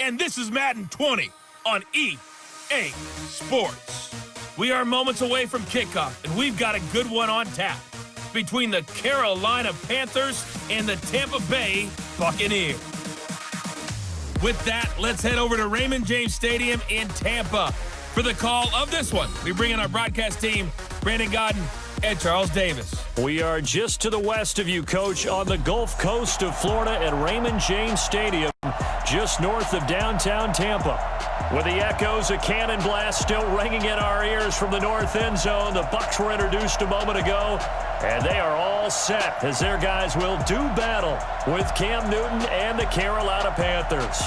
and this is Madden 20 on EA Sports. We are moments away from kickoff, and we've got a good one on tap between the Carolina Panthers and the Tampa Bay Buccaneers. With that, let's head over to Raymond James Stadium in Tampa for the call of this one. We bring in our broadcast team, Brandon Godden and Charles Davis. We are just to the west of you, Coach, on the Gulf Coast of Florida at Raymond James Stadium, just north of downtown Tampa. With the echoes of cannon blast still ringing in our ears from the north end zone, the Bucs were introduced a moment ago, and they are all set as their guys will do battle with Cam Newton and the Carolina Panthers.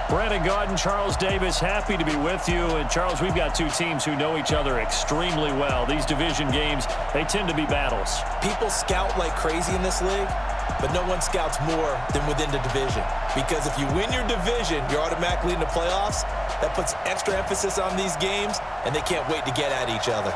Brandon Godden, Charles Davis, happy to be with you. And, Charles, we've got two teams who know each other extremely well. These division games, they tend to be battles. People scout like crazy in this league, but no one scouts more than within the division. Because if you win your division, you're automatically in the playoffs. That puts extra emphasis on these games, and they can't wait to get at each other.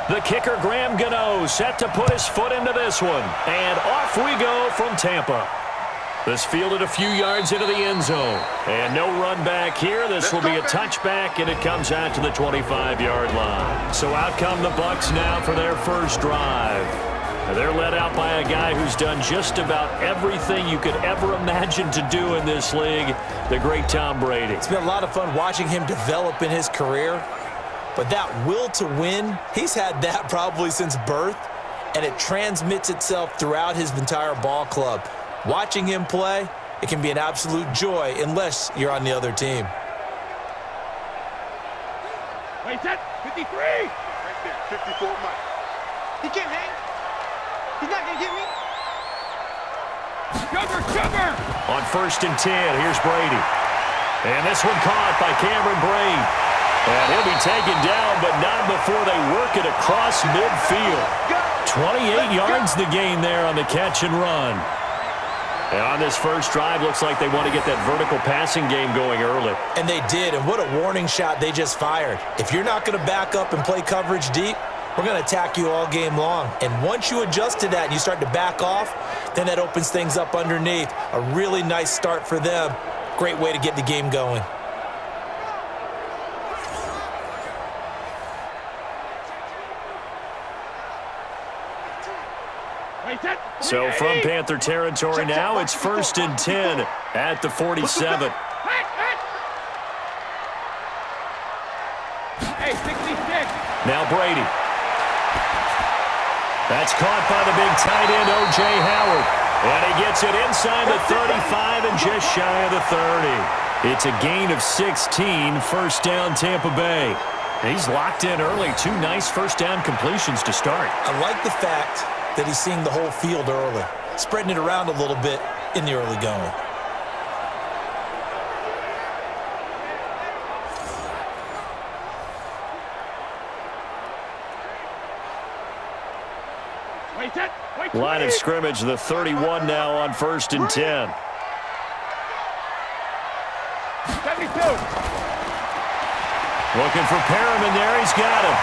The kicker, Graham Gano, set to put his foot into this one. And off we go from Tampa. This fielded a few yards into the end zone. And no run back here. This will be a touchback, and it comes out to the 25-yard line. So out come the Bucs now for their first drive. They're led out by a guy who's done just about everything you could ever imagine to do in this league, the great Tom Brady. It's been a lot of fun watching him develop in his career. But that will to win, he's had that probably since birth, and it transmits itself throughout his entire ball club. Watching him play, it can be an absolute joy unless you're on the other team. Wait, that 53! Right there, 54 Mike. He can't hang. He's not going to get me. Sugar! On 1st and 10, here's Brady. And this one caught by Cameron Brate. And he'll be taken down, but not before they work it across midfield. 28 yards the gain there on the catch and run. And on this first drive, looks like they want to get that vertical passing game going early. And they did, and what a warning shot they just fired. If you're not going to back up and play coverage deep, we're going to attack you all game long. And once you adjust to that and you start to back off, then that opens things up underneath. A really nice start for them. Great way to get the game going. So from Panther territory now, it's 1st and 10 at the 47. Hey, 66. Now Brady. That's caught by the big tight end, O.J. Howard. And he gets it inside the 35 and just shy of the 30. It's a gain of 16, first down Tampa Bay. He's locked in early. Two nice first down completions to start. I like the fact that he's seeing the whole field early, spreading it around a little bit in the early going. Line of scrimmage, the 31 now on 1st and 10. 72. Looking for Perriman there. He's got him.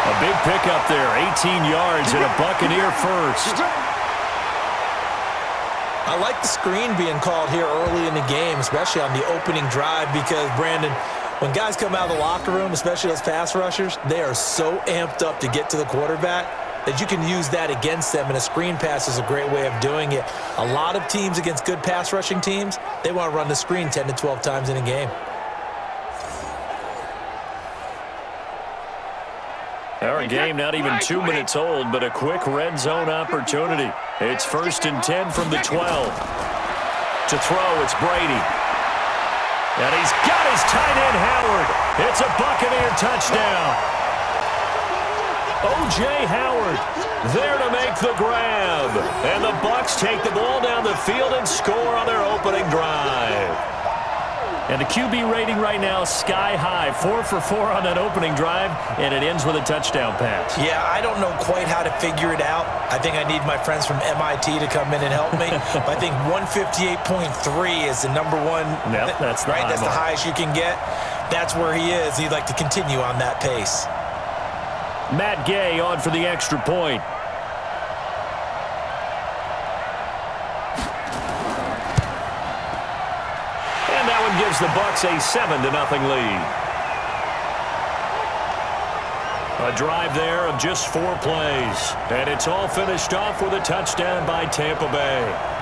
A big pickup there, 18 yards and a Buccaneer first. I like the screen being called here early in the game, especially on the opening drive, because, Brandon, when guys come out of the locker room, especially those pass rushers, they are so amped up to get to the quarterback that you can use that against them, and a screen pass is a great way of doing it. A lot of teams against good pass rushing teams, they want to run the screen 10 to 12 times in a game. Our game not even 2 minutes old, but a quick red zone opportunity. It's 1st and 10 from the 12. To throw, it's Brady. And he's got his tight end, Howard. It's a Buccaneer touchdown. O.J. Howard there to make the grab. And the Bucs take the ball down the field and score on their opening drive. And the QB rating right now, sky high. 4 for 4 on that opening drive, and it ends with a touchdown pass. Yeah, I don't know quite how to figure it out. I think I need my friends from MIT to come in and help me. But I think 158.3 is the number one. Yep, that's the right. That's the mark. highest you can get. That's where he is. He'd like to continue on that pace. Matt Gay on for the extra point. And that one gives the Bucs a 7-0 lead. A drive there of just 4 plays. And it's all finished off with a touchdown by Tampa Bay.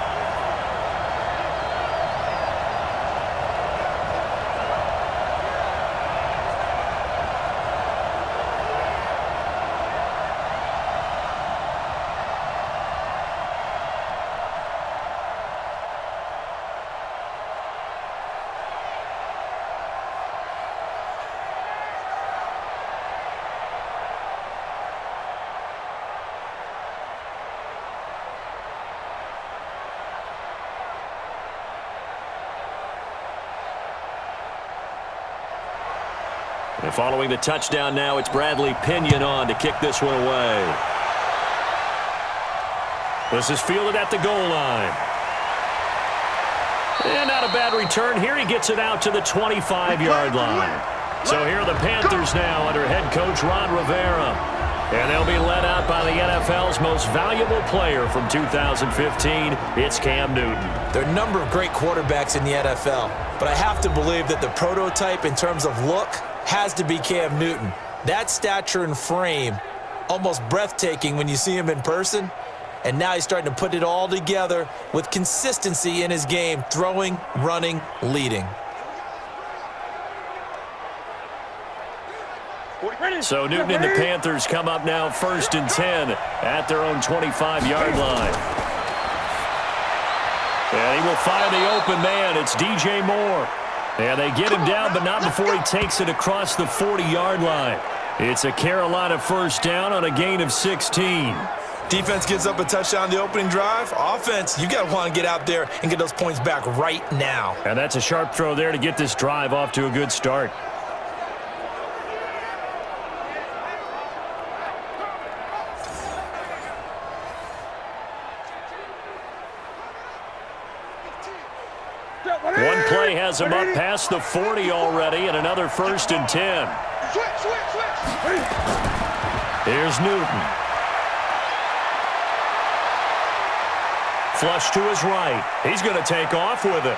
And following the touchdown now, it's Bradley Pinion on to kick this one away. This is fielded at the goal line. And not a bad return here. He gets it out to the 25-yard line. So here are the Panthers now under head coach Ron Rivera. And they'll be led out by the NFL's most valuable player from 2015. It's Cam Newton. There are a number of great quarterbacks in the NFL, but I have to believe that the prototype in terms of look has to be Cam Newton. That stature and frame, almost breathtaking when you see him in person. And now he's starting to put it all together with consistency in his game, throwing, running, leading. So Newton and the Panthers come up now 1st and 10 at their own 25-yard line. And he will find the open man. It's DJ Moore. And they get him down, but not before he takes it across the 40-yard line. It's a Carolina first down on a gain of 16. Defense gives up a touchdown the opening drive. Offense, you got to want to get out there and get those points back right now. And that's a sharp throw there to get this drive off to a good start. One play has him up past the 40 already, and another 1st and 10. Here's Newton. Flush to his right. He's going to take off with it.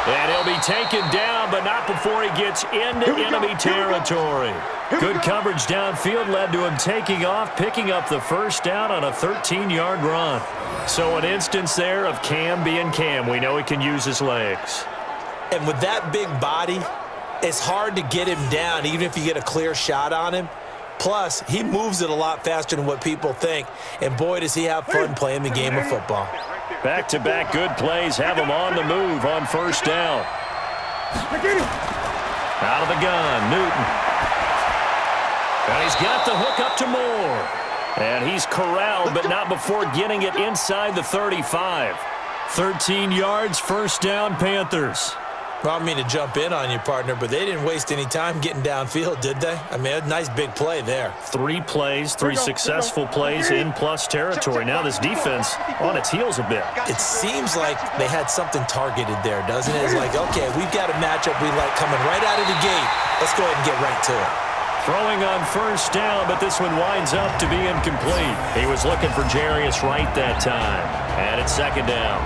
And he'll be taken down, but not before he gets into enemy territory. Good coverage downfield led to him taking off, picking up the first down on a 13-yard run. So an instance there of Cam being Cam. We know he can use his legs. And with that big body, it's hard to get him down, even if you get a clear shot on him. Plus, he moves it a lot faster than what people think. And boy, does he have fun playing the game of football. Back-to-back good plays have him on the move on first down. Out of the gun, Newton. And he's got the hook up to Moore. And he's corralled, but not before getting it inside the 35. 13 yards, first down, Panthers. Well, I don't mean to jump in on you, partner, but they didn't waste any time getting downfield, did they? I mean, a nice big play there. 3 plays, 3 successful plays in plus territory. Now this defense on its heels a bit. It seems like they had something targeted there, doesn't it? It's like, okay, we've got a matchup we like coming right out of the gate. Let's go ahead and get right to it. Throwing on first down, but this one winds up to be incomplete. He was looking for Jarius Wright that time. And it's second down.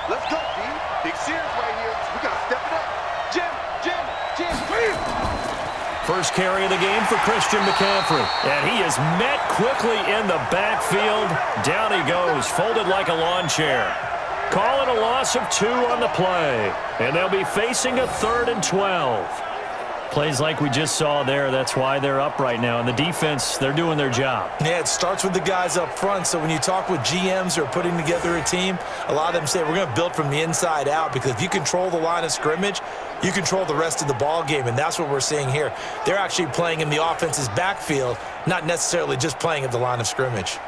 Let's go, D. Big series right here. We got to step it up. Jim. First carry of the game for Christian McCaffrey. And he is met quickly in the backfield. Down he goes, folded like a lawn chair. Call it a loss of 2 on the play. And they'll be facing a 3rd and 12. Plays like we just saw there, that's why they're up right now. And the defense, they're doing their job. Yeah, it starts with the guys up front. So when you talk with GMs who are putting together a team, a lot of them say we're going to build from the inside out, because if you control the line of scrimmage, you control the rest of the ball game, and that's what we're seeing here. They're actually playing in the offense's backfield, not necessarily just playing at the line of scrimmage.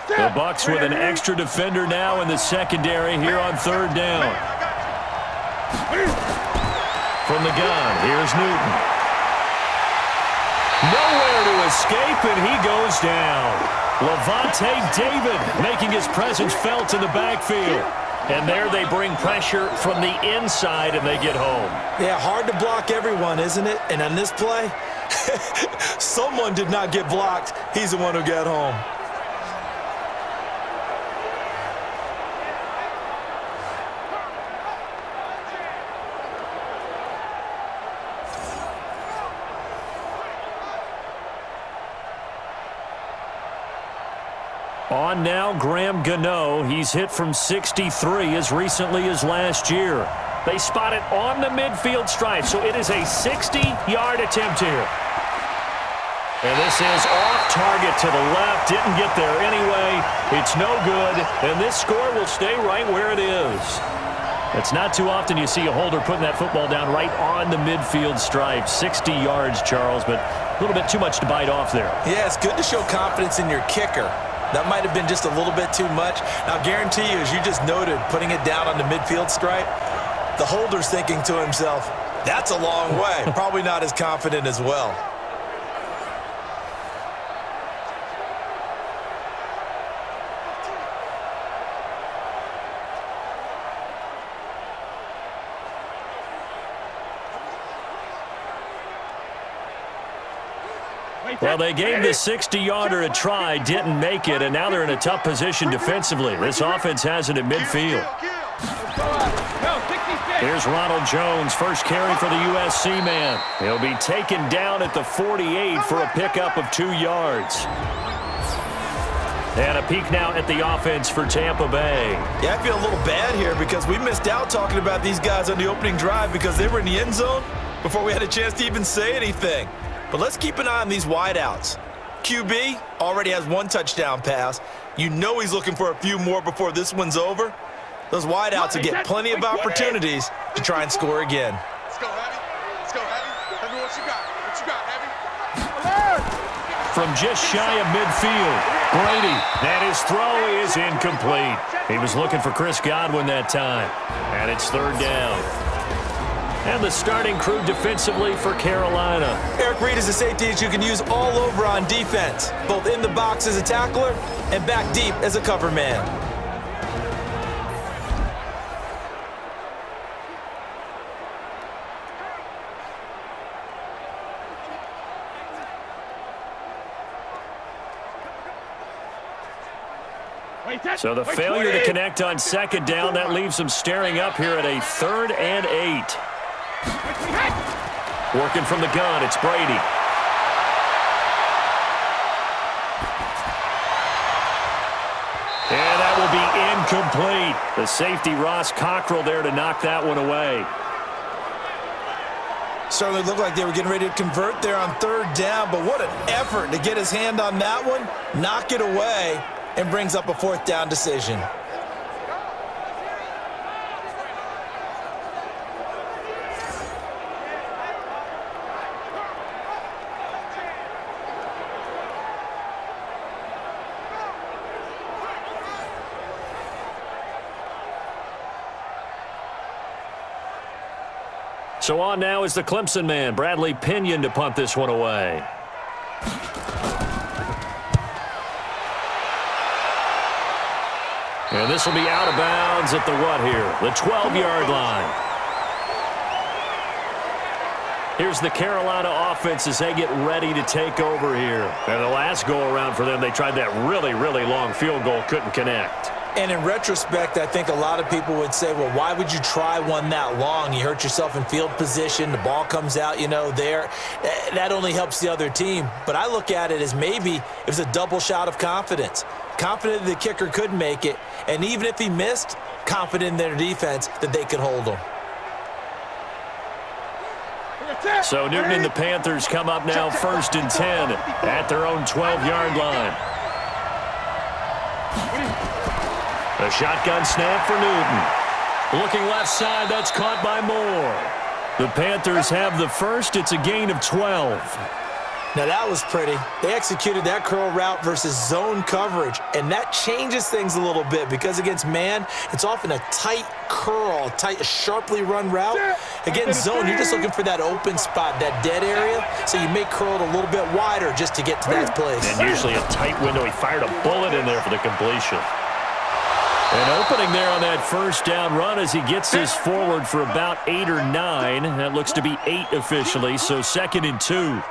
The Bucs with an extra defender now in the secondary here on third down. From the gun, here's Newton. Nowhere to escape, and he goes down. Levante David making his presence felt in the backfield. And there they bring pressure from the inside, and they get home. Yeah, hard to block everyone, isn't it? And on this play, someone did not get blocked. He's the one who got home. On now, Graham Gano. He's hit from 63 as recently as last year. They spot it on the midfield stripe, so it is a 60-yard attempt here. And this is off target to the left. Didn't get there anyway. It's no good, and this score will stay right where it is. It's not too often you see a holder putting that football down right on the midfield stripe. 60 yards, Charles, but a little bit too much to bite off there. Yeah, it's good to show confidence in your kicker. That might have been just a little bit too much. Now, I guarantee you, as you just noted, putting it down on the midfield stripe, the holder's thinking to himself, that's a long way. Probably not as confident as well. Well, they gave the 60-yarder a try, didn't make it, and now they're in a tough position defensively. This offense has it at midfield. Here's Ronald Jones, first carry for the USC man. He'll be taken down at the 48 for a pickup of 2 yards. And a peek now at the offense for Tampa Bay. Yeah, I feel a little bad here because we missed out talking about these guys on the opening drive because they were in the end zone before we had a chance to even say anything. But let's keep an eye on these wideouts. QB already has 1 touchdown pass. You know he's looking for a few more before this one's over. Those wideouts will get plenty of opportunities to try and score again. Let's go, Heavy. Let's go, Heavy. Heavy, what you got? What you got, Heavy? From just shy of midfield, Brady, and his throw is incomplete. He was looking for Chris Godwin that time, and it's third down. And the starting crew defensively for Carolina. Eric Reid is a safety that you can use all over on defense, both in the box as a tackler and back deep as a cover man. So the failure to connect on second down, that leaves them staring up here at a 3rd and 8. Working from the gun, it's Brady. And that will be incomplete. The safety, Ross Cockrell, there to knock that one away. Certainly looked like they were getting ready to convert there on 3rd down, but what an effort to get his hand on that one, knock it away, and brings up a 4th down decision. So on now is the Clemson man, Bradley Pinion, to punt this one away. And this will be out of bounds at the what here? The 12-yard line. Here's the Carolina offense as they get ready to take over here. And the last go-around for them, they tried that really, really long field goal, couldn't connect. And in retrospect, I think a lot of people would say, well, why would you try one that long? You hurt yourself in field position. The ball comes out, there. That only helps the other team. But I look at it as maybe it was a double shot of confidence. Confident the kicker could make it. And even if he missed, confident in their defense that they could hold him. So Newton and the Panthers come up now 1st and 10 at their own 12-yard line. A shotgun snap for Newton. Looking left side, that's caught by Moore. The Panthers have the first. It's a gain of 12. Now that was pretty. They executed that curl route versus zone coverage, and that changes things a little bit because against man, it's often a tight curl, tight, sharply run route. Against zone, you're just looking for that open spot, that dead area, so you may curl it a little bit wider just to get to that place. And usually a tight window. He fired a bullet in there for the completion. An opening there on that first down run as he gets this forward for about 8 or 9. That looks to be 8 officially, so 2nd and 2.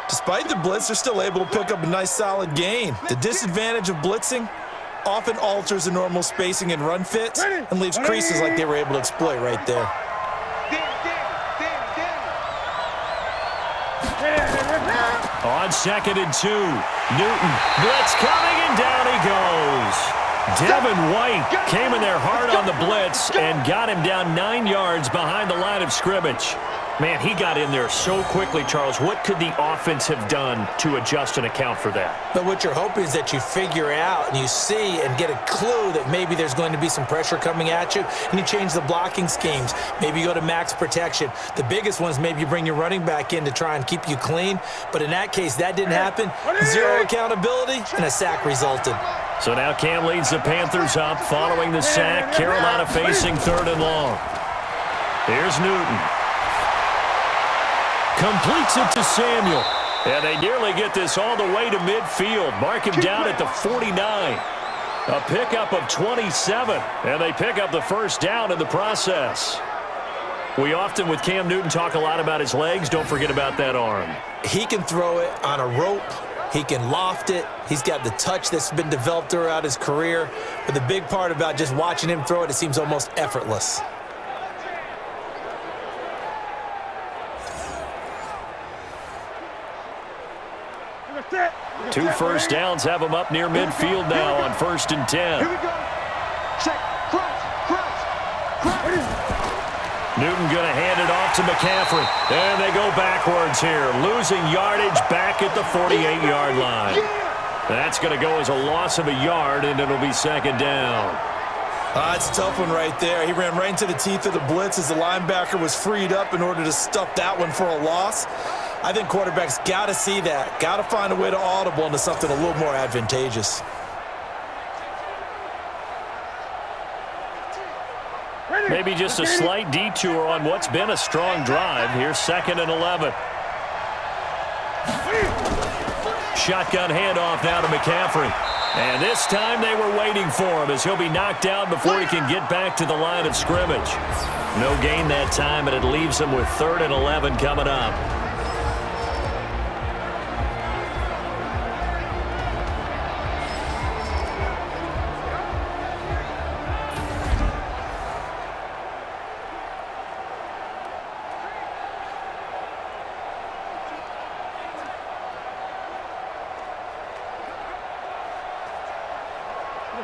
Despite the blitz, they're still able to pick up a nice solid gain. The disadvantage of blitzing often alters the normal spacing and run fits and leaves creases like they were able to exploit right there. On 2nd and 2, Newton, blitz coming, and down he goes. Devin White came in there hard on the blitz and got him down 9 yards behind the line of scrimmage. Man, he got in there so quickly, Charles. What could the offense have done to adjust and account for that? But what you're hoping is that you figure out and you see and get a clue that maybe there's going to be some pressure coming at you, and you change the blocking schemes. Maybe you go to max protection. The biggest ones, maybe you bring your running back in to try and keep you clean. But in that case, that didn't happen. Zero accountability, and a sack resulted. So now Cam leads the Panthers up following the sack. Carolina facing 3rd and long. Here's Newton. Completes it to Samuel. And they nearly get this all the way to midfield. Mark him down at the 49. A pickup of 27. And they pick up the first down in the process. We often, with Cam Newton, talk a lot about his legs. Don't forget about that arm. He can throw it on a rope. He can loft it. He's got the touch that's been developed throughout his career. But the big part about just watching him throw it, it seems almost effortless. Two first downs have him up near midfield now on 1st and 10. Here we go. Check. Cross. Newton going to hand it off to McCaffrey. And they go backwards here, losing yardage back at the 48-yard line. That's going to go as a loss of a yard, and it'll be 2nd down. It's a tough one right there. He ran right into the teeth of the blitz as the linebacker was freed up in order to stuff that one for a loss. I think quarterbacks got to see that, got to find a way to audible into something a little more advantageous. Maybe just a slight detour on what's been a strong drive. Here's 2nd and 11. Shotgun handoff now to McCaffrey. And this time they were waiting for him as he'll be knocked down before he can get back to the line of scrimmage. No gain that time, and it leaves him with 3rd and 11 coming up.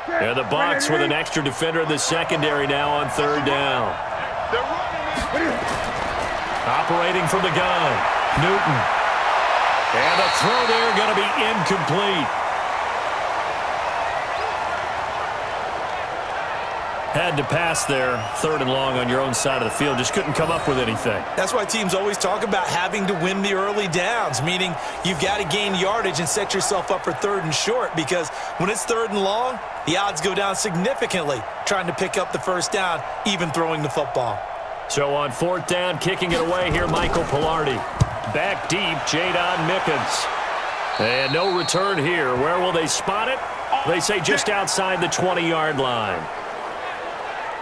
And the Bucs with an extra defender in the secondary now on 3rd down. Operating from the gun, Newton. And the throw there going to be incomplete. Had to pass there, 3rd and long on your own side of the field. Just couldn't come up with anything. That's why teams always talk about having to win the early downs, meaning you've got to gain yardage and set yourself up for 3rd and short, because when it's 3rd and long, the odds go down significantly trying to pick up the first down, even throwing the football. So on 4th down, kicking it away here, Michael Pilardi. Back deep, Jadon Mickens. And no return here. Where will they spot it? They say just outside the 20-yard line.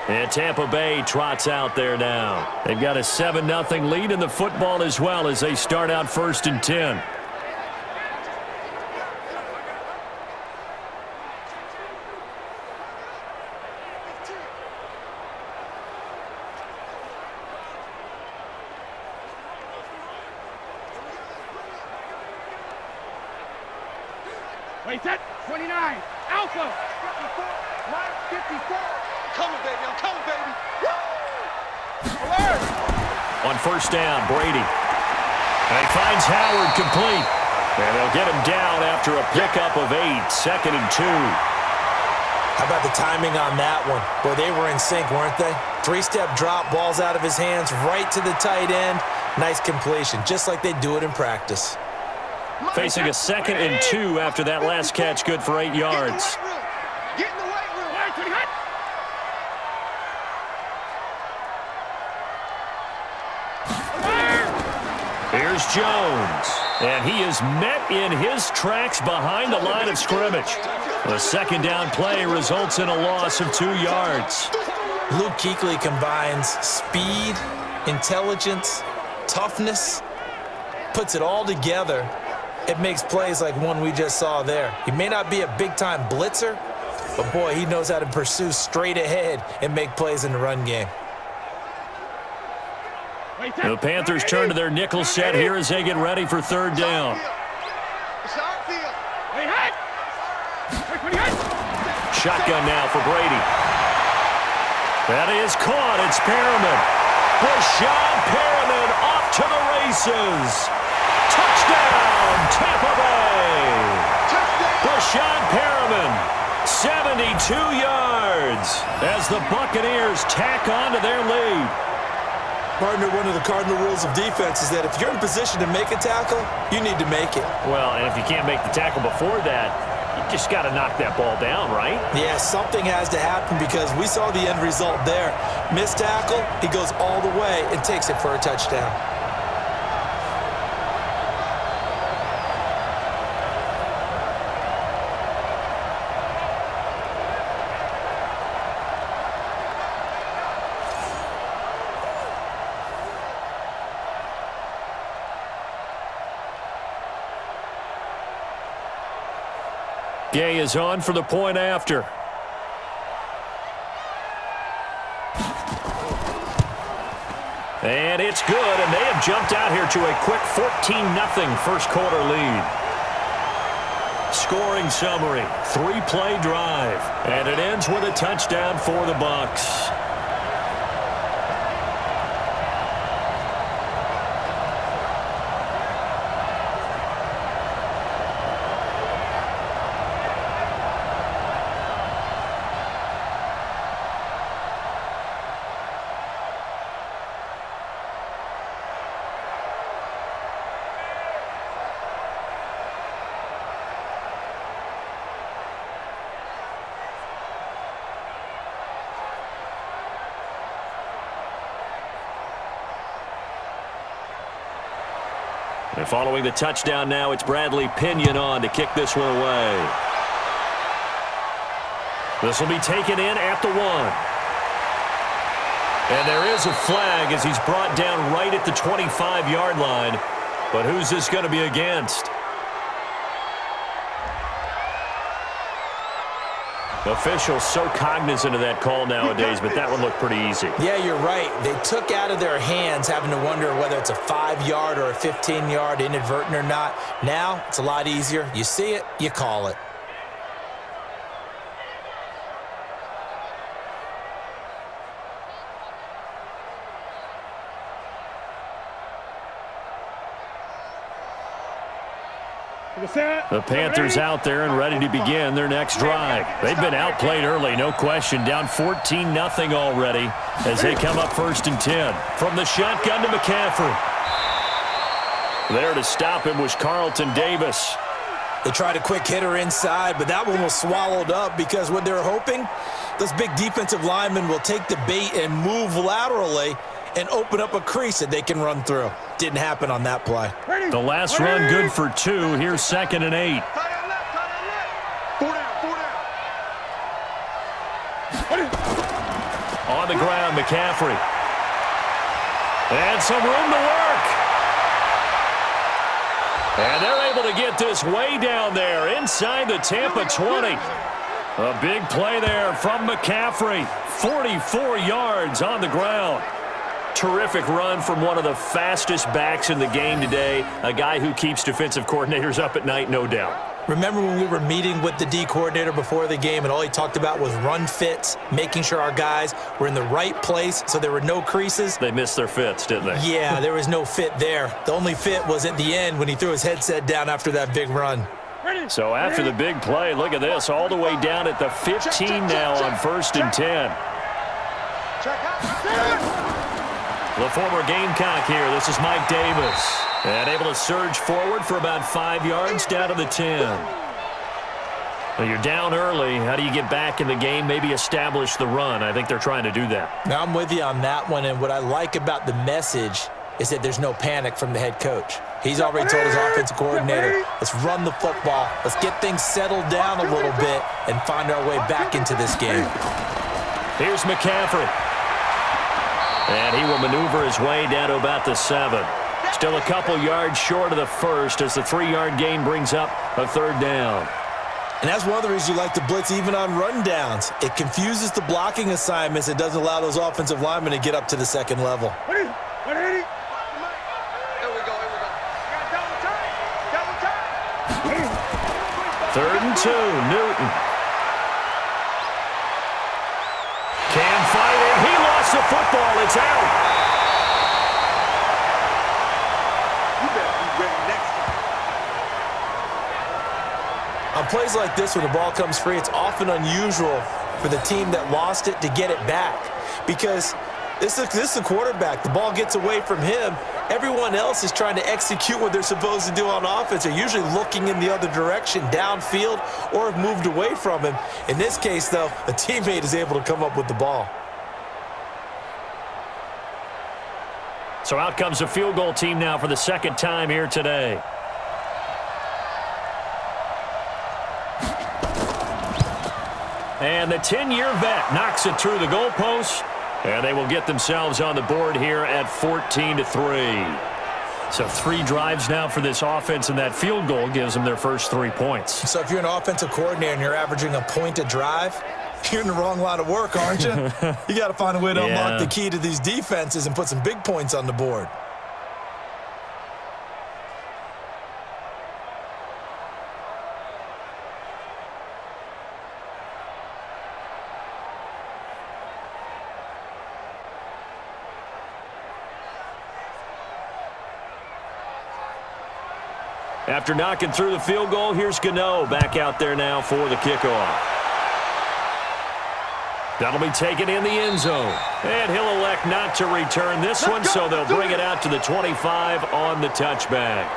And Tampa Bay trots out there now. They've got a 7-0 lead in the football as well as they start out 1st and 10. Wait, set. 29. Alpha. 54. Coming, baby. I'm coming, baby. Woo! Alert! On 1st down, Brady And he finds Howard complete. And they'll get him down after a pickup of 8, 2nd and 2. How about the timing on that one? Boy, they were in sync, weren't they? 3-step drop, ball's out of his hands, right to the tight end. Nice completion, just like they do it in practice. Facing a 2nd and 2 after that last catch, good for 8 yards. Get in the weight room. Here's Jones, and he is met in his tracks behind the line of scrimmage. The 2nd down play results in a loss of 2 yards. Luke Kuechly combines speed, intelligence, toughness, puts it all together. It makes plays like one we just saw there. He may not be a big-time blitzer, but boy, he knows how to pursue straight ahead and make plays in the run game. The Panthers turn to their nickel set here as they get ready for 3rd down. Shotgun now for Brady. That is caught. It's Perriman. Brashad Perriman off to the races. Touchdown, Tampa Bay. Brashad Perriman, 72 yards as the Buccaneers tack on to their lead. Partner, one of the cardinal rules of defense is that if you're in position to make a tackle, you need to make it. Well, and if you can't make the tackle before that, you just got to knock that ball down, right? Yeah, something has to happen because we saw the end result there. Missed tackle, he goes all the way and takes it for a touchdown. Gay is on for the point after. And it's good, and they have jumped out here to a quick 14-0 first quarter lead. Scoring summary, 3-play drive, and it ends with a touchdown for the Bucs. And following the touchdown now, it's Bradley Pinion on to kick this one away. This will be taken in at the 1. And there is a flag as he's brought down right at the 25-yard line. But who's this going to be against? Officials so cognizant of that call nowadays, but that one looked pretty easy. Yeah, you're right. They took out of their hands having to wonder whether it's a 5-yard or a 15-yard inadvertent or not. Now, it's a lot easier. You see it, you call it. The Panthers out there and ready to begin their next drive. They've been outplayed early, no question. Down 14-0 already as they come up 1st and 10. From the shotgun to McCaffrey. There to stop him was Carlton Davis. They tried a quick hitter inside, but that one was swallowed up because what they're hoping, those big defensive linemen will take the bait and move laterally and open up a crease that they can run through. Didn't happen on that play. The last run good for 2. Here's 2nd and 8. On the ground, McCaffrey. And some room to work. And they're able to get this way down there inside the Tampa 20. A big play there from McCaffrey. 44 yards on the ground. Terrific run from one of the fastest backs in the game today, a guy who keeps defensive coordinators up at night, no doubt. Remember when we were meeting with the D coordinator before the game and all he talked about was run fits, making sure our guys were in the right place so there were no creases? They missed their fits, didn't they? Yeah, there was no fit there. The only fit was at the end when he threw his headset down after that big run. So after the big play, look at this, all the way down at the 15 now on 1st and 10. The former Gamecock here. This is Mike Davis. And able to surge forward for about 5 yards down to the 10. Well, you're down early. How do you get back in the game, maybe establish the run? I think they're trying to do that. Now, I'm with you on that one, and what I like about the message is that there's no panic from the head coach. He's already told his offensive coordinator, let's run the football. Let's get things settled down a little bit and find our way back into this game. Here's McCaffrey. And he will maneuver his way down to about the 7. Still a couple yards short of the first as the 3-yard gain brings up a 3rd down. And that's one of the reasons you like to blitz even on rundowns. It confuses the blocking assignments. It doesn't allow those offensive linemen to get up to the second level. 3rd and 2, Newton. Can fight it. He lost the football. It's out. On plays like this, when the ball comes free, it's often unusual for the team that lost it to get it back because this is the quarterback. The ball gets away from him. Everyone else is trying to execute what they're supposed to do on offense. They're usually looking in the other direction, downfield, or have moved away from him. In this case, though, a teammate is able to come up with the ball. So out comes a field goal team now for the 2nd time here today. And the 10-year vet knocks it through the goalpost, and they will get themselves on the board here at 14-3. So 3 drives now for this offense, and that field goal gives them their first 3 points. So if you're an offensive coordinator and you're averaging a point a drive, you're in the wrong line of work, aren't you? You got to find a way to unlock the key to these defenses and put some big points on the board. After knocking through the field goal, here's Gano back out there now for the kickoff. That'll be taken in the end zone. And he'll elect not to return this one, so they'll bring it out to the 25 on the touchback.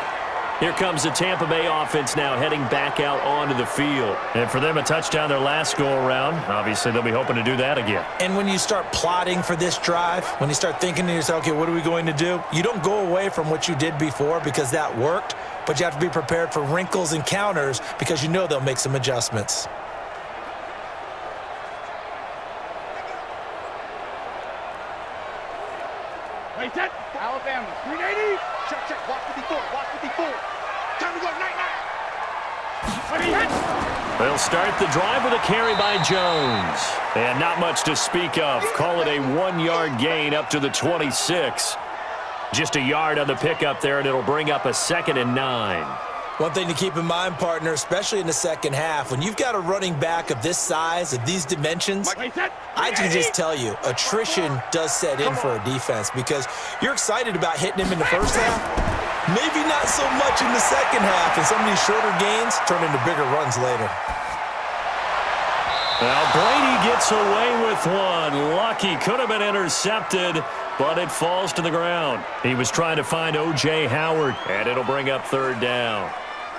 Here comes the Tampa Bay offense now heading back out onto the field. And for them, a touchdown their last go-around. Obviously, they'll be hoping to do that again. And when you start plotting for this drive, when you start thinking to yourself, okay, what are we going to do? You don't go away from what you did before because that worked, but you have to be prepared for wrinkles and counters because you know they'll make some adjustments. Wait, set. Alabama, 380. Check, check. Watch 54. Watch 54. Time to go, night. What he hit? They'll start the drive with a carry by Jones. And not much to speak of. Call it a 1-yard gain up to the 26. Just a yard on the pickup there, and it'll bring up a 2nd and 9. One thing to keep in mind, partner, especially in the second half, when you've got a running back of this size, of these dimensions, I can just tell you, attrition does set in for a defense because you're excited about hitting him in the first half, maybe not so much in the second half, and some of these shorter gains turn into bigger runs later. Well, Brady gets away with one. Lucky, could have been intercepted, but it falls to the ground. He was trying to find O.J. Howard, and it'll bring up 3rd down.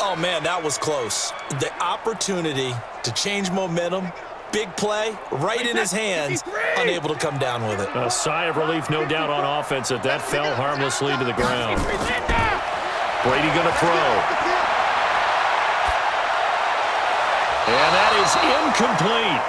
Oh, man, that was close. The opportunity to change momentum, big play, right in his hands, unable to come down with it. A sigh of relief, no doubt, on offense that fell harmlessly to the ground. Brady going to throw. And that is incomplete.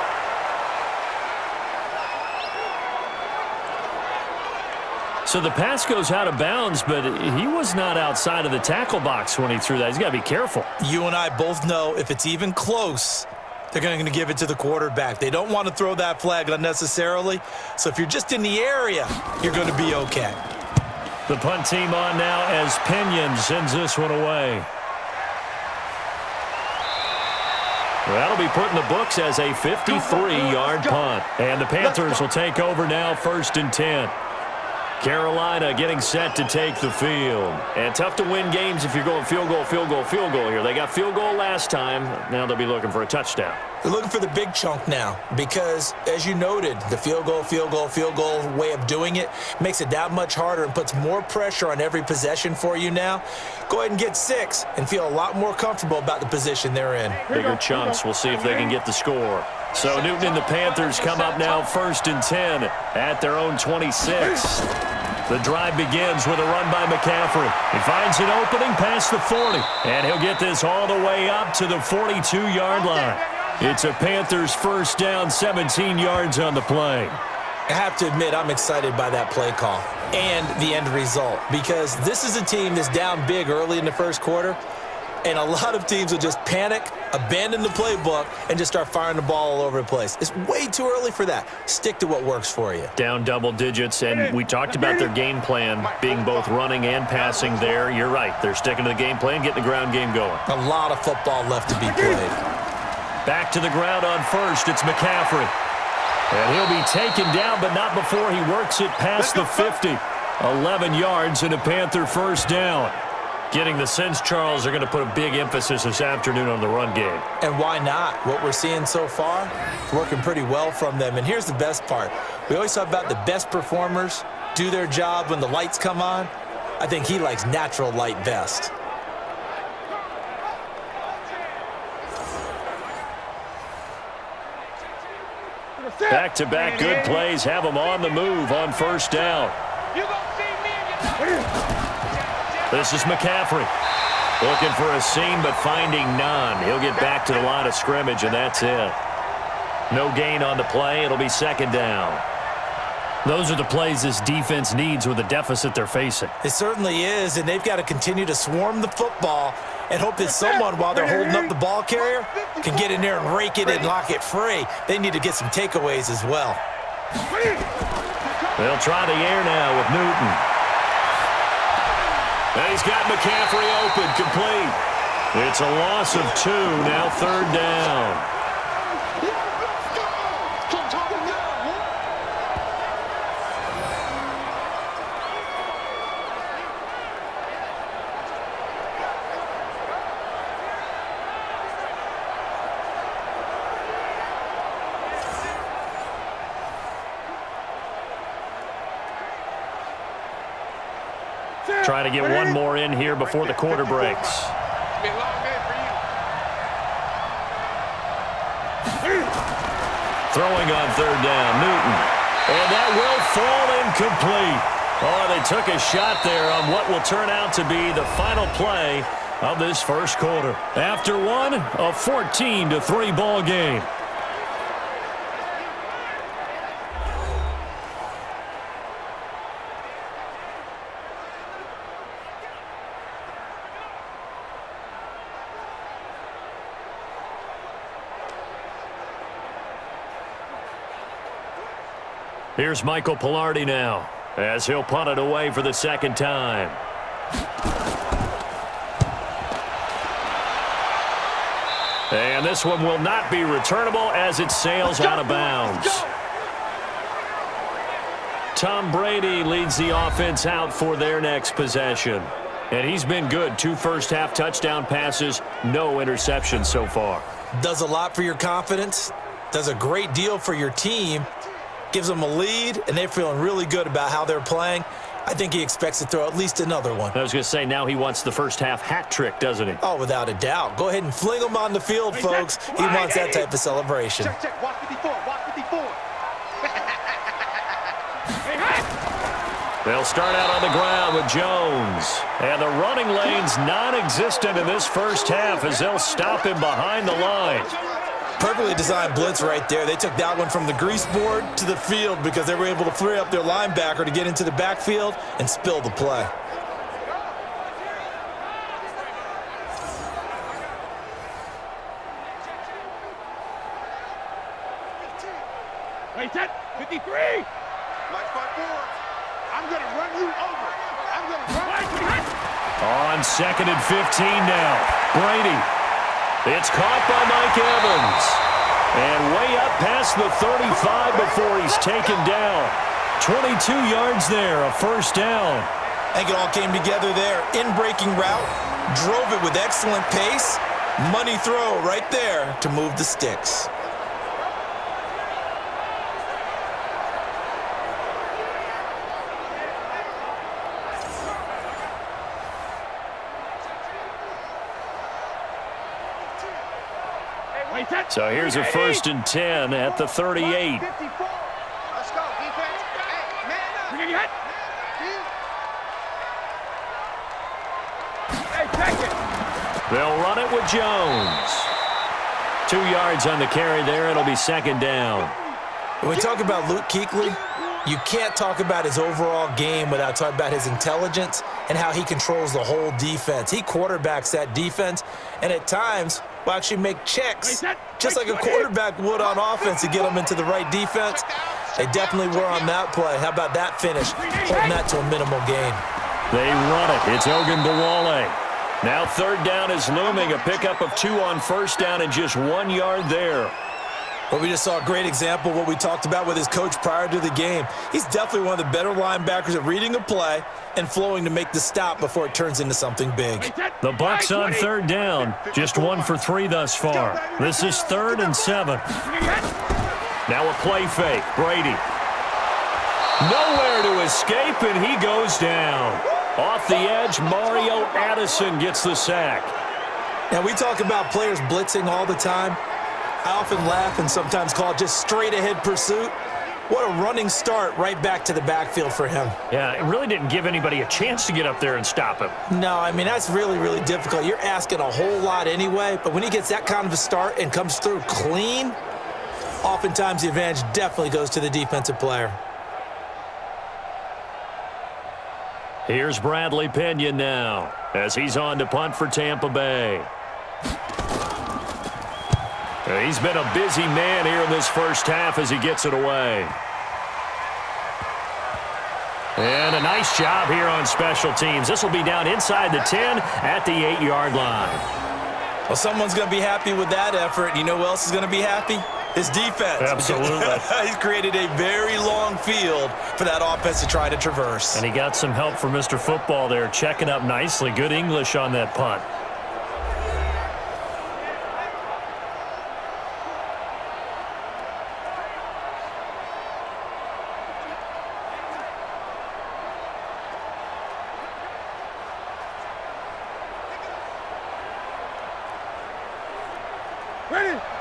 So the pass goes out of bounds, but he was not outside of the tackle box when he threw that. He's got to be careful. You and I both know if it's even close, They're going to give it to the quarterback. They don't want to throw that flag unnecessarily. So if you're just in the area, you're going to be okay. The punt team on now as Pinion sends this one away. That'll be put in the books as a 53-yard punt. And the Panthers will take over now, 1st and 10. Carolina getting set to take the field. And tough to win games if you're going field goal, field goal, field goal here. They got field goal last time. Now they'll be looking for a touchdown. They're looking for the big chunk now because, as you noted, the field goal way of doing it makes it that much harder and puts more pressure on every possession for you now. Go ahead and get 6 and feel a lot more comfortable about the position they're in. Bigger chunks. We'll see if they can get the score. So Newton and the Panthers come up now 1st and 10 at their own 26. The drive begins with a run by McCaffrey. He finds an opening past the 40, and he'll get this all the way up to the 42-yard line. It's a Panthers first down, 17 yards on the play. I have to admit, I'm excited by that play call and the end result because this is a team that's down big early in the first quarter, and a lot of teams will just panic, abandon the playbook, and just start firing the ball all over the place. It's way too early for that. Stick to what works for you. Down double digits, and we talked about their game plan being both running and passing there. You're right. They're sticking to the game plan, getting the ground game going. A lot of football left to be played. Back to the ground on first. It's McCaffrey. And he'll be taken down, but not before he works it past the 50. 11 yards and a Panther first down. Getting the sense, Charles, are going to put a big emphasis this afternoon on the run game. And why not? What we're seeing so far, working pretty well from them. And here's the best part. We always talk about the best performers do their job when the lights come on. I think he likes natural light best. Back-to-back good plays have him on the move on first down. This is McCaffrey. Looking for a seam, but finding none. He'll get back to the line of scrimmage, and that's it. No gain on the play. It'll be second down. Those are the plays this defense needs with the deficit they're facing. It certainly is, and they've got to continue to swarm the football and hope that someone, while they're holding up the ball carrier, can get in there and rake it and lock it free. They need to get some takeaways as well. They'll try the air now with Newton. And he's got McCaffrey open, complete. It's a loss of 2, now third down. Try to get one more in here before the quarter breaks. Throwing on third down, Newton. And that will fall incomplete. Oh, they took a shot there on what will turn out to be the final play of this first quarter. After one, a 14-3 ball game. Here's Michael Pilardi now, as he'll punt it away for the second time. And this one will not be returnable as it sails out of bounds. Tom Brady leads the offense out for their next possession. And he's been good. 2 first-half touchdown passes, no interceptions so far. Does a lot for your confidence, does a great deal for your team, gives them a lead, and they're feeling really good about how they're playing. I think he expects to throw at least another one. I was going to say, now he wants the first-half hat trick, doesn't he? Oh, without a doubt. Go ahead and fling him on the field, folks. He wants that type of celebration. Check. Watch 54. Watch 54. They'll start out on the ground with Jones. And the running lane's non-existent in this first half as they'll stop him behind the line. Perfectly designed blitz right there. They took that one from the grease board to the field because they were able to free up their linebacker to get into the backfield and spill the play. I'm going to run you over. I'm going to run you. On 2nd and 15 now. Brady. It's caught by Mike Evans. And way up past the 35 before he's taken down. 22 yards there, a first down. I think it all came together there. In-breaking route, drove it with excellent pace. Money throw right there to move the sticks. So here's a 1st and 10 at the 38. Let's go, defense. Hey, man up. Hey, check it. They'll run it with Jones. 2 yards on the carry there. It'll be 2nd down. When we talk about Luke Kuechly, you can't talk about his overall game without talking about his intelligence and how he controls the whole defense. He quarterbacks that defense, and at times will actually make checks, just like a quarterback would on offense to get them into the right defense. They definitely were on that play. How about that finish, holding that to a minimal gain. They run it. It's Ogunbowale. Now 3rd down is looming. A pickup of 2 on 1st down and just 1 yard there. Well, we just saw a great example of what we talked about with his coach prior to the game. He's definitely one of the better linebackers at reading a play and flowing to make the stop before it turns into something big. The Bucs on 3rd down. Just 1 for 3 thus far. This is 3rd and 7. Now a play fake. Brady. Nowhere to escape, and he goes down. Off the edge, Mario Addison gets the sack. Now, we talk about players blitzing all the time. I often laugh and sometimes call it just straight-ahead pursuit. What a running start right back to the backfield for him. Yeah, it really didn't give anybody a chance to get up there and stop him. No, I mean, that's really, really difficult. You're asking a whole lot anyway, but when he gets that kind of a start and comes through clean, oftentimes the advantage definitely goes to the defensive player. Here's Bradley Pinion now as he's on to punt for Tampa Bay. He's been a busy man here in this first half as he gets it away. And a nice job here on special teams. This will be down inside the 10 at the 8-yard line. Well, someone's going to be happy with that effort. You know who else is going to be happy? His defense. Absolutely. He's created a very long field for that offense to try to traverse. And he got some help from Mr. Football there, checking up nicely. Good English on that punt.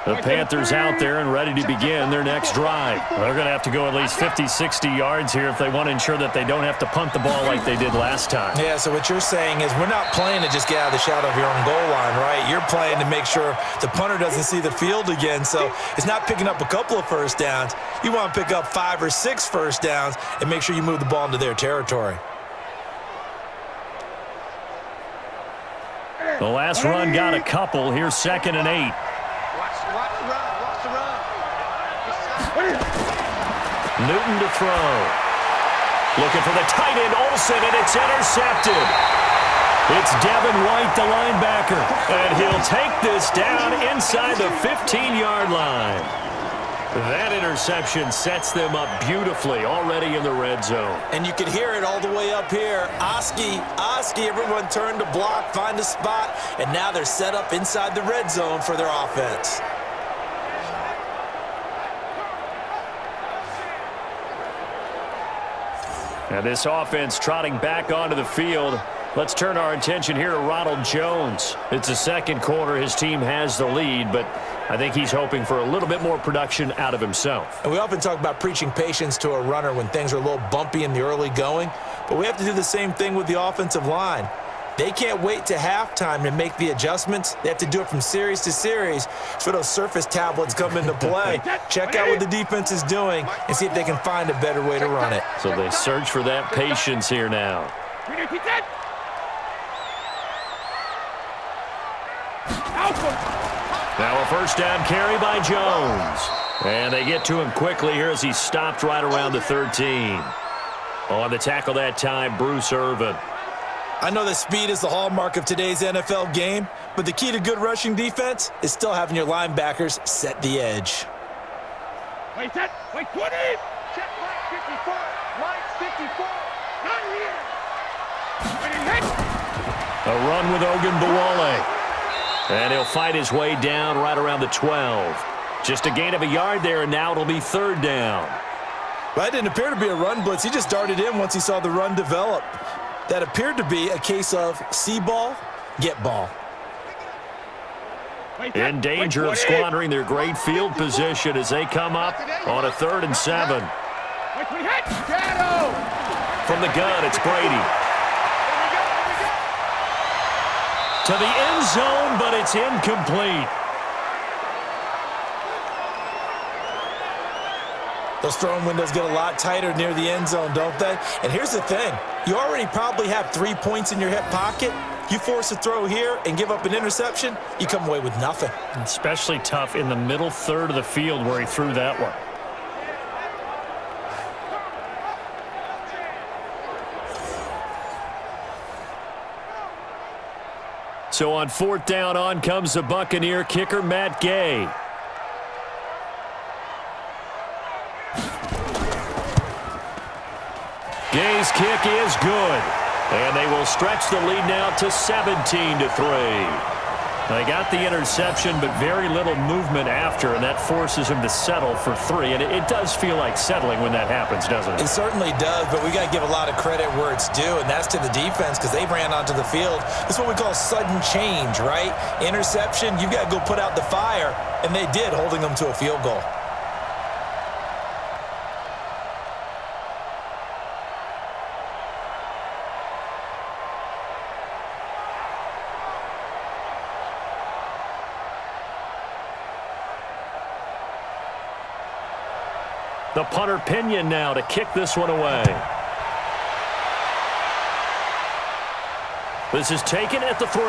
The Panthers out there and ready to begin their next drive. They're going to have to go at least 50, 60 yards here if they want to ensure that they don't have to punt the ball like they did last time. Yeah, so what you're saying is we're not playing to just get out of the shadow of your own goal line, right? You're playing to make sure the punter doesn't see the field again. So it's not picking up a couple of first downs. You want to pick up 5 or 6 first downs and make sure you move the ball into their territory. The last run got a couple. Here's 2nd and 8. Newton to throw. Looking for the tight end, Olsen, and it's intercepted. It's Devin White, the linebacker, and he'll take this down inside the 15-yard line. That interception sets them up beautifully already in the red zone. And you can hear it all the way up here. Oski, everyone turned to block, find a spot, and now they're set up inside the red zone for their offense. Now this offense trotting back onto the field. Let's turn our attention here to Ronald Jones. It's the second quarter. His team has the lead, but I think he's hoping for a little bit more production out of himself. And we often talk about preaching patience to a runner when things are a little bumpy in the early going, but we have to do the same thing with the offensive line. They can't wait to halftime to make the adjustments. They have to do it from series to series so those surface tablets come into play. Check out what the defense is doing and see if they can find a better way to run it. So they search for that patience here now. Now a first down carry by Jones. And they get to him quickly here as he's stopped right around the 13. On the tackle that time, Bruce Irvin. I know that speed is the hallmark of today's NFL game, but the key to good rushing defense is still having your linebackers set the edge. Wait, set. Wait, 20. Check line 54. Line 54. Not here. Wait, hit. A run with Ogunbowale. And he'll fight his way down right around the 12. Just a gain of a yard there, and now it'll be 3rd down. Well, that didn't appear to be a run blitz. He just darted in once he saw the run develop. That appeared to be a case of see ball, get ball. In danger of squandering their great field position as they come up on a 3rd and 7. From the gun, it's Brady. To the end zone, but it's incomplete. Those throwing windows get a lot tighter near the end zone, don't they? And here's the thing. You already probably have 3 points in your hip pocket. You force a throw here and give up an interception, you come away with nothing. Especially tough in the middle 3rd of the field where he threw that one. So on 4th down, on comes the Buccaneer kicker, Matt Gay. Gay's kick is good. And they will stretch the lead now to 17-3. They got the interception, but very little movement after, and that forces him to settle for 3. And it does feel like settling when that happens, doesn't it? It certainly does, but we got to give a lot of credit where it's due, and that's to the defense because they ran onto the field. This is what we call sudden change, right? Interception, you got to go put out the fire, and they did, holding them to a field goal. The punter Pinion now to kick this one away. This is taken at the 3.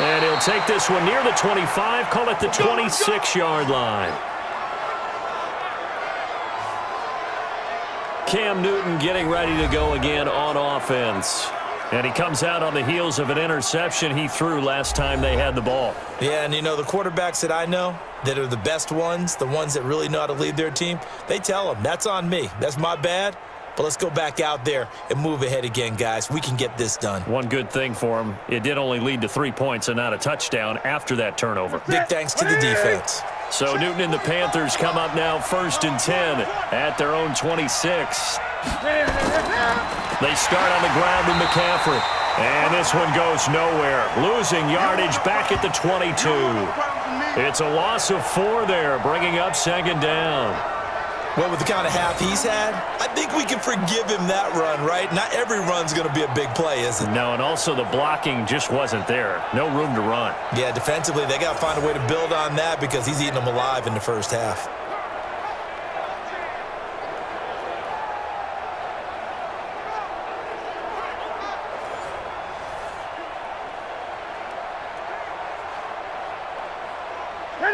And he'll take this one near the 25, call it the 26-yard line. Cam Newton getting ready to go again on offense. And he comes out on the heels of an interception he threw last time they had the ball. Yeah, and you know, the quarterbacks that I know that are the best ones, the ones that really know how to lead their team, they tell them, that's on me. That's my bad. But let's go back out there and move ahead again, guys. We can get this done. One good thing for him, it did only lead to 3 points and not a touchdown after that turnover. Big thanks to the defense. So Newton and the Panthers come up now 1st and 10 at their own 26. They start on the ground with McCaffrey. And this one goes nowhere. Losing yardage back at the 22. It's a loss of 4 there, bringing up 2nd down. Well, with the kind of half he's had, I think we can forgive him that run, right? Not every run's going to be a big play, is it? No, and also the blocking just wasn't there. No room to run. Yeah, defensively, they got to find a way to build on that because he's eating them alive in the first half.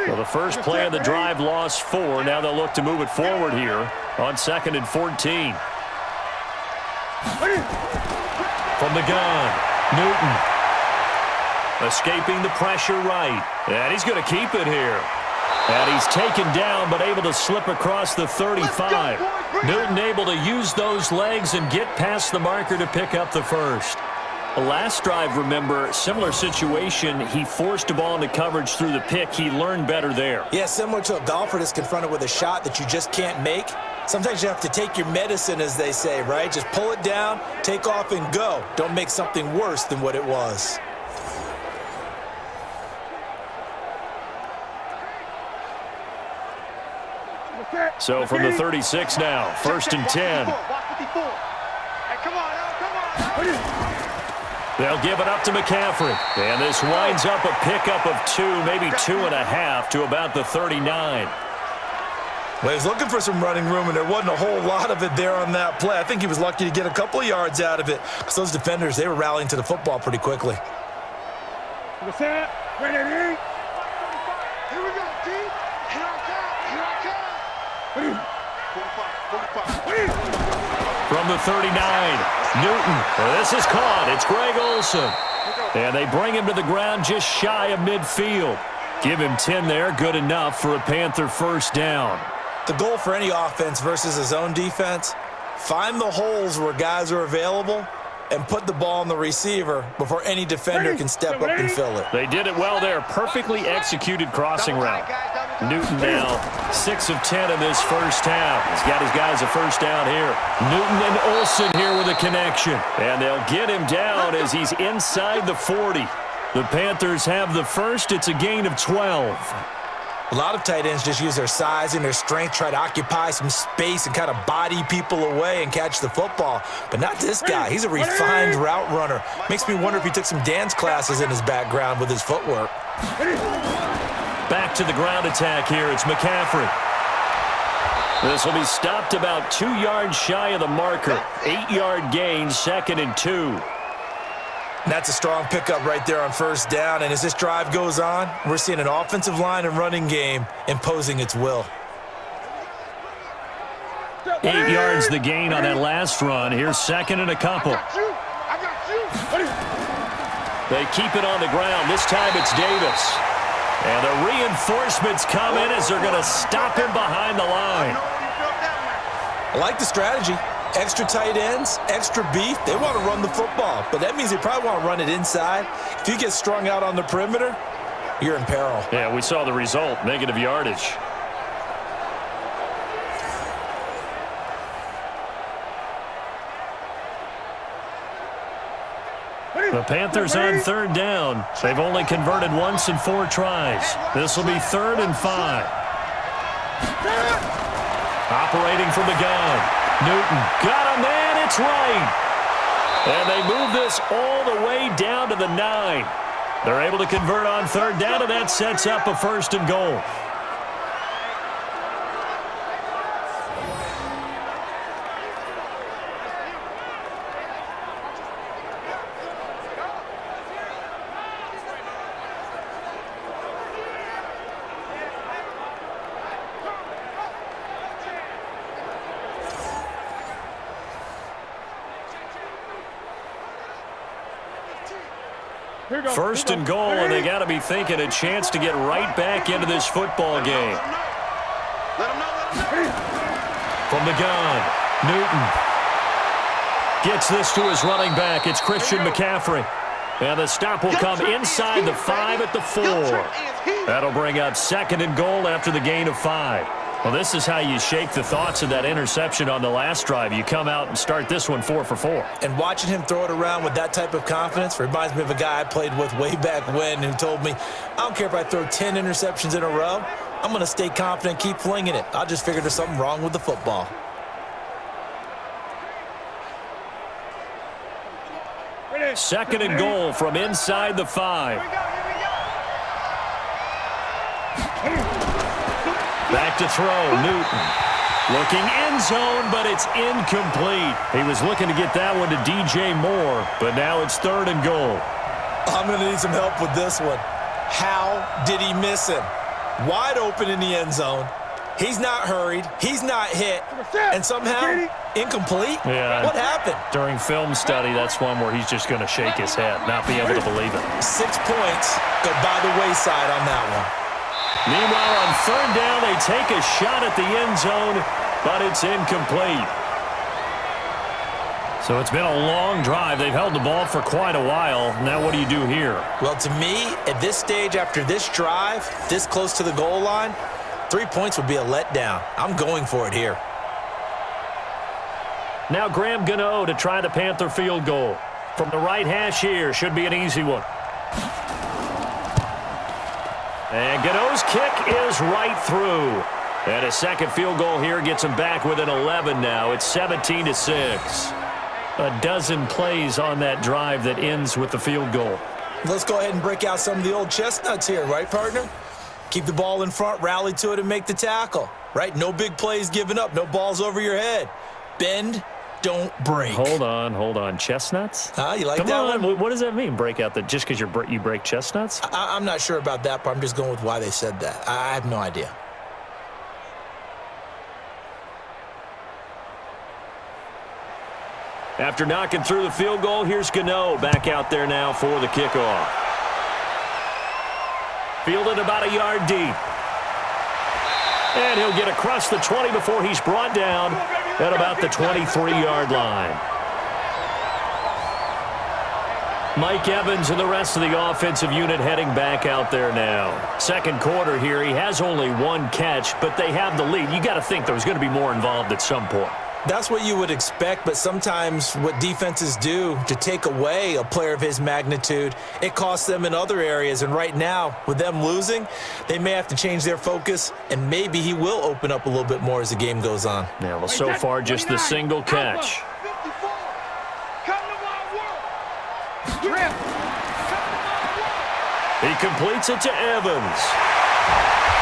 Well, the first play of the drive lost 4. Now they'll look to move it forward here on 2nd and 14. From the gun, Newton. Escaping the pressure right. And he's going to keep it here. And he's taken down but able to slip across the 35. Newton able to use those legs and get past the marker to pick up the first. Last drive, remember, similar situation. He forced a ball into coverage through the pick. He learned better there. Yeah, similar to a golfer that's confronted with a shot that you just can't make. Sometimes you have to take your medicine, as they say, right? Just pull it down, take off, and go. Don't make something worse than what it was. So from the 36 now, 1st and 10. They'll give it up to McCaffrey. And this winds up a pickup of 2, maybe 2.5 to about the 39. Well, he was looking for some running room, and there wasn't a whole lot of it there on that play. I think he was lucky to get a couple of yards out of it because those defenders, they were rallying to the football pretty quickly. Ready? Here we go, T. Here I come. Here I come. From the 39, Newton. This is caught. It's Greg Olsen. And they bring him to the ground just shy of midfield. Give him 10 there. Good enough for a Panther first down. The goal for any offense versus a zone defense, find the holes where guys are available and put the ball on the receiver before any defender can step up and fill it. They did it well there. Perfectly executed crossing route. Newton now 6 of 10 in this first half. He's got his guys a first down here. Newton and Olsen here with a connection. And they'll get him down as he's inside the 40. The Panthers have the first. It's a gain of 12. A lot of tight ends just use their size and their strength, try to occupy some space and kind of body people away and catch the football. But not this guy. He's a refined route runner. Makes me wonder if he took some dance classes in his background with his footwork. Back to the ground attack here. It's McCaffrey. This will be stopped about 2 yards shy of the marker. 8-yard gain, 2nd and 2. That's a strong pickup right there on first down. And as this drive goes on, we're seeing an offensive line and running game imposing its will. 8 yards the gain on that last run. Here's 2nd and a couple. They keep it on the ground. This time it's Davis. And the reinforcements come in as they're going to stop him behind the line. I like the strategy. Extra tight ends, extra beef. They want to run the football, but that means they probably want to run it inside. If you get strung out on the perimeter, you're in peril. Yeah, we saw the result, negative yardage. The Panthers on third down. They've only converted once in 4 tries. This will be 3rd and 5. Operating from the gun. Newton got a man. It's right. And they move this all the way down to the 9. They're able to convert on third down, and that sets up a 1st and goal. First and goal, and they got to be thinking a chance to get right back into this football game. From the gun, Newton gets this to his running back. It's Christian McCaffrey. And the stop will come inside the 5 at the 4. That'll bring up 2nd and goal after the gain of 5. Well, this is how you shake the thoughts of that interception on the last drive. You come out and start this one 4 for 4. And watching him throw it around with that type of confidence reminds me of a guy I played with way back when who told me, I don't care if I throw 10 interceptions in a row. I'm going to stay confident, keep flinging it. I just figured there's something wrong with the football. Second and goal from inside the 5. Back to throw, Newton. Looking end zone, but it's incomplete. He was looking to get that one to DJ Moore, but now it's 3rd and goal. I'm going to need some help with this one. How did he miss him? Wide open in the end zone. He's not hurried. He's not hit. And somehow, incomplete? Yeah. What happened? During film study, that's one where he's just going to shake his head, not be able to believe it. 6 points go by the wayside on that one. Meanwhile, on third down, they take a shot at the end zone, but it's incomplete. So it's been a long drive. They've held the ball for quite a while. Now what do you do here? Well, to me, at this stage, after this drive, this close to the goal line, 3 points would be a letdown. I'm going for it here. Now Graham Gano to try the Panther field goal. From the right hash here, should be an easy one. And Gano's kick is right through. And a second field goal here gets him back within 11 now. It's 17-6. A dozen plays on that drive that ends with the field goal. Let's go ahead and break out some of the old chestnuts here, right, partner? Keep the ball in front, rally to it, and make the tackle, right? No big plays given up, no balls over your head. Bend, don't break. Hold on. Chestnuts? You like Come that on. one? What does that mean, break out? Just because you break chestnuts? I'm not sure about that part. I'm just going with why they said that. I have no idea. After knocking through the field goal, here's Gano back out there now for the kickoff. Fielded about a yard deep. And he'll get across the 20 before he's brought down at about the 23-yard line. Mike Evans and the rest of the offensive unit heading back out there now. Second quarter here, he has only one catch, but they have the lead. You got to think there's going to be more involved at some point. That's what you would expect, but sometimes what defenses do to take away a player of his magnitude, it costs them in other areas. And right now, with them losing, they may have to change their focus, and maybe he will open up a little bit more as the game goes on. Yeah, well, so far, just the single catch. He completes it to Evans.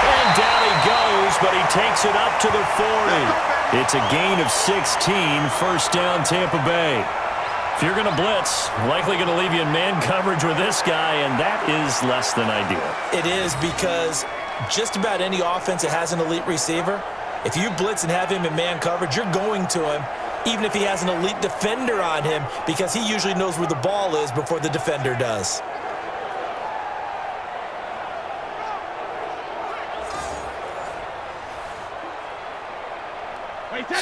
And down he goes, but he takes it up to the 40. It's a gain of 16, first down Tampa Bay. If you're going to blitz, likely going to leave you in man coverage with this guy, and that is less than ideal. It is, because just about any offense that has an elite receiver, if you blitz and have him in man coverage, you're going to him, even if he has an elite defender on him, because he usually knows where the ball is before the defender does.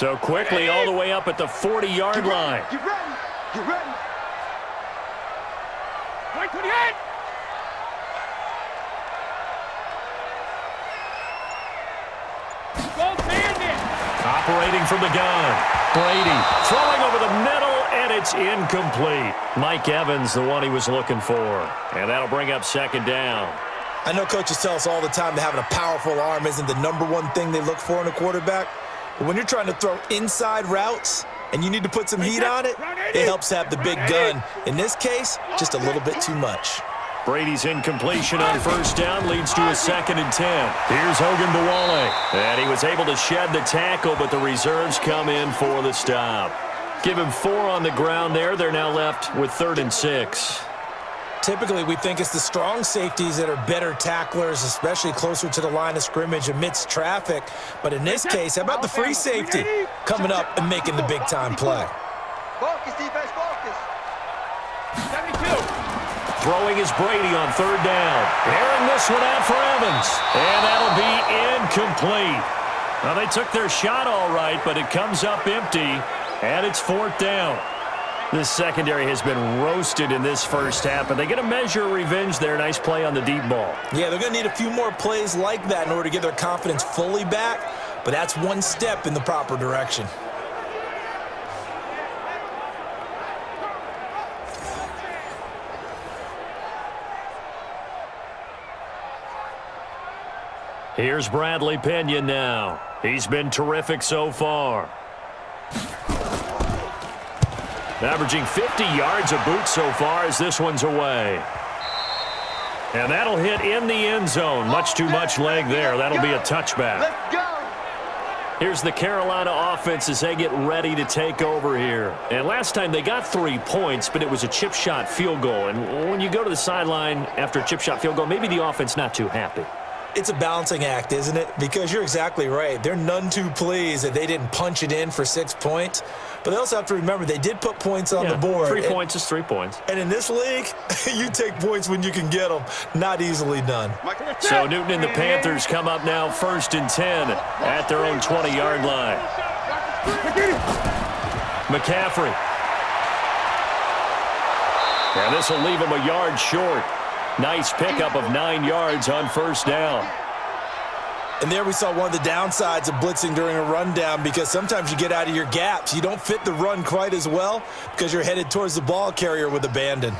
So quickly all the way up at the 40-yard line. Get ready. Get ready. Right to the head. Go bandit. Operating from the gun. Brady throwing over the middle, and it's incomplete. Mike Evans, the one he was looking for. And that'll bring up second down. I know coaches tell us all the time that having a powerful arm isn't the #1 thing they look for in a quarterback. But when you're trying to throw inside routes and you need to put some heat on it, it helps have the big gun. In this case, just a little bit too much. Brady's incompletion on first down leads to a 2nd and 10. Here's Hogan Bawale. And he was able to shed the tackle, but the reserves come in for the stop. Give him 4 on the ground there. They're now left with 3rd and 6. Typically, we think it's the strong safeties that are better tacklers, especially closer to the line of scrimmage amidst traffic. But in this case, how about the free safety coming up and making the big-time play? Focus, defense, focus. 72. Throwing is Brady on 3rd down. Airing this one out for Evans. And that'll be incomplete. Well, they took their shot all right, but it comes up empty, and it's 4th down. This secondary has been roasted in this first half, but they get a measure of revenge there. Nice play on the deep ball. Yeah, they're going to need a few more plays like that in order to get their confidence fully back, but that's one step in the proper direction. Here's Bradley Pinion now. He's been terrific so far. Averaging 50 yards a boot so far as this one's away. And that'll hit in the end zone. Much too much leg there. That'll be a touchback. Let's go. Here's the Carolina offense as they get ready to take over here. And last time they got 3 points, but it was a chip shot field goal. And when you go to the sideline after a chip shot field goal, maybe the offense not too happy. It's a balancing act, isn't it? Because you're exactly right. They're none too pleased that they didn't punch it in for 6 points. But they also have to remember they did put points on the board. 3 points is 3 points. And in this league, you take points when you can get them. Not easily done. So Newton and the Panthers come up now 1st and 10 at their own 20-yard line. McCaffrey. And this will leave him a yard short. Nice pickup of 9 yards on first down. And there we saw one of the downsides of blitzing during a rundown, because sometimes you get out of your gaps. You don't fit the run quite as well because you're headed towards the ball carrier with abandon.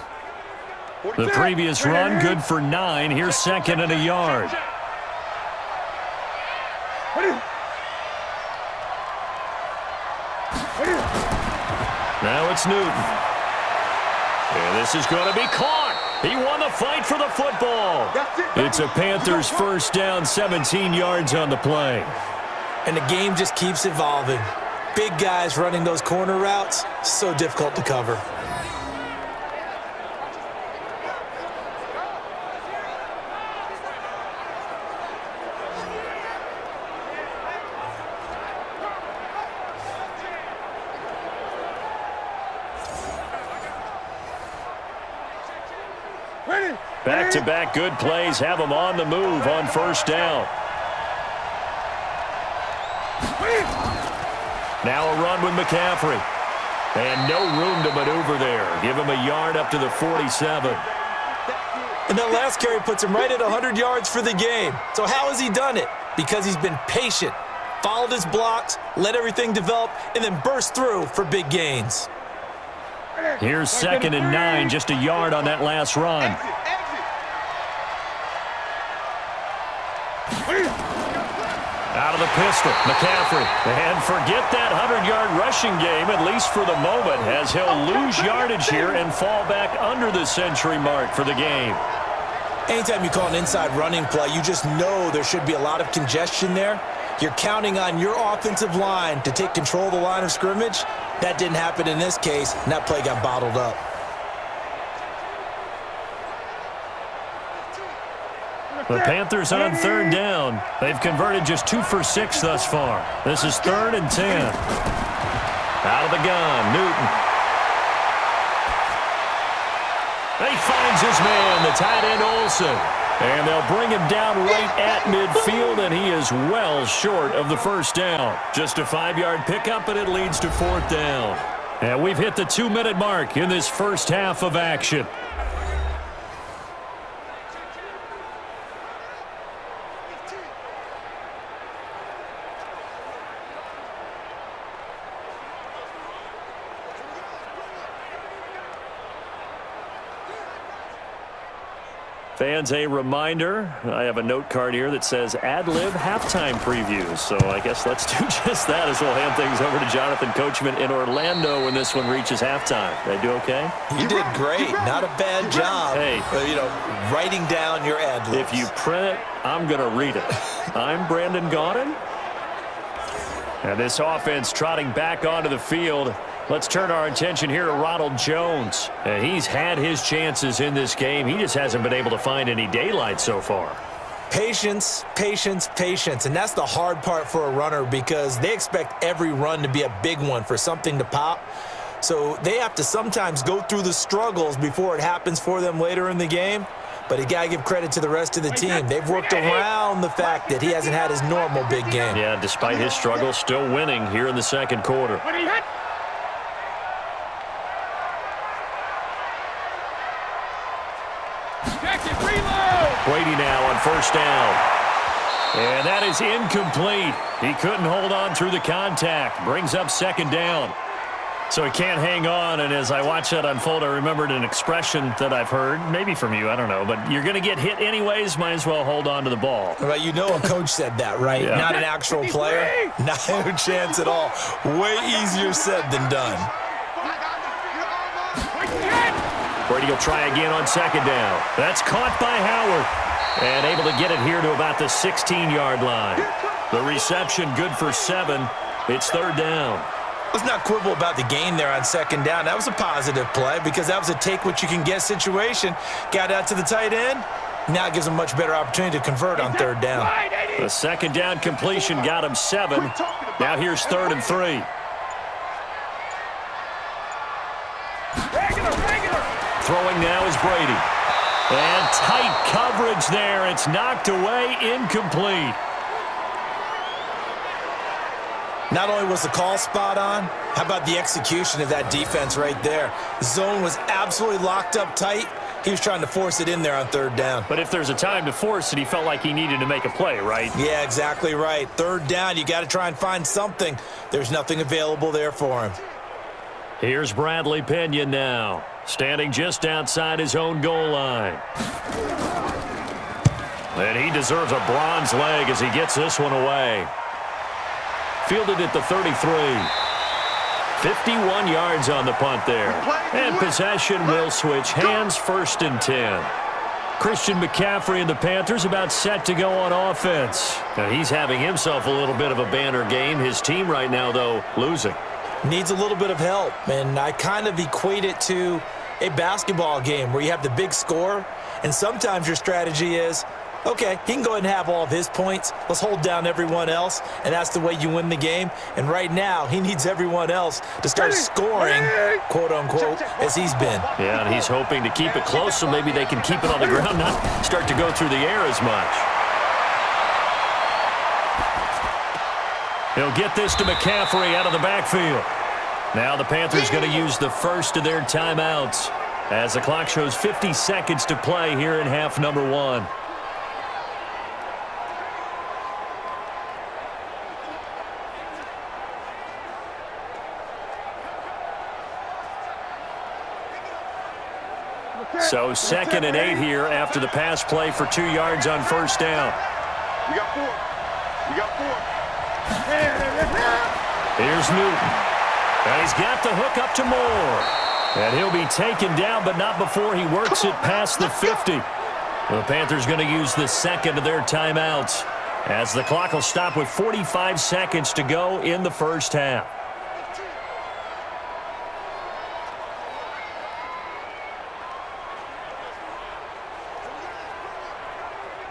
The previous run good for 9. Here's 2nd and a yard. Now it's Newton. And this is going to be caught. He won the fight for the football. It's a Panthers first down, 17 yards on the play. And the game just keeps evolving. Big guys running those corner routes, so difficult to cover. Back-to-back good plays have them on the move on first down. Now a run with McCaffrey. And no room to maneuver there. Give him a yard up to the 47. And that last carry puts him right at 100 yards for the game. So how has he done it? Because he's been patient, followed his blocks, let everything develop, and then burst through for big gains. Here's 2nd and 9, just a yard on that last run. Out of the pistol, McCaffrey. And forget that 100-yard rushing game, at least for the moment, as he'll lose yardage here and fall back under the century mark for the game. Anytime you call an inside running play, you just know there should be a lot of congestion there. You're counting on your offensive line to take control of the line of scrimmage. That didn't happen in this case, and that play got bottled up. The Panthers on 3rd down. They've converted just 2 for 6 thus far. This is 3rd and 10. Out of the gun, Newton. He finds his man, the tight end Olsen. And they'll bring him down right at midfield, and he is well short of the first down. Just a 5-yard pickup, and it leads to 4th down. And we've hit the 2-minute mark in this first half of action. Fans, a reminder, I have a note card here that says ad-lib halftime previews. So I guess let's do just that as we'll hand things over to Jonathan Coachman in Orlando when this one reaches halftime. Did I do okay? You did great. Not a bad job. Hey. Writing down your ad-libs. If you print it, I'm going to read it. I'm Brandon Gaudin. And this offense trotting back onto the field. Let's turn our attention here to Ronald Jones. And he's had his chances in this game. He just hasn't been able to find any daylight so far. Patience, patience, patience. And that's the hard part for a runner because they expect every run to be a big one for something to pop. So they have to sometimes go through the struggles before it happens for them later in the game. But you got to give credit to the rest of the team. They've worked around the fact that he hasn't had his normal big game. Yeah, despite his struggles, still winning here in the second quarter. Brady now on first down. And that is incomplete. He couldn't hold on through the contact. Brings up 2nd down. So he can't hang on, and as I watch that unfold, I remembered an expression that I've heard, maybe from you, I don't know, but you're going to get hit anyways, might as well hold on to the ball. Well, you know a coach said that, right? Yeah. Not an actual player. Not a chance at all. Way easier said than done. Brady will try again on 2nd down. That's caught by Howard. And able to get it here to about the 16-yard line. The reception good for 7. It's 3rd down. Let's not quibble about the gain there on 2nd down. That was a positive play because that was a take-what-you-can-get situation. Got out to the tight end. Now it gives him a much better opportunity to convert on 3rd down. The 2nd down completion got him 7. Now here's 3rd and 3. Throwing now is Brady. And tight coverage there. It's knocked away, incomplete. Not only was the call spot on, how about the execution of that defense right there? The zone was absolutely locked up tight. He was trying to force it in there on 3rd down. But if there's a time to force it, he felt like he needed to make a play, right? Yeah, exactly right. 3rd down, you got to try and find something. There's nothing available there for him. Here's Bradley Pinion now, standing just outside his own goal line. And he deserves a bronze leg as he gets this one away. Fielded at the 33. 51 yards on the punt there. And possession will switch hands, 1st and 10. Christian McCaffrey and the Panthers about set to go on offense. Now he's having himself a little bit of a banner game. His team right now, though, losing. Needs a little bit of help, and I kind of equate it to a basketball game where you have the big score, and sometimes your strategy is, okay, he can go ahead and have all of his points. Let's hold down everyone else, and that's the way you win the game. And right now, he needs everyone else to start scoring, quote-unquote, as he's been. Yeah, and he's hoping to keep it close so maybe they can keep it on the ground, not start to go through the air as much. He'll get this to McCaffrey out of the backfield. Now the Panthers going to use the first of their timeouts as the clock shows 50 seconds to play here in half number 1. So 2nd and 8 here after the pass play for 2 yards on first down. We got 4. We got 4. Here's Newton. And he's got the hook up to Moore. And he'll be taken down, but not before he works it past the 50. The Panthers going to use the second of their timeouts as the clock will stop with 45 seconds to go in the first half.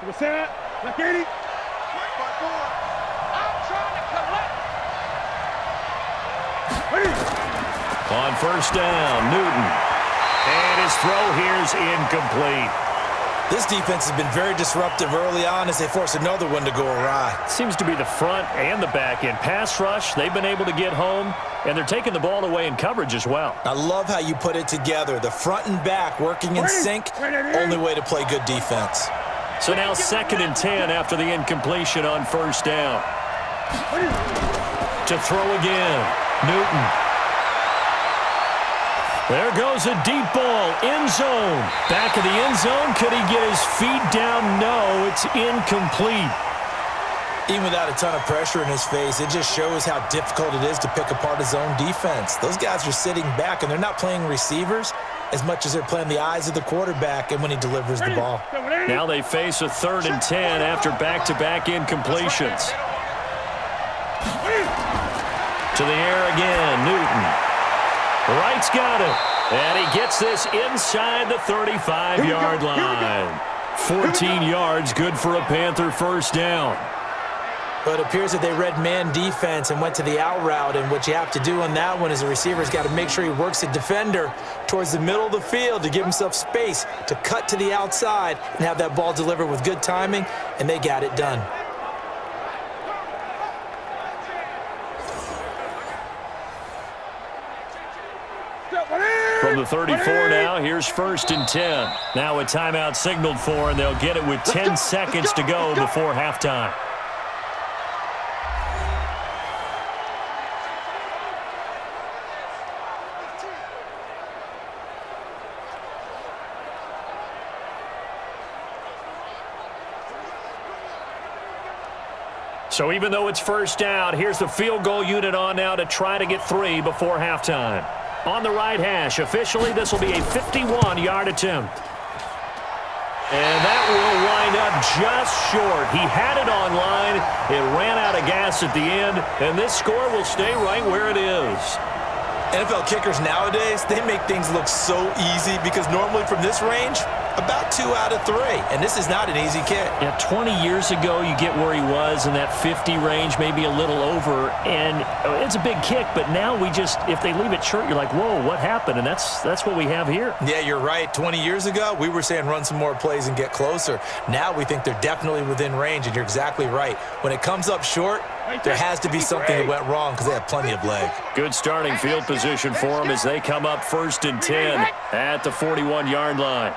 What's that? Like 80. Right by 4. I'm trying to collect. On first down, Newton. And his throw here's incomplete. This defense has been very disruptive early on as they force another one to go awry. Seems to be the front and the back end. Pass rush, they've been able to get home, and they're taking the ball away in coverage as well. I love how you put it together. The front and back working in sync, only way to play good defense. So now 2nd and 10 after the incompletion on first down. To throw again, Newton. There goes a deep ball, end zone. Back of the end zone, could he get his feet down? No, it's incomplete. Even without a ton of pressure in his face, it just shows how difficult it is to pick apart his own defense. Those guys are sitting back, and they're not playing receivers as much as they're playing the eyes of the quarterback and when he delivers the ball. Now they face a 3rd and 10 after back-to-back incompletions. To the air again, Newton. Wright's got it, and he gets this inside the 35-yard line. 14 yards, good for a Panther first down. But it appears that they read man defense and went to the out route, and what you have to do on that one is the receiver's got to make sure he works the defender towards the middle of the field to give himself space to cut to the outside and have that ball delivered with good timing, and they got it done. From the 34 now, here's 1st and 10. Now a timeout signaled for, and they'll get it with 10 seconds to go before halftime. So even though it's first down, here's the field goal unit on now to try to get 3 before halftime. On the right hash, officially this will be a 51-yard attempt. And that will wind up just short. He had it on line. It ran out of gas at the end, and this score will stay right where it is. NFL kickers nowadays, they make things look so easy because normally from this range, about 2 out of 3, and this is not an easy kick. Yeah, 20 years ago, you get where he was in that 50 range, maybe a little over, and it's a big kick, but now we just, if they leave it short, you're like, whoa, what happened? And that's what we have here. Yeah, you're right. 20 years ago, we were saying run some more plays and get closer. Now we think they're definitely within range, and you're exactly right. When it comes up short, there has to be something that went wrong because they have plenty of leg. Good starting field position for them as they come up 1st and 10 at the 41-yard line.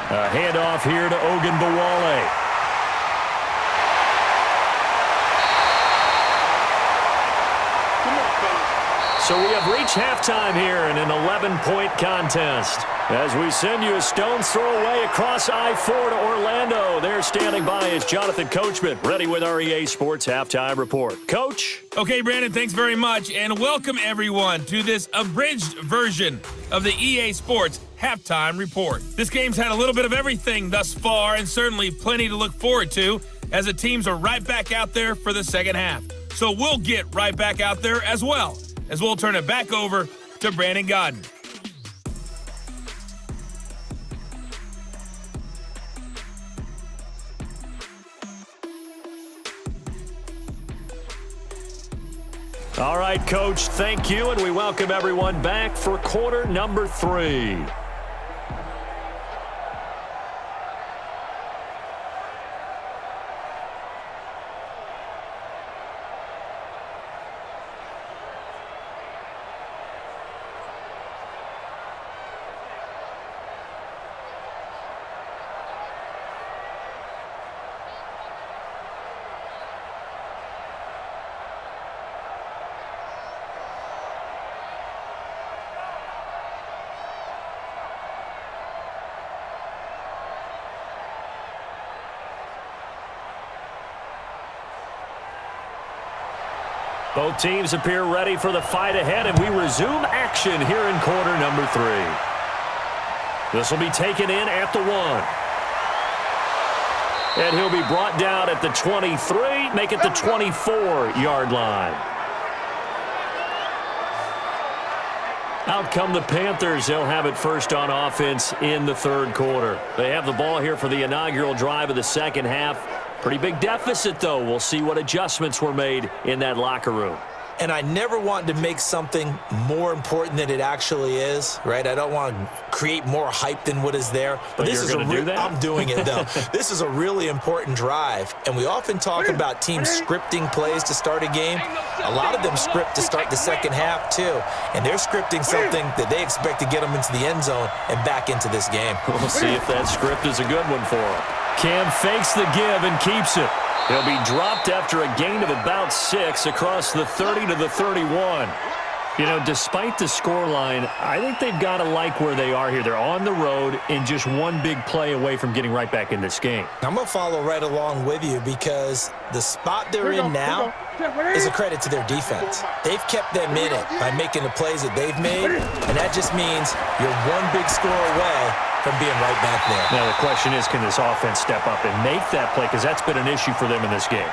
A handoff here to Ogunbowale. So we have reached halftime here in an 11-point contest. As we send you a stone's throw away across I-4 to Orlando. There standing by is Jonathan Coachman, ready with our EA Sports Halftime Report. Coach? Okay, Brandon, thanks very much, and welcome everyone to this abridged version of the EA Sports Halftime Report. This game's had a little bit of everything thus far, and certainly plenty to look forward to, as the teams are right back out there for the second half. So we'll get right back out there as well, as we'll turn it back over to Brandon Godden. All right, Coach, thank you, and we welcome everyone back for quarter number 3. Both teams appear ready for the fight ahead, and we resume action here in quarter number 3. This will be taken in at the 1. And he'll be brought down at the 23, make it the 24-yard line. Out come the Panthers. They'll have it first on offense in the 3rd quarter. They have the ball here for the inaugural drive of the second half. Pretty big deficit, though. We'll see what adjustments were made in that locker room. And I never want to make something more important than it actually is, right? I don't want to create more hype than what is there. But this is going to do that? I'm doing it, though. This is a really important drive. And we often talk about teams scripting plays to start a game. A lot of them script to start the second half, too. And they're scripting something that they expect to get them into the end zone and back into this game. We'll see if that script is a good one for them. Cam fakes the give and keeps it. He'll be dropped after a gain of about 6 across the 30 to the 31. You know, despite the scoreline, I think they've got to like where they are here. They're on the road and just one big play away from getting right back in this game. I'm going to follow right along with you because the spot they're in now is a credit to their defense. They've kept them in it by making the plays that they've made, and that just means you're one big score away from being right back there. Now, the question is, can this offense step up and make that play? Because that's been an issue for them in this game.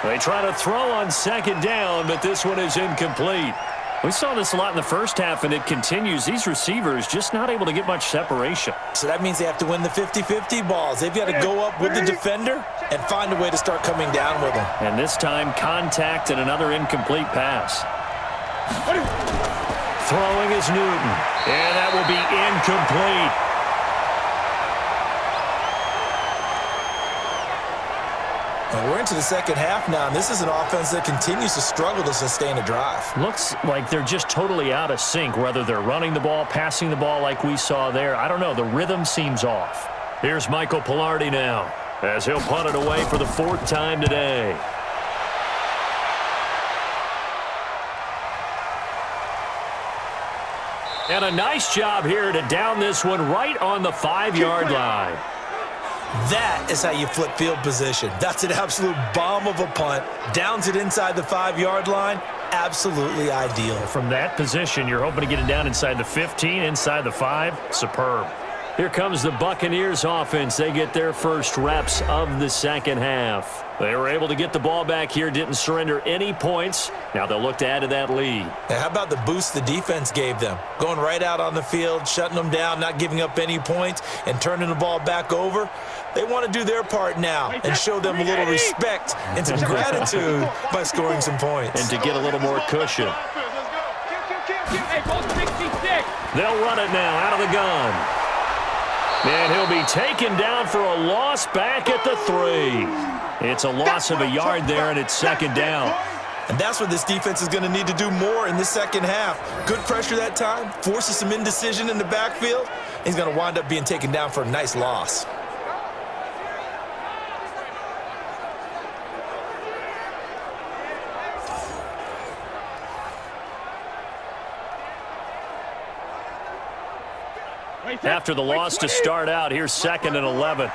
They try to throw on second down, but this one is incomplete. We saw this a lot in the first half, and it continues. These receivers just not able to get much separation. So that means they have to win the 50-50 balls. They've got to go up with the defender and find a way to start coming down with them. And this time, contact and another incomplete pass. Throwing is Newton, and that will be incomplete. Well, we're into the second half now, and this is an offense that continues to struggle to sustain a drive. Looks like they're just totally out of sync, whether they're running the ball, passing the ball like we saw there. I don't know. The rhythm seems off. Here's Michael Pilardi now, as he'll punt it away for the 4th time today. And a nice job here to down this one right on the 5-yard line. That is how you flip field position. That's an absolute bomb of a punt. Downs it inside the 5-yard line. Absolutely ideal. From that position, you're hoping to get it down inside the 15, inside the 5. Superb. Here comes the Buccaneers offense. They get their first reps of the second half. They were able to get the ball back here, didn't surrender any points. Now they'll look to add to that lead. Now, how about the boost the defense gave them? Going right out on the field, shutting them down, not giving up any points, and turning the ball back over. They want to do their part now and show them a little respect and some gratitude by scoring some points. And to get a little more cushion. They'll run it now out of the gun. And he'll be taken down for a loss back at the 3. It's a loss of a yard there, and it's second down. And that's what this defense is going to need to do more in the second half. Good pressure that time, forces some indecision in the backfield. He's going to wind up being taken down for a nice loss. After the loss to start out, here's 2nd and 11.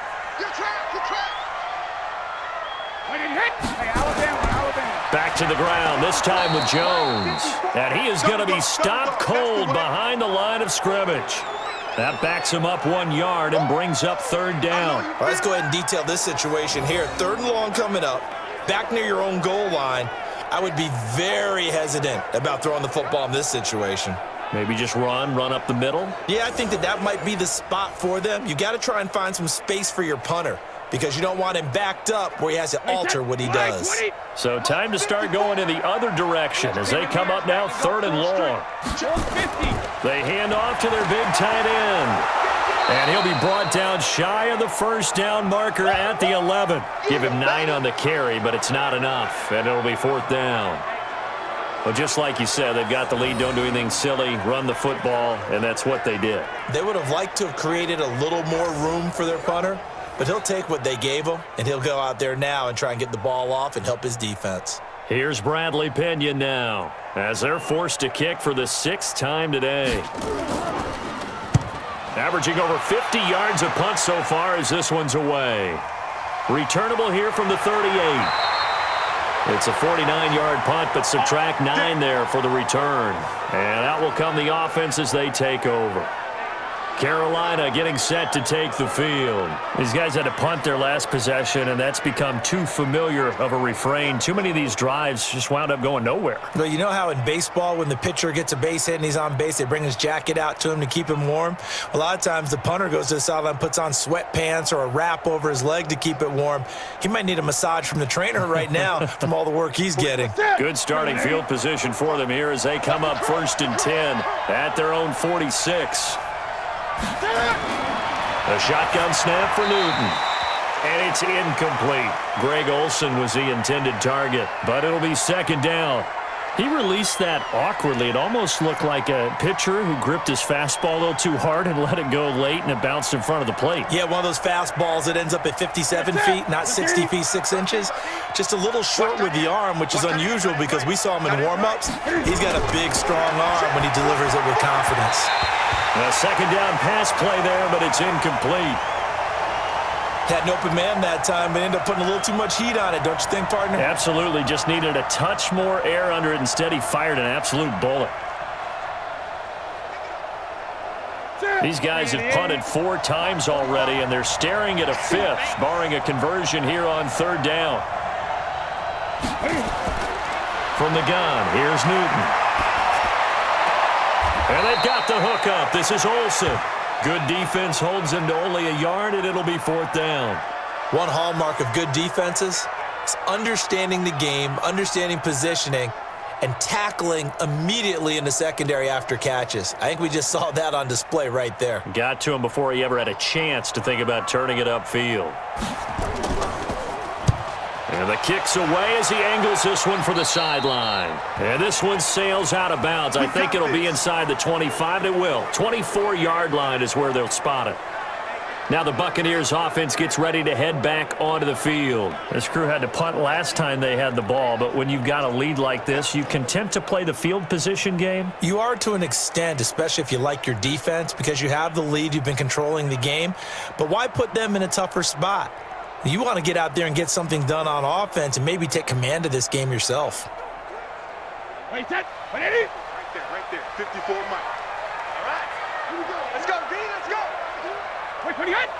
Back to the ground, this time with Jones. And he is going to be stopped cold behind the line of scrimmage. That backs him up 1 yard and brings up 3rd down. All right, let's go ahead and detail this situation here. 3rd and long coming up, back near your own goal line. I would be very hesitant about throwing the football in this situation. Maybe just run up the middle? Yeah, I think that might be the spot for them. You got to try and find some space for your punter. because you don't want him backed up where he has to alter what he does. So time to start going in the other direction as they come up now 3rd and long. They hand off to their big tight end. And he'll be brought down shy of the first down marker at the 11. Give him 9 on the carry, but it's not enough, and it'll be 4th down. Well, just like you said, they've got the lead, don't do anything silly, run the football, and that's what they did. They would have liked to have created a little more room for their punter, but he'll take what they gave him, and he'll go out there now and try and get the ball off and help his defense. Here's Bradley Pinion now, as they're forced to kick for the 6th time today. Averaging over 50 yards a punt so far as this one's away. Returnable here from the 38. It's a 49-yard punt, but subtract 9 there for the return. And out will come the offense as they take over. Carolina getting set to take the field. These guys had to punt their last possession, and that's become too familiar of a refrain. Too many of these drives just wound up going nowhere. Well, you know how in baseball when the pitcher gets a base hit and he's on base, they bring his jacket out to him to keep him warm? A lot of times the punter goes to the sideline, puts on sweatpants or a wrap over his leg to keep it warm. He might need a massage from the trainer right now from all the work he's getting. Good starting field position for them here as they come up 1st and 10 at their own 46. A shotgun snap for Newton. And it's incomplete. Greg Olsen was the intended target, but it'll be 2nd down. He released that awkwardly. It almost looked like a pitcher who gripped his fastball a little too hard and let it go late, and it bounced in front of the plate. Yeah, one of those fastballs that ends up at 57 feet, not 60 feet, 6 inches. Just a little short with the arm, which is unusual because we saw him in warm-ups. He's got a big, strong arm when he delivers it with confidence. A 2nd down pass play there, but it's incomplete. Had an open man that time, but ended up putting a little too much heat on it, don't you think, partner? Absolutely. Just needed a touch more air under it. Instead, he fired an absolute bullet. These guys have punted 4 times already, and they're staring at a 5th, barring a conversion here on 3rd down. From the gun, here's Newton. And they've got the hook up. This is Olsen. Good defense holds him to only a yard, and it'll be 4th down. One hallmark of good defenses is understanding the game, understanding positioning, and tackling immediately in the secondary after catches. I think we just saw that on display right there. Got to him before he ever had a chance to think about turning it upfield. And the kick's away as he angles this one for the sideline. And this one sails out of bounds. I think it'll be inside the 25. It will. 24-yard line is where they'll spot it. Now the Buccaneers offense gets ready to head back onto the field. This crew had to punt last time they had the ball, but when you've got a lead like this, you content to play the field position game? You are to an extent, especially if you like your defense, because you have the lead, you've been controlling the game. But why put them in a tougher spot? You want to get out there and get something done on offense and maybe take command of this game yourself. Wait, set, 180. Right there, 54 Mike. All right, here we go. Let's go, D, let's go. Wait, what do you got?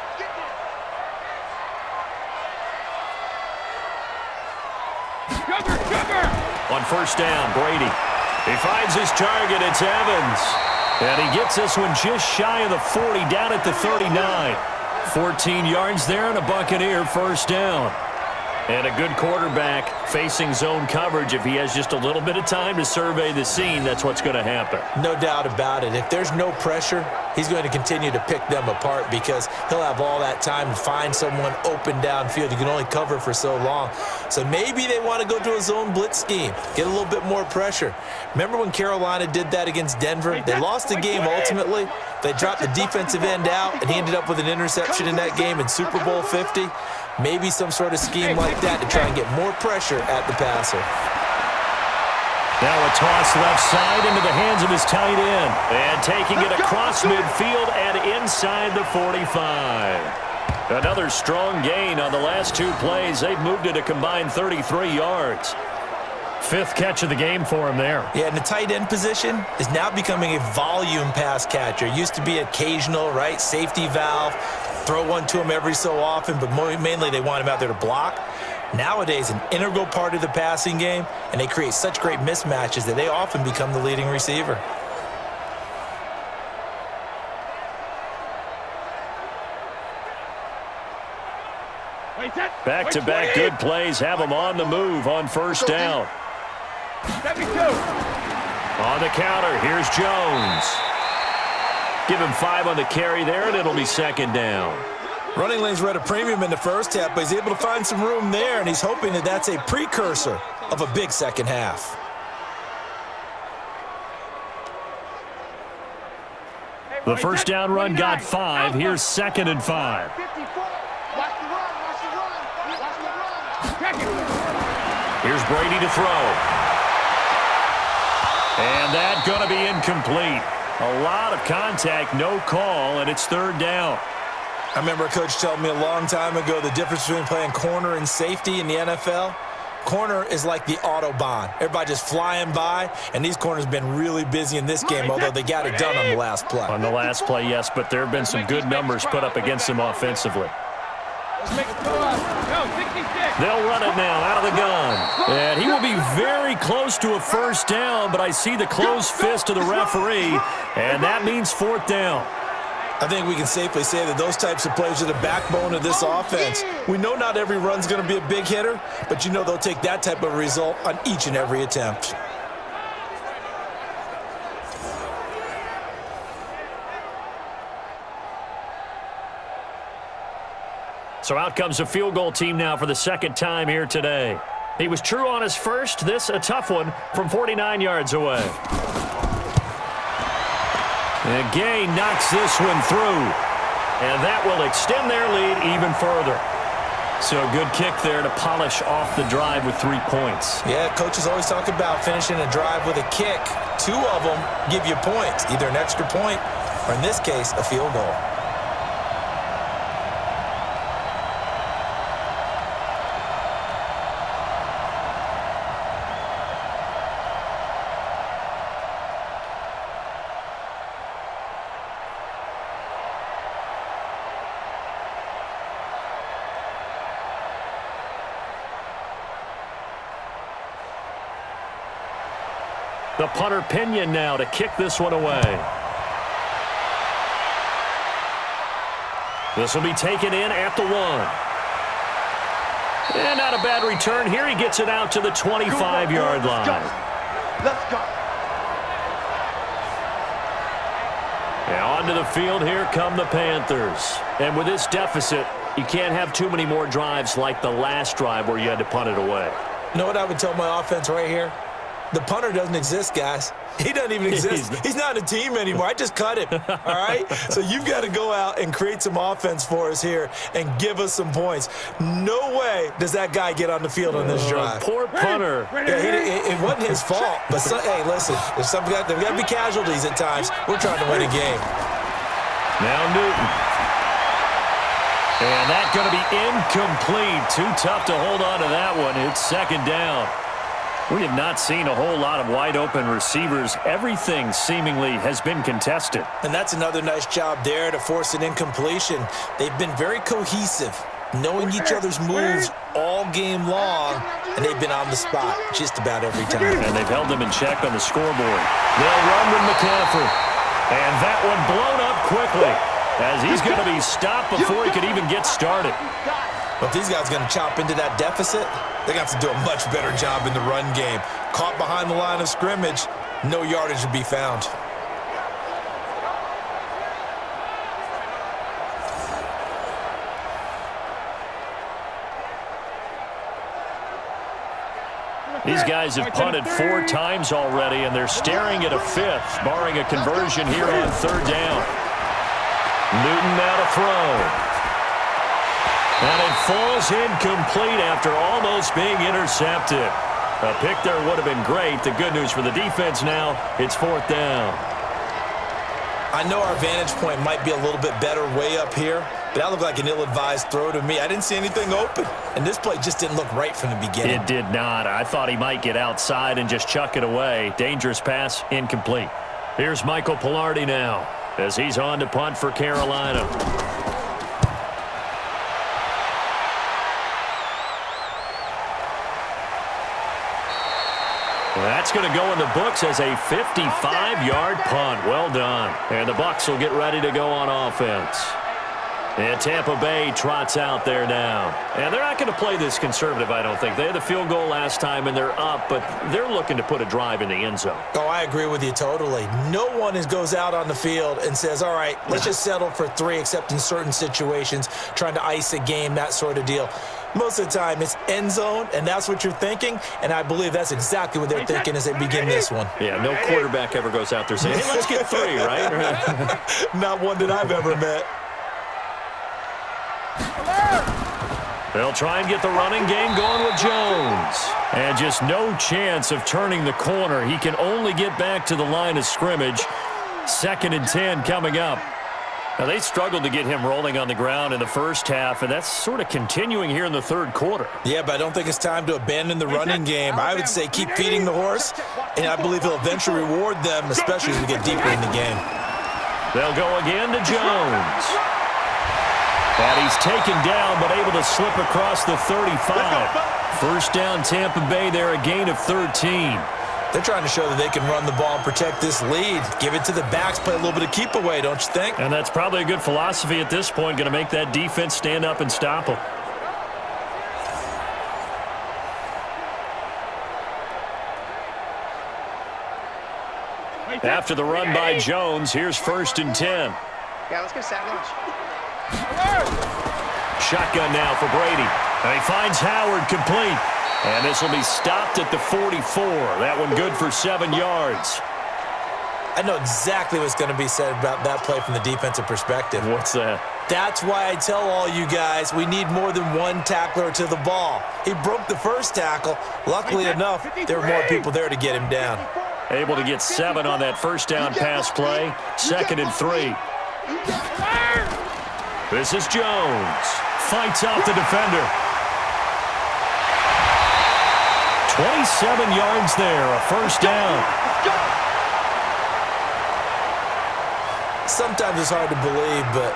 Cover. On 1st down, Brady. He finds his target. It's Evans. And he gets this one just shy of the 40, down at the 39. 14 yards there and a Buccaneer 1st down. And a good quarterback facing zone coverage. If he has just a little bit of time to survey the scene, that's what's going to happen. No doubt about it. If there's no pressure, he's going to continue to pick them apart because he'll have all that time to find someone open downfield. You can only cover for so long. So maybe they want to go to a zone blitz scheme, get a little bit more pressure. Remember when Carolina did that against Denver? They lost the game ultimately. They dropped the defensive end out, and he ended up with an interception in that game in Super Bowl 50. Maybe some sort of scheme like that to try and get more pressure at the passer. Now a toss left side into the hands of his tight end. And taking it across midfield and inside the 45. Another strong gain on the last 2 plays. They've moved it a combined 33 yards. 5th catch of the game for him there. Yeah, and the tight end position is now becoming a volume pass catcher. Used to be occasional, right? Safety valve. Throw one to him every so often, but mainly they want him out there to block. Nowadays, an integral part of the passing game, and they create such great mismatches that they often become the leading receiver. Back-to-back good plays have them on the move on first down. On the counter, here's Jones. Give him 5 on the carry there, and it'll be second down. Running lanes were at a premium in the first half, but he's able to find some room there, and he's hoping that that's a precursor of a big second half. The first down run got 5. Here's 2nd and 5. Here's Brady to throw. And that's going to be incomplete. A lot of contact, no call, and it's 3rd down. I remember a coach telling me a long time ago the difference between playing corner and safety in the NFL. Corner is like the Autobahn. Everybody just flying by, and these corners have been really busy in this game, although they got it done on the last play. On the last play, yes, but there have been some good numbers put up against them offensively. They'll run it now out of the gun. And he will be very close to a first down, but I see the closed fist of the referee, and that means 4th down. I think we can safely say that those types of plays are the backbone of this offense. We know not every run's going to be a big hitter, but you know they'll take that type of result on each and every attempt. So out comes the field goal team now for the 2nd time here today. He was true on his first. This a tough one from 49 yards away. And Gay knocks this one through. And that will extend their lead even further. So a good kick there to polish off the drive with 3 points. Yeah, coaches always talk about finishing a drive with a kick. 2 of them give you points, either an extra point or, in this case, a field goal. The punter Pinion now to kick this one away. This will be taken in at the 1. And not a bad return here. He gets it out to the 25-yard line. Let's go. Now onto the field, here come the Panthers. And with this deficit, you can't have too many more drives like the last drive where you had to punt it away. You know what I would tell my offense right here? The punter doesn't exist, guys. He doesn't even exist. He's not a team anymore. I just cut him, all right? So you've got to go out and create some offense for us here and give us some points. No way does that guy get on the field on this drive. Poor punter. Yeah, it wasn't his fault. But, hey, listen, there's got to be casualties at times. We're trying to win a game. Now Newton. And that's going to be incomplete. Too tough to hold on to that one. It's 2nd down. We have not seen a whole lot of wide-open receivers. Everything seemingly has been contested. And that's another nice job there to force an incompletion. They've been very cohesive, knowing each other's moves all game long, and they've been on the spot just about every time. And they've held them in check on the scoreboard. They'll run with McCaffrey. And that one blown up quickly as he's going to be stopped before he could even get started. But if these guys are going to chop into that deficit, they're going to have to do a much better job in the run game. Caught behind the line of scrimmage, no yardage to be found. These guys have punted 4 times already, and they're staring at a 5th, barring a conversion here on 3rd down. Newton now to throw. And it falls incomplete after almost being intercepted. A pick there would have been great. The good news for the defense now, it's 4th down. I know our vantage point might be a little bit better way up here, but that looked like an ill-advised throw to me. I didn't see anything open, and this play just didn't look right from the beginning. It did not. I thought he might get outside and just chuck it away. Dangerous pass, incomplete. Here's Michael Pilardi now as he's on to punt for Carolina. That's going to go in the books as a 55-yard punt. Well done. And the Bucs will get ready to go on offense. And Tampa Bay trots out there now. And they're not going to play this conservative, I don't think. They had the field goal last time, and they're up, but they're looking to put a drive in the end zone. Oh, I agree with you totally. No one goes out on the field and says, all right, let's just settle for 3, except in certain situations, trying to ice a game, that sort of deal. Most of the time, it's end zone, and that's what you're thinking, and I believe that's exactly what they're thinking as they begin this one. Yeah, no quarterback ever goes out there saying, hey, let's get 3, right? Not one that I've ever met. They'll try and get the running game going with Jones. And just no chance of turning the corner. He can only get back to the line of scrimmage. 2nd and 10 coming up. Now, they struggled to get him rolling on the ground in the first half, and that's sort of continuing here in the third quarter. Yeah, but I don't think it's time to abandon the running game. I would say keep feeding the horse, and I believe he'll eventually reward them, especially as we get deeper in the game. They'll go again to Jones. And he's taken down, but able to slip across the 35. First down, Tampa Bay there, a gain of 13. They're trying to show that they can run the ball and protect this lead. Give it to the backs, play a little bit of keep away, don't you think? And that's probably a good philosophy at this point, going to make that defense stand up and stop them. After the run by Jones, here's 1st and 10. Yeah, let's go sack lunch. Shotgun now for Brady. And he finds Howard complete. And this will be stopped at the 44. That one good for 7 yards. I know exactly what's going to be said about that play from the defensive perspective. What's that? That's why I tell all you guys we need more than one tackler to the ball. He broke the first tackle. Luckily enough, there were more people there to get him down. Able to get 7 on that first down pass play. 2nd and 3. This is Jones. Fights off the defender. 27 yards there, a first down. Sometimes it's hard to believe, but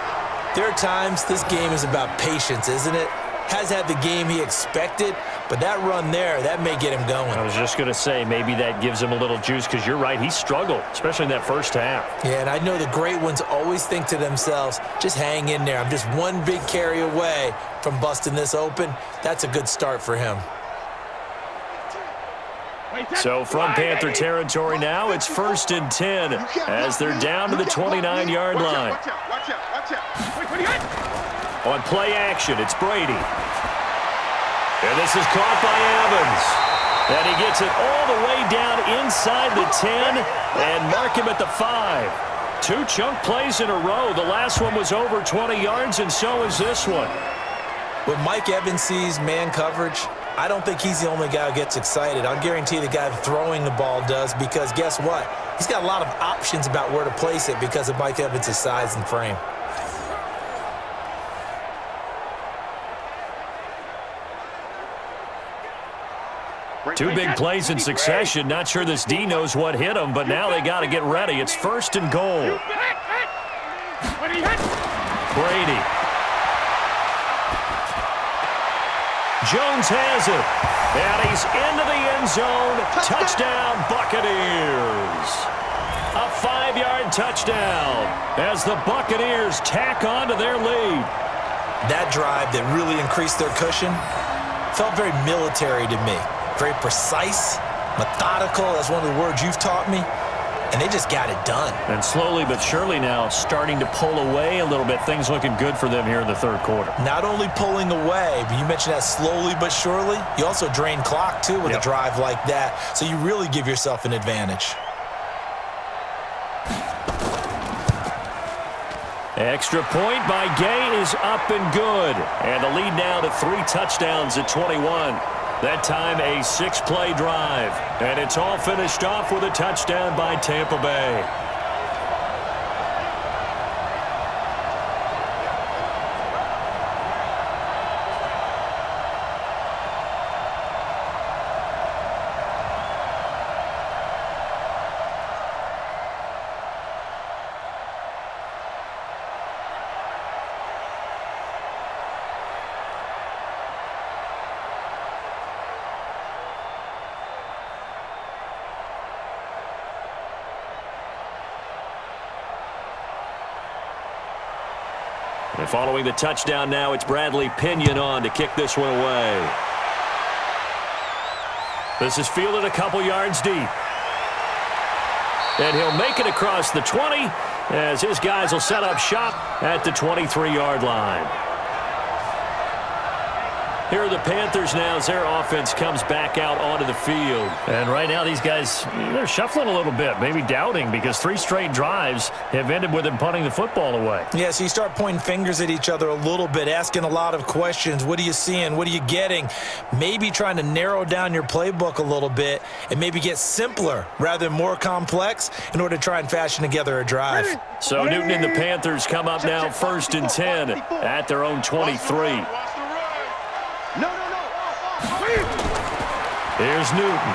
there are times this game is about patience, isn't it? Has had the game he expected, but that run there, that may get him going. I was just going to say, maybe that gives him a little juice, because you're right, he struggled, especially in that first half. Yeah, and I know the great ones always think to themselves, just hang in there. I'm just one big carry away from busting this open. That's a good start for him. So from Panther territory now, it's 1st and 10 as they're down to the 29-yard line. Watch out. On play action, it's Brady. And this is caught by Evans. And he gets it all the way down inside the 10 and mark him at the 5. 2 chunk plays in a row. The last one was over 20 yards, and so is this one. When Mike Evans sees man coverage, I don't think he's the only guy who gets excited. I'll guarantee the guy throwing the ball does, because guess what? He's got a lot of options about where to place it because of Mike Evans' size and frame. Two big plays in succession. Not sure this D knows what hit him, but now they got to get ready. It's 1st and goal. Brady. Jones has it. And he's into the end zone. Touchdown, Buccaneers. A 5-yard touchdown as the Buccaneers tack on to their lead. That drive that really increased their cushion felt very military to me. Very precise, methodical. That's one of the words you've taught me. And they just got it done. And slowly but surely now starting to pull away a little bit. Things looking good for them here in the third quarter. Not only pulling away, but you mentioned that slowly but surely. You also drain clock, too, with a drive like that. So you really give yourself an advantage. Extra point by Gay is up and good. And the lead now to 3 touchdowns at 21. That time a 6-play drive. And it's all finished off with a touchdown by Tampa Bay. And following the touchdown now, it's Bradley Pinion on to kick this one away. This is fielded a couple yards deep. And he'll make it across the 20 as his guys will set up shop at the 23-yard line. Here are the Panthers now as their offense comes back out onto the field. And right now these guys, they're shuffling a little bit, maybe doubting, because 3 straight drives have ended with them punting the football away. Yeah, so you start pointing fingers at each other a little bit, asking a lot of questions. What are you seeing? What are you getting? Maybe trying to narrow down your playbook a little bit and maybe get simpler rather than more complex in order to try and fashion together a drive. So Newton and the Panthers come up now 1st and 10 at their own 23. Here's Newton.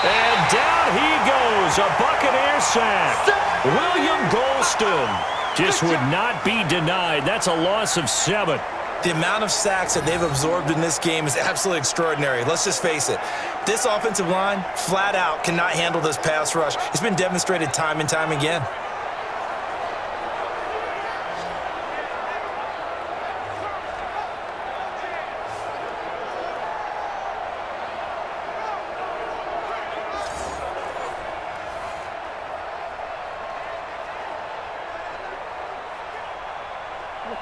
And down he goes. A Buccaneer sack. William Golston just would not be denied. That's a loss of 7. The amount of sacks that they've absorbed in this game is absolutely extraordinary. Let's just face it. This offensive line, flat out, cannot handle this pass rush. It's been demonstrated time and time again.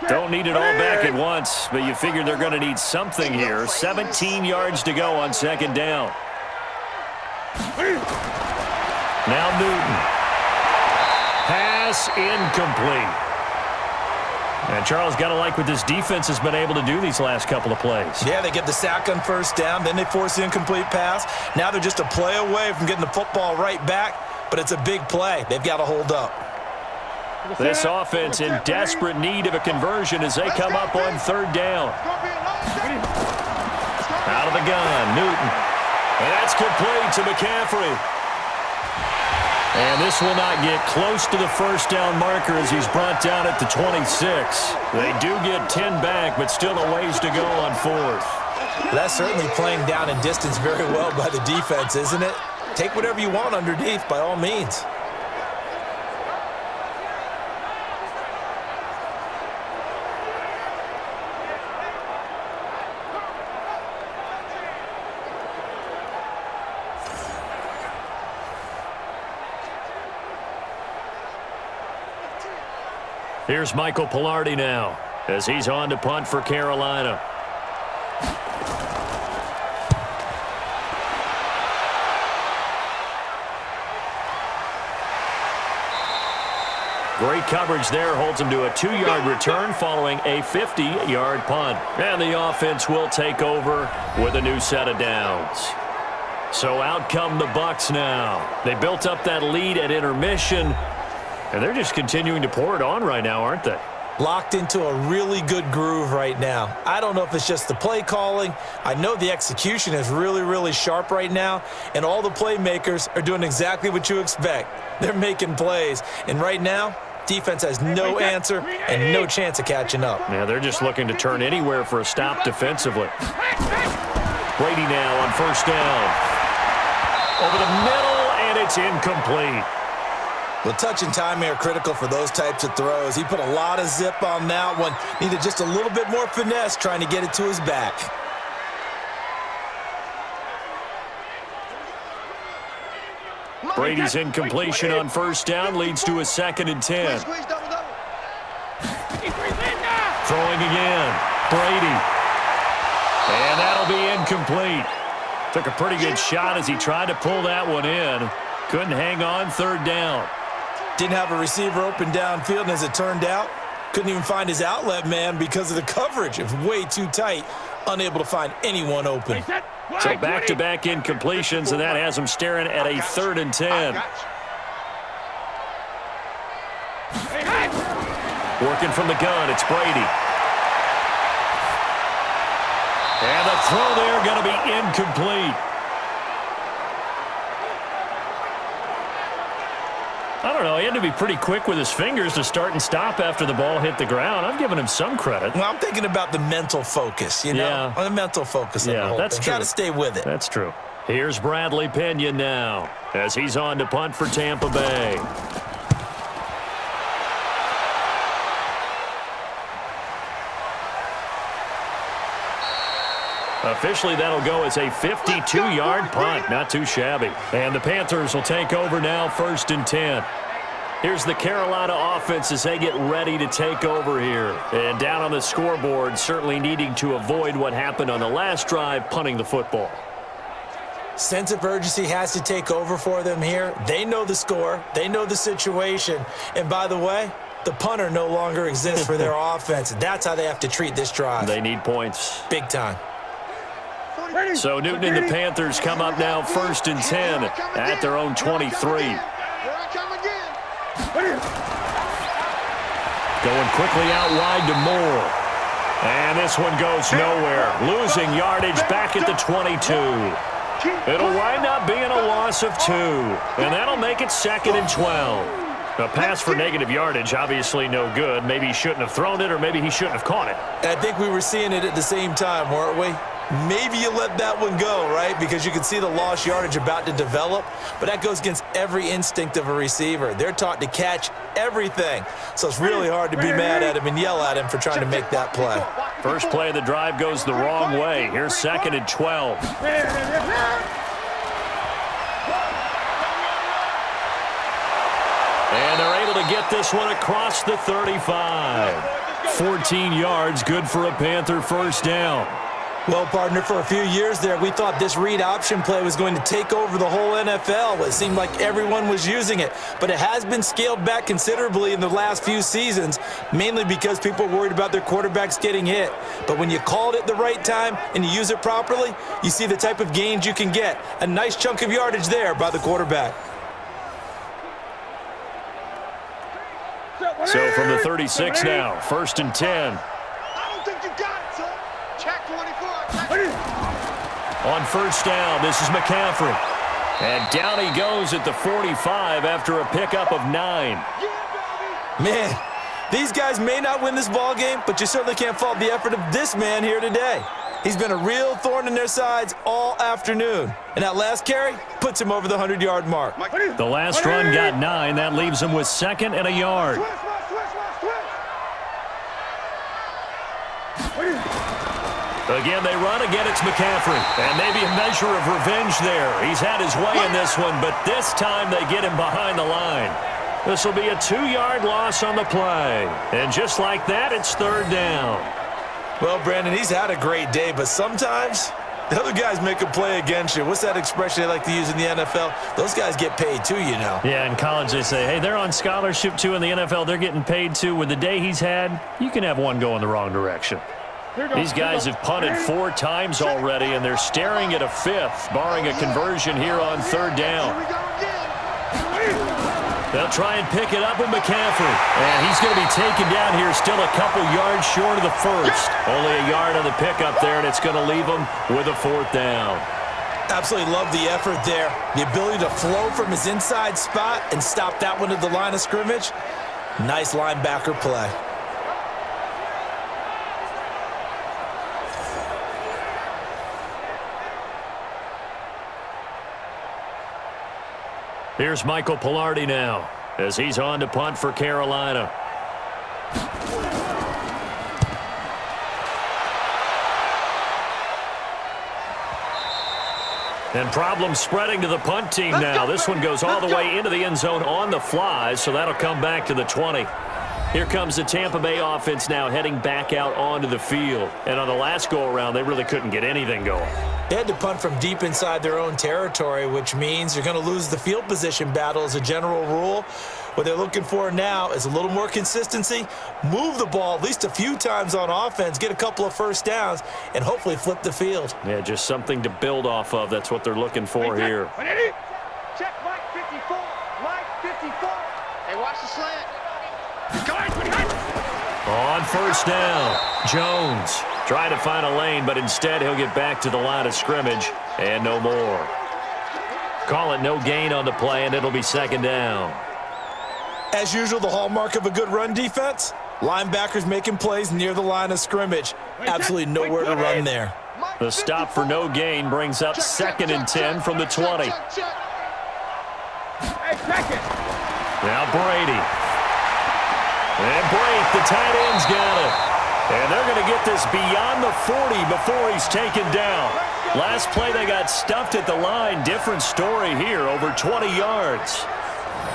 Don't need it all back at once, but you figure they're going to need something here. 17 yards to go on 2nd down. Now Newton. Pass incomplete. And Charles, got to like what this defense has been able to do these last couple of plays. Yeah, they get the sack on 1st down, then they force the incomplete pass. Now they're just a play away from getting the football right back, but it's a big play. They've got to hold up. This offense in desperate need of a conversion as they come up on 3rd down. Out of the gun, Newton. And that's complete to McCaffrey. And this will not get close to the 1st down marker as he's brought down at the 26. They do get 10 back, but still a ways to go on 4th. That's certainly playing down in distance very well by the defense, isn't it? Take whatever you want underneath, by all means. Here's Michael Pilardi now as he's on to punt for Carolina. Great coverage there, holds him to a 2-yard return following a 50-yard punt. And the offense will take over with a new set of downs. So out come the Bucs now. They built up that lead at intermission, and they're just continuing to pour it on right now, aren't they? Locked into a really good groove right now. I don't know if it's just the play calling. I know the execution is really, really sharp right now, and all the playmakers are doing exactly what you expect. They're making plays, and right now, defense has no answer and no chance of catching up. Yeah, they're just looking to turn anywhere for a stop defensively. Brady now on 1st down. Over the middle, and it's incomplete. Well, touch and timing are critical for those types of throws. He put a lot of zip on that one. Needed just a little bit more finesse trying to get it to his back. Brady's incompletion on 1st down leads to a 2nd and 10. Throwing again. Brady. And that'll be incomplete. Took a pretty good shot as he tried to pull that one in. Couldn't hang on 3rd down. Didn't have a receiver open downfield, and as it turned out, couldn't even find his outlet man because of the coverage. It was way too tight, unable to find anyone open. So back-to-back incompletions, and that has him staring at a 3rd and 10. Working from the gun, it's Brady. And the throw there going to be incomplete. I don't know. He had to be pretty quick with his fingers to start and stop after the ball hit the ground. I'm giving him some credit. Well, I'm thinking about the mental focus, you know? Yeah. The mental focus of the whole that's thing. true. Got to stay with it. That's true. Here's Bradley Pinion now as he's on to punt for Tampa Bay. Officially, that'll go as a 52-yard punt. Not too shabby. And the Panthers will take over now, 1st and 10. Here's the Carolina offense as they get ready to take over here. And down on the scoreboard, certainly needing to avoid what happened on the last drive, punting the football. Sense of urgency has to take over for them here. They know the score. They know the situation. And by the way, the punter no longer exists for their offense. That's how they have to treat this drive. They need points. Big time. So Newton and the Panthers come up now 1st and 10 at their own 23. Going quickly out wide to Moore. And this one goes nowhere. Losing yardage back at the 22. It'll wind up being a loss of 2. And that'll make it 2nd and 12. A pass for negative yardage, obviously no good. Maybe he shouldn't have thrown it, or maybe he shouldn't have caught it. I think we were seeing it at the same time, weren't we? Maybe you let that one go, right? Because you can see the lost yardage about to develop. But that goes against every instinct of a receiver. They're taught to catch everything. So it's really hard to be mad at him and yell at him for trying to make that play. First play of the drive goes the wrong way. Here's 2nd and 12. And they're able to get this one across the 35. 14 yards, good for a Panther first down. Well, partner, for a few years there, we thought this read option play was going to take over the whole NFL. It seemed like everyone was using it. But it has been scaled back considerably in the last few seasons, mainly because people are worried about their quarterbacks getting hit. But when you call it at the right time and you use it properly, you see the type of gains you can get. A nice chunk of yardage there by the quarterback. So from the 36 now, 1st and 10. I don't think you got it, son. Check 24. On first down, this is McCaffrey. And down he goes at the 45 after a pickup of 9. Man, these guys may not win this ball game, but you certainly can't fault the effort of this man here today. He's been a real thorn in their sides all afternoon. And that last carry puts him over the 100-yard mark. The last run got 9. That leaves him with 2nd and a yard. Again, they run. Again, it's McCaffrey. And maybe a measure of revenge there. He's had his way in this one, but this time they get him behind the line. This will be a 2-yard loss on the play. And just like that, it's 3rd down. Well, Brandon, he's had a great day, but sometimes the other guys make a play against you. What's that expression they like to use in the NFL? Those guys get paid too, you know. Yeah, in college they say, hey, they're on scholarship too. In the NFL, they're getting paid too. With the day he's had, you can have one go in the wrong direction. These guys have punted 4 times already, and they're staring at a 5th, barring a conversion here on 3rd down. They'll try and pick it up with McCaffrey. And he's going to be taken down here still a couple yards short of the 1st. Only a yard on the pickup there, and it's going to leave him with a 4th down. Absolutely love the effort there. The ability to flow from his inside spot and stop that one at the line of scrimmage. Nice linebacker play. Here's Michael Pilardi now as he's on to punt for Carolina. And problems spreading to the punt team now. This one goes all the way into the end zone on the fly, so that'll come back to the 20. Here comes the Tampa Bay offense now heading back out onto the field. And on the last go-around, they really couldn't get anything going. They had to punt from deep inside their own territory, which means you're going to lose the field position battle as a general rule. What they're looking for now is a little more consistency, move the ball at least a few times on offense, get a couple of first downs, and hopefully flip the field. Yeah, just something to build off of. That's what they're looking for here. Check Mike 54. Mike 54. Hey, watch the slant. On first down, Jones trying to find a lane, but instead he'll get back to the line of scrimmage and no more. Call it no gain on the play, and it'll be 2nd down. As usual, the hallmark of a good run defense, linebackers making plays near the line of scrimmage. Absolutely nowhere to run there. The stop for no gain brings up 2nd and 10 from the 20. Now Brady. And Brake, the tight end's got it. And they're going to get this beyond the 40 before he's taken down. Last play, they got stuffed at the line. Different story here, over 20 yards.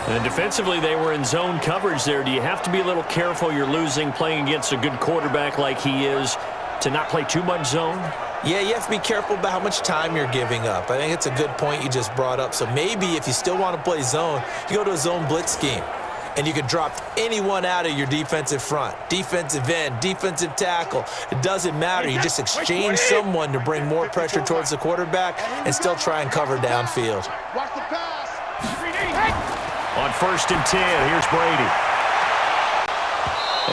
And defensively, they were in zone coverage there. Do you have to be a little careful you're losing playing against a good quarterback like he is to not play too much zone? Yeah, you have to be careful about how much time you're giving up. I think it's a good point you just brought up. So maybe if you still want to play zone, you go to a zone blitz scheme. And you can drop anyone out of your defensive front, defensive end, defensive tackle. It doesn't matter. You just exchange someone to bring more pressure towards the quarterback and still try and cover downfield. Watch the pass. On 1st and 10, here's Brady.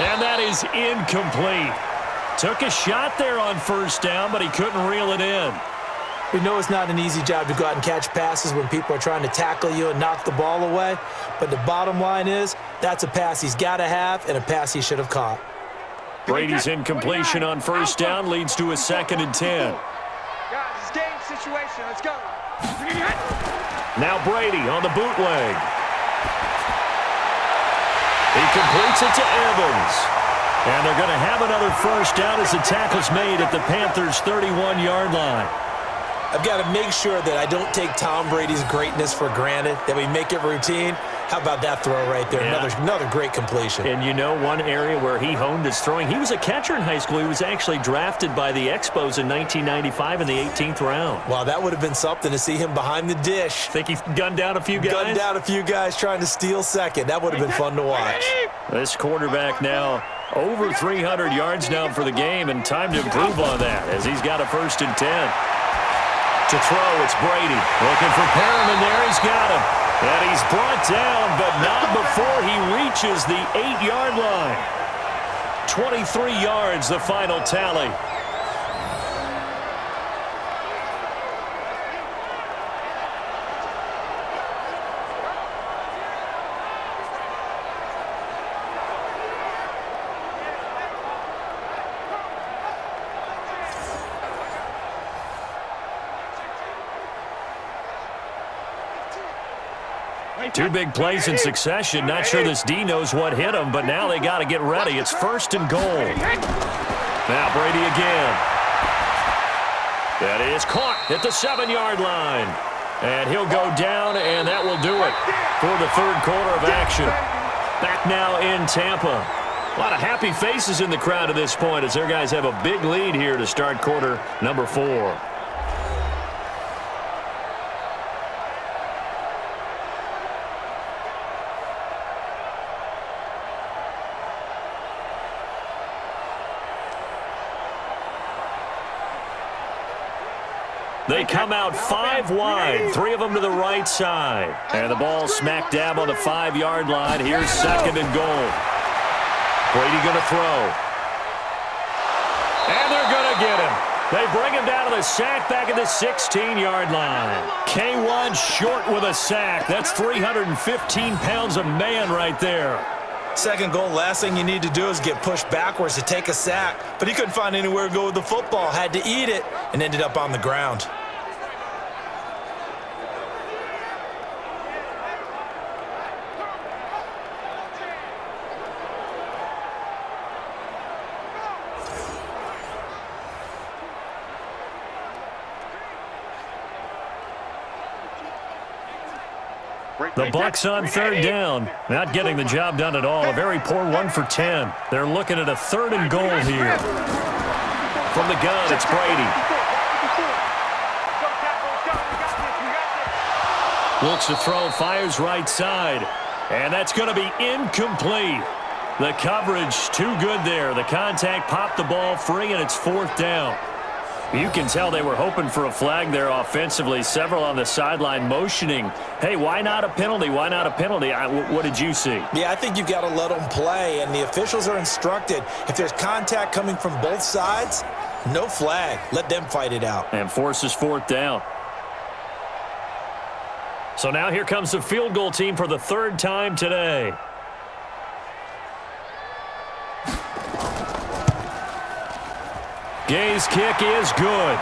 And that is incomplete. Took a shot there on 1st down, but he couldn't reel it in. We know it's not an easy job to go out and catch passes when people are trying to tackle you and knock the ball away. But the bottom line is, that's a pass he's got to have and a pass he should have caught. Brady's incompletion on 1st down leads to a 2nd and 10. Guys, it's game situation. Let's go. Now Brady on the bootleg. He completes it to Evans. And they're going to have another 1st down as the tackle's made at the Panthers' 31-yard line. I've got to make sure that I don't take Tom Brady's greatness for granted, that we make it routine. How about that throw right there? Yeah. Another great completion. And you know one area where he honed his throwing, he was a catcher in high school. He was actually drafted by the Expos in 1995 in the 18th round. Wow, that would have been something to see him behind the dish. Think he gunned down a few guys? Gunned down a few guys trying to steal second. That would have been fun to watch. This quarterback now over 300 yards now for the game, and time to improve on that as he's got a 1st and 10. To throw, it's Brady. Looking for Perriman there. He's got him. And he's brought down, but not before he reaches the 8-yard line. 23 yards, the final tally. Two big plays in succession. Not sure this D knows what hit him, but now they got to get ready. It's 1st and goal. Now Brady again. That is caught at the 7-yard line. And he'll go down, and that will do it for the 3rd quarter of action. Back now in Tampa. A lot of happy faces in the crowd at this point as their guys have a big lead here to start quarter number 4. They come out 5 wide, 3 of them to the right side. And the ball smack dab on the 5-yard line. Here's 2nd and goal. Brady going to throw. And they're going to get him. They bring him down to the sack back at the 16-yard line. K1 short with a sack. That's 315 pounds of man right there. 2nd goal, last thing you need to do is get pushed backwards to take a sack. But he couldn't find anywhere to go with the football. Had to eat it and ended up on the ground. The Bucs on 3rd down. Not getting the job done at all. A very poor 1 for 10. They're looking at a 3rd and goal here. From the gun, it's Brady. Looks to throw, fires right side. And that's going to be incomplete. The coverage too good there. The contact popped the ball free, and it's 4th down. You can tell they were hoping for a flag there offensively. Several on the sideline motioning, hey, why not a penalty? Why not a penalty? What did you see? Yeah, I think you've got to let them play, and the officials are instructed. If there's contact coming from both sides, no flag. Let them fight it out. And forces 4th down. So now here comes the field goal team for the 3rd time today. Gay's kick is good.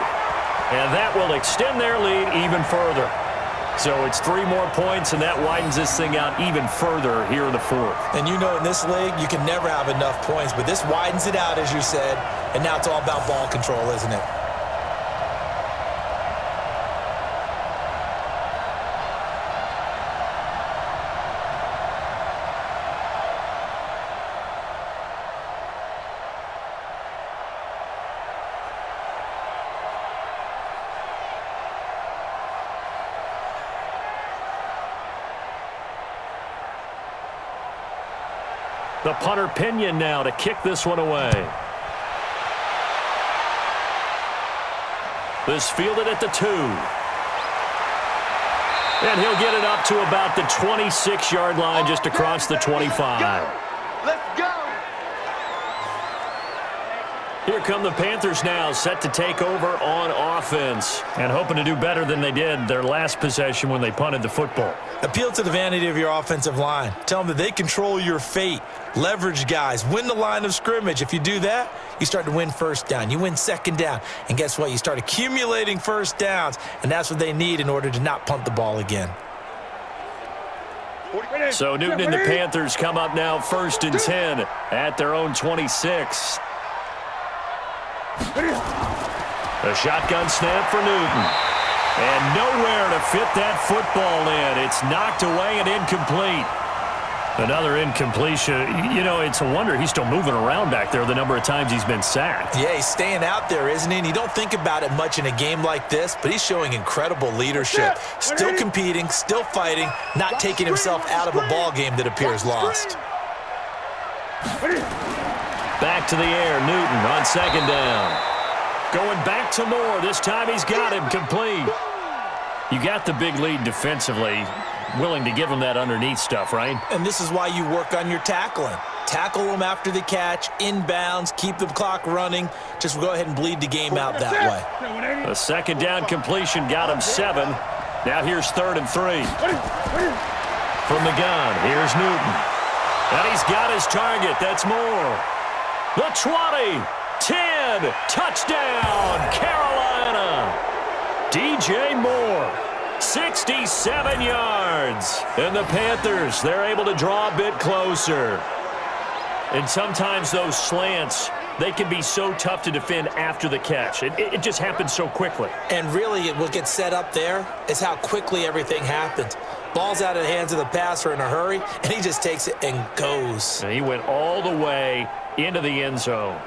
And that will extend their lead even further. So it's 3 more points, and that widens this thing out even further here in the fourth. And you know in this league, you can never have enough points, but this widens it out, as you said, and now it's all about ball control, isn't it? The punter Pinion now to kick this one away. This fielded at the 2. And he'll get it up to about the 26-yard line, just across the 25. Let's go. Here come the Panthers now, set to take over on offense. And hoping to do better than they did their last possession when they punted the football. Appeal to the vanity of your offensive line. Tell them that they control your fate. Leverage guys. Win the line of scrimmage. If you do that, you start to win first down. You win second down. And guess what? You start accumulating first downs. And that's what they need in order to not punt the ball again. So Newton and the Panthers come up now 1st and 10 at their own 26. A shotgun snap for Newton. And nowhere to fit that football in. It's knocked away and incomplete. Another incompletion. You know, it's a wonder he's still moving around back there the number of times he's been sacked. Yeah, he's staying out there, isn't he? And you don't think about it much in a game like this, but he's showing incredible leadership. Still competing, still fighting, not taking himself out of a ball game that appears lost. Back to the air, Newton on 2nd down. Going back to Moore. This time he's got him complete. You got the big lead defensively. Willing to give him that underneath stuff, right? And this is why you work on your tackling. Tackle them after the catch, inbounds, keep the clock running. Just go ahead and bleed the game out that way. A 2nd down completion got him 7. Now here's 3rd and 3. From the gun, here's Newton. And he's got his target. That's Moore. The 20, 10, touchdown, Carolina. DJ Moore, 67 yards. And the Panthers, they're able to draw a bit closer. And sometimes those slants, they can be so tough to defend after the catch. It just happens so quickly. And really, what gets set up there is how quickly everything happens. Ball's out of the hands of the passer in a hurry, and he just takes it and goes. And he went all the way into the end zone.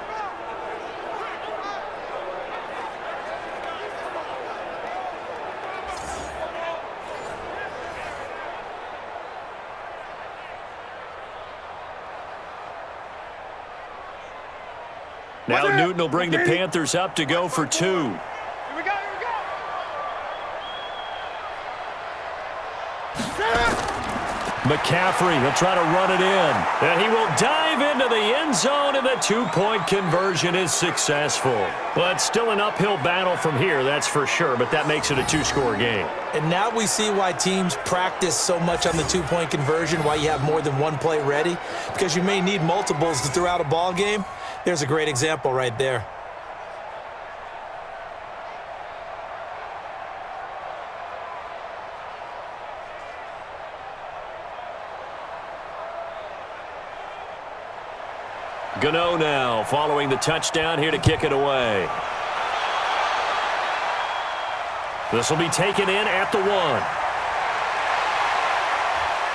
Now Newton will bring the Panthers up to go for 2. Here we go. McCaffrey, he'll try to run it in. And he will dive into the end zone, and the 2-point conversion is successful. But still an uphill battle from here, that's for sure, but that makes it a 2-score game. And now we see why teams practice so much on the 2-point conversion, why you have more than one play ready, because you may need multiples throughout a ball game. There's a great example right there. Gano now following the touchdown here to kick it away. This will be taken in at the 1.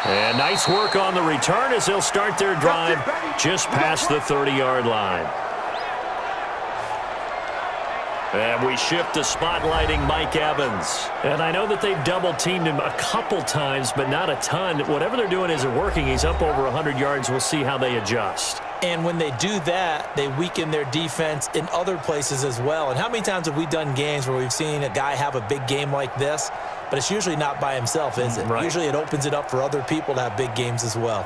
And nice work on the return as they'll start their drive just past the 30-yard line. And we shift to spotlighting Mike Evans. And I know that they've double-teamed him a couple times, but not a ton. Whatever they're doing isn't working. He's up over 100 yards. We'll see how they adjust. And when they do that, they weaken their defense in other places as well. And how many times have we done games where we've seen a guy have a big game like this, but it's usually not by himself, is it? Right. Usually it opens it up for other people to have big games as well.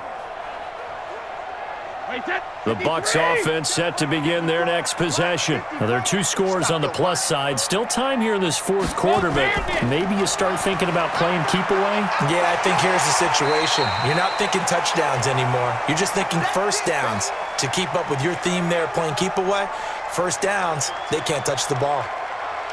The Bucs offense set to begin their next possession. Now, there are 2 scores on the plus side. Still time here in this 4th quarter, but maybe you start thinking about playing keep away? Yeah, I think here's the situation. You're not thinking touchdowns anymore. You're just thinking first downs. To keep up with your theme there, playing keep away, first downs, they can't touch the ball.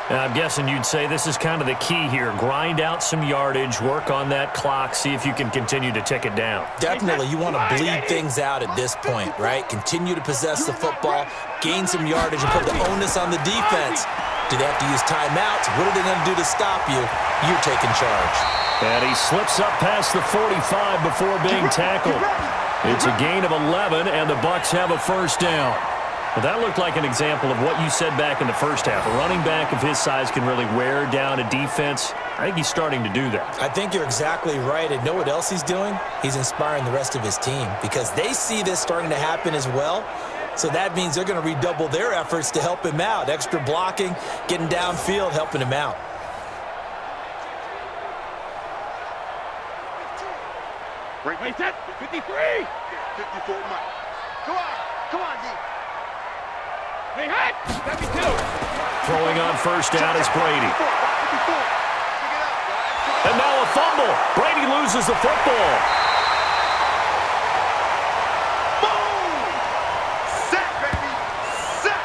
I'm guessing you'd say this is kind of the key here. Grind out some yardage, work on that clock, see if you can continue to tick it down. Definitely, you want to bleed things out at this point, right? Continue to possess the football, gain some yardage, and put the onus on the defense. Do they have to use timeouts? What are they going to do to stop you? You're taking charge. And he slips up past the 45 before being tackled. It's a gain of 11, and the Bucs have a first down. Well, that looked like an example of what you said back in the first half. A running back of his size can really wear down a defense. I think he's starting to do that. I think you're exactly right. And know what else he's doing? He's inspiring the rest of his team because they see this starting to happen as well. So that means they're going to redouble their efforts to help him out. Extra blocking, getting downfield, helping him out. Wait, set, 53. 54, Mike. Come on, D. Hey, hot! 72. Throwing on first down is Brady. And now a fumble. Brady loses the football. Boom! Set, baby! Set!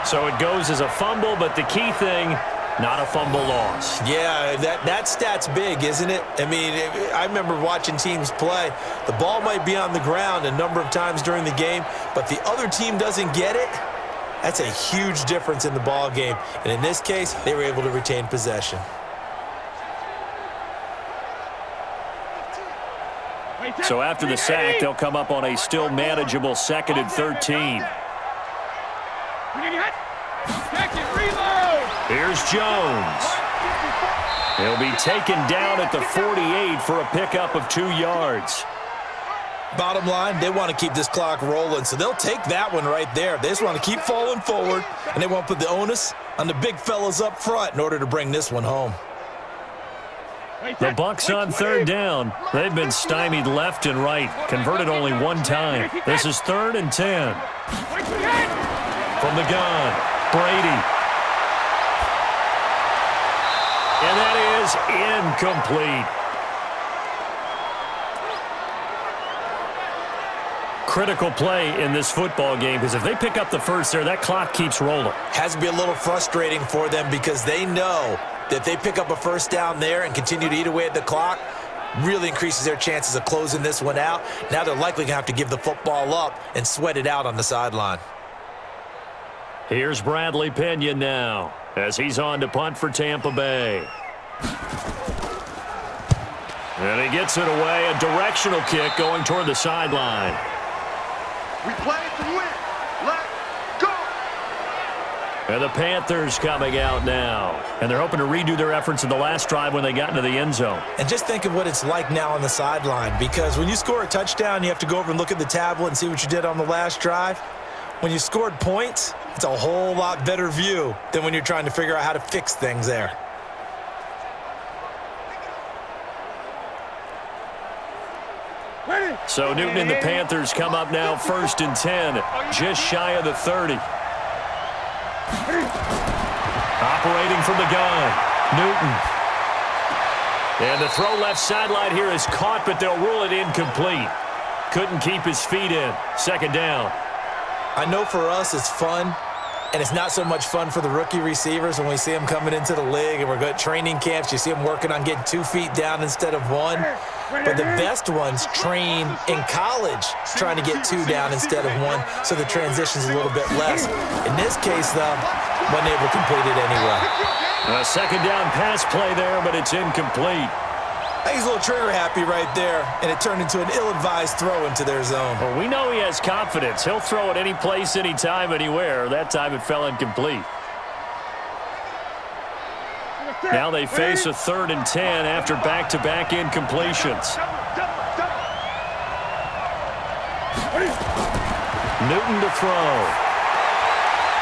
So it goes as a fumble, but the key thing, not a fumble loss. Yeah, that stat's big, isn't it? I mean, I remember watching teams play. The ball might be on the ground a number of times during the game, but the other team doesn't get it. That's a huge difference in the ball game. And in this case, they were able to retain possession. So after the sack, they'll come up on a still manageable 2nd and 13. Here's Jones. He'll be taken down at the 48 for a pickup of 2 yards. Bottom line, they want to keep this clock rolling, so they'll take that one right there. They just want to keep falling forward, and they want to put the onus on the big fellas up front in order to bring this one home. The Bucs on 3rd down. They've been stymied left and right, converted only 1 time. This is 3rd and 10. From the gun, Brady. And that is incomplete. Critical play in this football game because if they pick up the first there, that clock keeps rolling. Has to be a little frustrating for them because they know that if they pick up a first down there and continue to eat away at the clock, really increases their chances of closing this one out. Now they're likely going to have to give the football up and sweat it out on the sideline. Here's Bradley Pinion now as he's on to punt for Tampa Bay. And he gets it away, a directional kick going toward the sideline. We play to win. Let's go! And the Panthers coming out now. And they're hoping to redo their efforts in the last drive when they got into the end zone. And just think of what it's like now on the sideline, because when you score a touchdown, you have to go over and look at the tablet and see what you did on the last drive. When you scored points, it's a whole lot better view than when you're trying to figure out how to fix things there. So Newton and the Panthers come up now 1st and 10, just shy of the 30. Operating from the gun, Newton. And the throw left sideline here is caught, but they'll rule it incomplete. Couldn't keep his feet in. 2nd down. I know for us it's fun, and it's not so much fun for the rookie receivers when we see them coming into the league and we're going to training camps. You see them working on getting 2 feet down instead of 1. But the best ones train in college trying to get 2 down instead of 1, so the transition's a little bit less. In this case, though, wasn't able to complete it anyway. A 2nd down pass play there, but it's incomplete. He's a little trigger happy right there, and it turned into an ill-advised throw into their zone. Well, we know he has confidence. He'll throw it any place, anytime, anywhere. That time it fell incomplete. Now they face a 3rd and 10 after back-to-back incompletions. Newton to throw.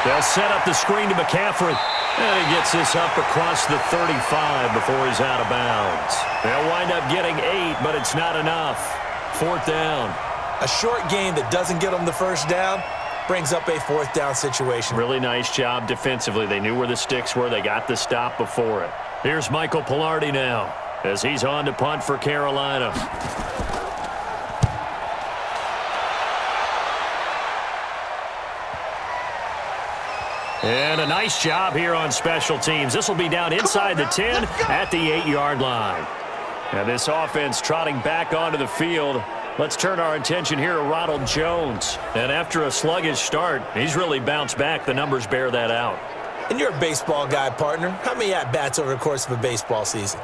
They'll set up the screen to McCaffrey. And he gets this up across the 35 before he's out of bounds. They'll wind up getting 8, but it's not enough. 4th down. A short game that doesn't get them the first down brings up a 4th down situation. Really nice job defensively. They knew where the sticks were. They got the stop before it. Here's Michael Pilardi now as he's on to punt for Carolina. And a nice job here on special teams. This will be down inside the 10 at the 8-yard line. Now this offense trotting back onto the field. Let's turn our attention here to Ronald Jones. And after a sluggish start, he's really bounced back. The numbers bear that out. And you're a baseball guy, partner. How many at-bats over the course of a baseball season?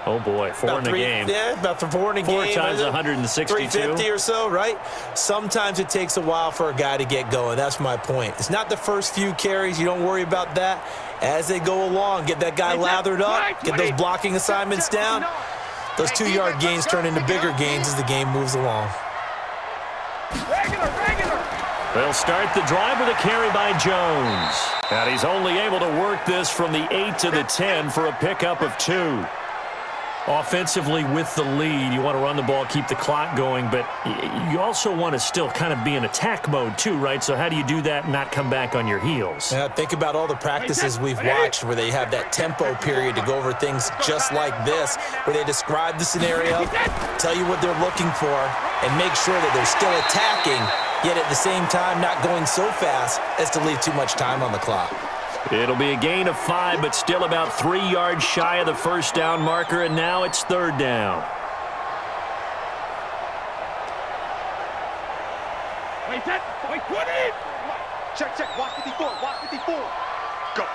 Oh, boy, four in a game. Yeah, about four in a game. 4 times 162. 350 or so, right? Sometimes it takes a while for a guy to get going. That's my point. It's not the first few carries. You don't worry about that. As they go along, get that guy lathered up, get those blocking assignments down. Those 2-yard gains turn into bigger gains as the game moves along. They'll start the drive with a carry by Jones. And he's only able to work this from the 8 to the 10 for a pickup of 2. Offensively with the lead, you want to run the ball, keep the clock going, but you also want to still kind of be in attack mode too, right? So how do you do that and not come back on your heels? Yeah, think about all the practices we've watched where they have that tempo period to go over things just like this, where they describe the scenario, tell you what they're looking for, and make sure that they're still attacking, yet at the same time not going so fast as to leave too much time on the clock. It'll be a gain of 5, but still about 3 yards shy of the first down marker, and now it's 3rd down. Wait, 20! Check, watch 54, Go!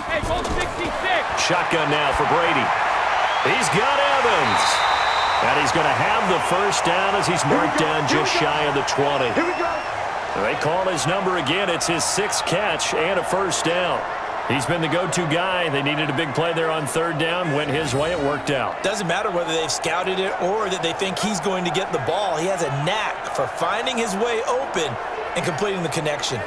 Hey, go 66! Shotgun now for Brady. He's got Evans. And he's going to have the first down as he's marked down just shy of the 20. Here we go! They call his number again. It's his 6th catch and a first down. He's been the go-to guy. They needed a big play there on 3rd down. Went his way. It worked out. Doesn't matter whether they've scouted it or that they think he's going to get the ball. He has a knack for finding his way open and completing the connection.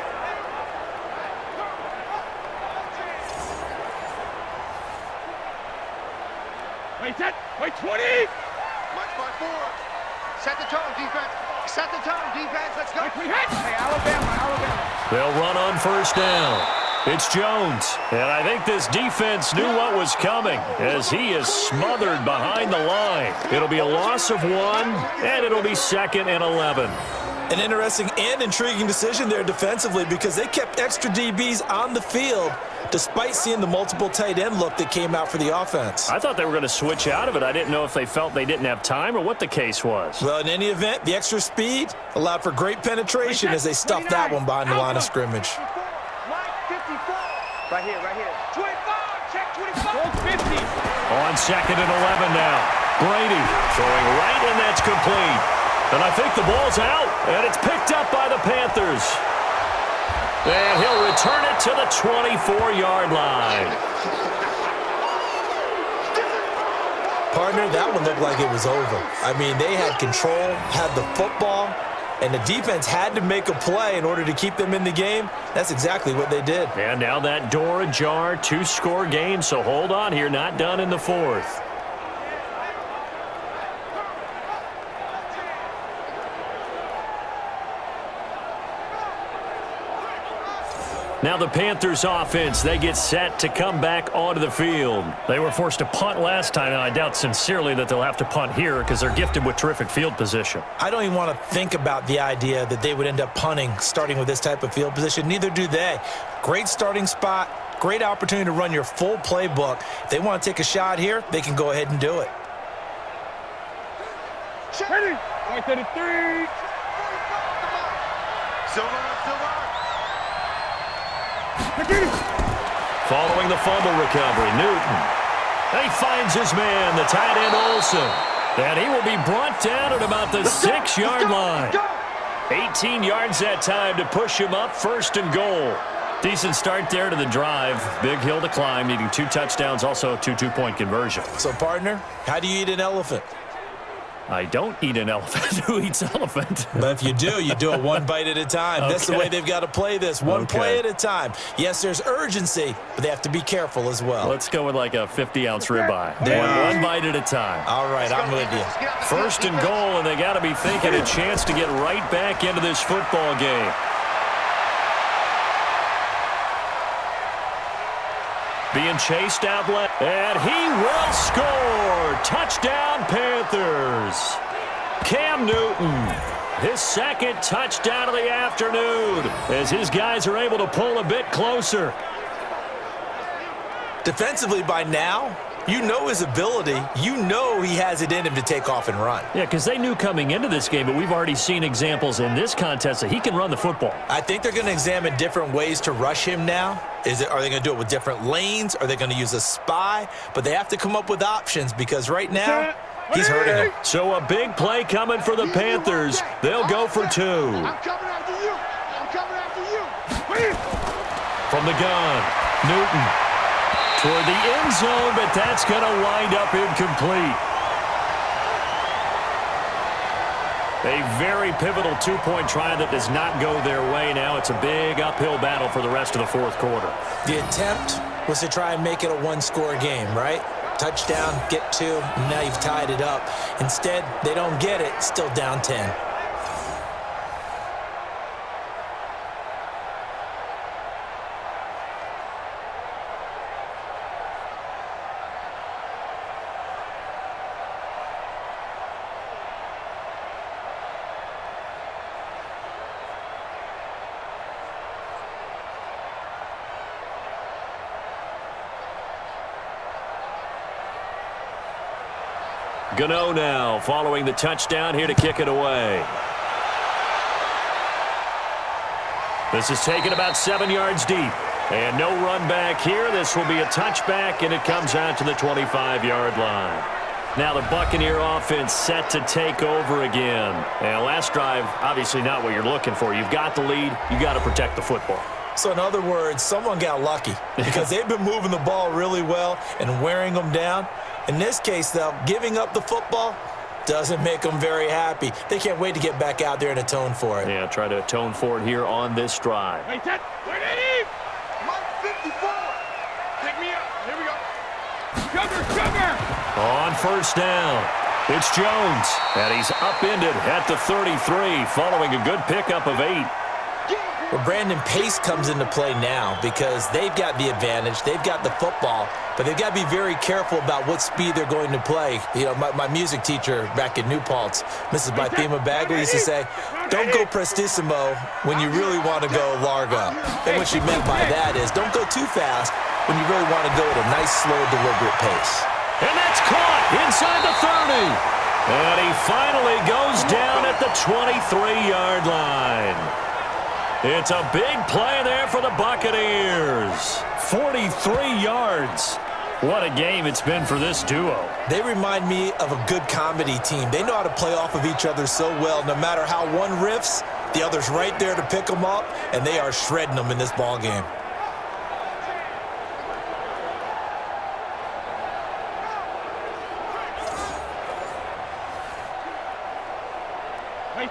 Wait, 20! March by 4. Set the tone, defense. Set the tone, defense. Let's go. Hey, Alabama. They'll run on first down. It's Jones. And I think this defense knew what was coming as he is smothered behind the line. It'll be a loss of 1, and it'll be 2nd and 11. An interesting and intriguing decision there defensively because they kept extra DBs on the field despite seeing the multiple tight end look that came out for the offense. I thought they were going to switch out of it. I didn't know if they felt they didn't have time or what the case was. Well, in any event, the extra speed allowed for great penetration as they stuffed that one behind the line of scrimmage. Right here. 25, check 25. 50. On 2nd and 11 now. Brady throwing right, and that's complete. And I think the ball's out, and it's picked up by the Panthers. And he'll return it to the 24-yard line. Partner, that one looked like it was over. I mean, they had control, had the football, and the defense had to make a play in order to keep them in the game. That's exactly what they did. And now that door ajar, 2-score game, so hold on here, not done in the 4th. Now the Panthers offense, they get set to come back onto the field. They were forced to punt last time, and I doubt sincerely that they'll have to punt here because they're gifted with terrific field position. I don't even want to think about the idea that they would end up punting starting with this type of field position. Neither do they. Great starting spot, great opportunity to run your full playbook. If they want to take a shot here, they can go ahead and do it. Ready? 133. Silver. Following the fumble recovery, Newton. He finds his man, the tight end Olsen. And he will be brought down at about the 6-yard line. 18 yards that time to push him up, 1st and goal. Decent start there to the drive. Big hill to climb, needing 2 touchdowns, also a 2 two-point conversion. So, partner, how do you eat an elephant? I don't eat an elephant. Who eats elephant? But if you do it 1 bite at a time. Okay. That's the way they've got to play this, one play at a time. Yes, there's urgency, but they have to be careful as well. Let's go with like a 50-ounce ribeye. One bite at a time. All right, I'm with you. 1st and goal, and they got to be thinking a chance to get right back into this football game. Being chased out left, and he will score. Touchdown, Panthers. Cam Newton. his second touchdown of the afternoon as his guys are able to pull a bit closer. Defensively by now, you know his ability. You know he has it in him to take off and run. Yeah, because they knew coming into this game, but we've already seen examples in this contest that he can run the football. I think they're going to examine different ways to rush him now. Are they going to do it with different lanes? Are they going to use a spy? But they have to come up with options because right now, he's hurting them. So a big play coming for the Panthers. They'll go for 2. I'm coming after you. I'm coming after you. From the gun, Newton. Toward the end zone, but that's going to wind up incomplete. A very pivotal 2-point try that does not go their way. Now it's a big uphill battle for the rest of the fourth quarter. The attempt was to try and make it a one-score game, right? Touchdown, get 2, and now you've tied it up. Instead, they don't get it, still down 10. Gano now following the touchdown here to kick it away. This is taken about 7 yards deep. And no run back here. This will be a touchback, and it comes out to the 25-yard line. Now the Buccaneer offense set to take over again. And last drive, obviously not what you're looking for. You've got the lead. You've got to protect the football. So in other words, someone got lucky because they've been moving the ball really well and wearing them down. In this case, though, giving up the football doesn't make them very happy. They can't wait to get back out there and atone for it. Yeah, try to atone for it here on this drive. Wait, Ted. Wait, Eddie. Mike 54. Pick me up. Here we go. Sugar. On first down, it's Jones. And he's upended at the 33 following a good pickup of 8. Well, Brandon, pace comes into play now because they've got the advantage. They've got the football, but they've got to be very careful about what speed they're going to play. You know, my music teacher back in New Paltz, Mrs. Bythema Bagley, used to say, don't go prestissimo when you really want to go largo. And what she meant by that is don't go too fast when you really want to go at a nice, slow, deliberate pace. And that's caught inside the 30. And he finally goes down at the 23-yard line. It's a big play there for the Buccaneers. 43 yards. What a game it's been for this duo. They remind me of a good comedy team. They know how to play off of each other so well. No matter how one riffs, the other's right there to pick them up, and they are shredding them in this ball game.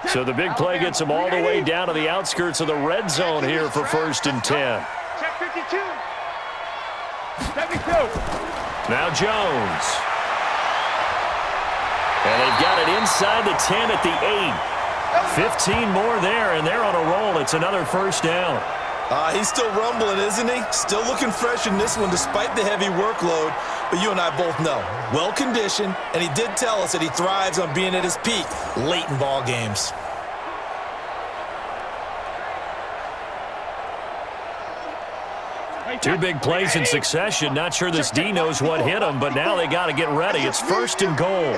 So the big play gets him all the way down to the outskirts of the red zone here for 1st and 10. Check 52. 72. Now Jones. And they've got it inside the 10 at the 8. 15 more there, and they're on a roll. It's another first down. He's still rumbling, isn't he? Still looking fresh in this one despite the heavy workload. But you and I both know, well-conditioned, and he did tell us that he thrives on being at his peak late in ball games. Two big plays in succession. Not sure this D knows what hit him, but now they got to get ready. It's 1st and goal.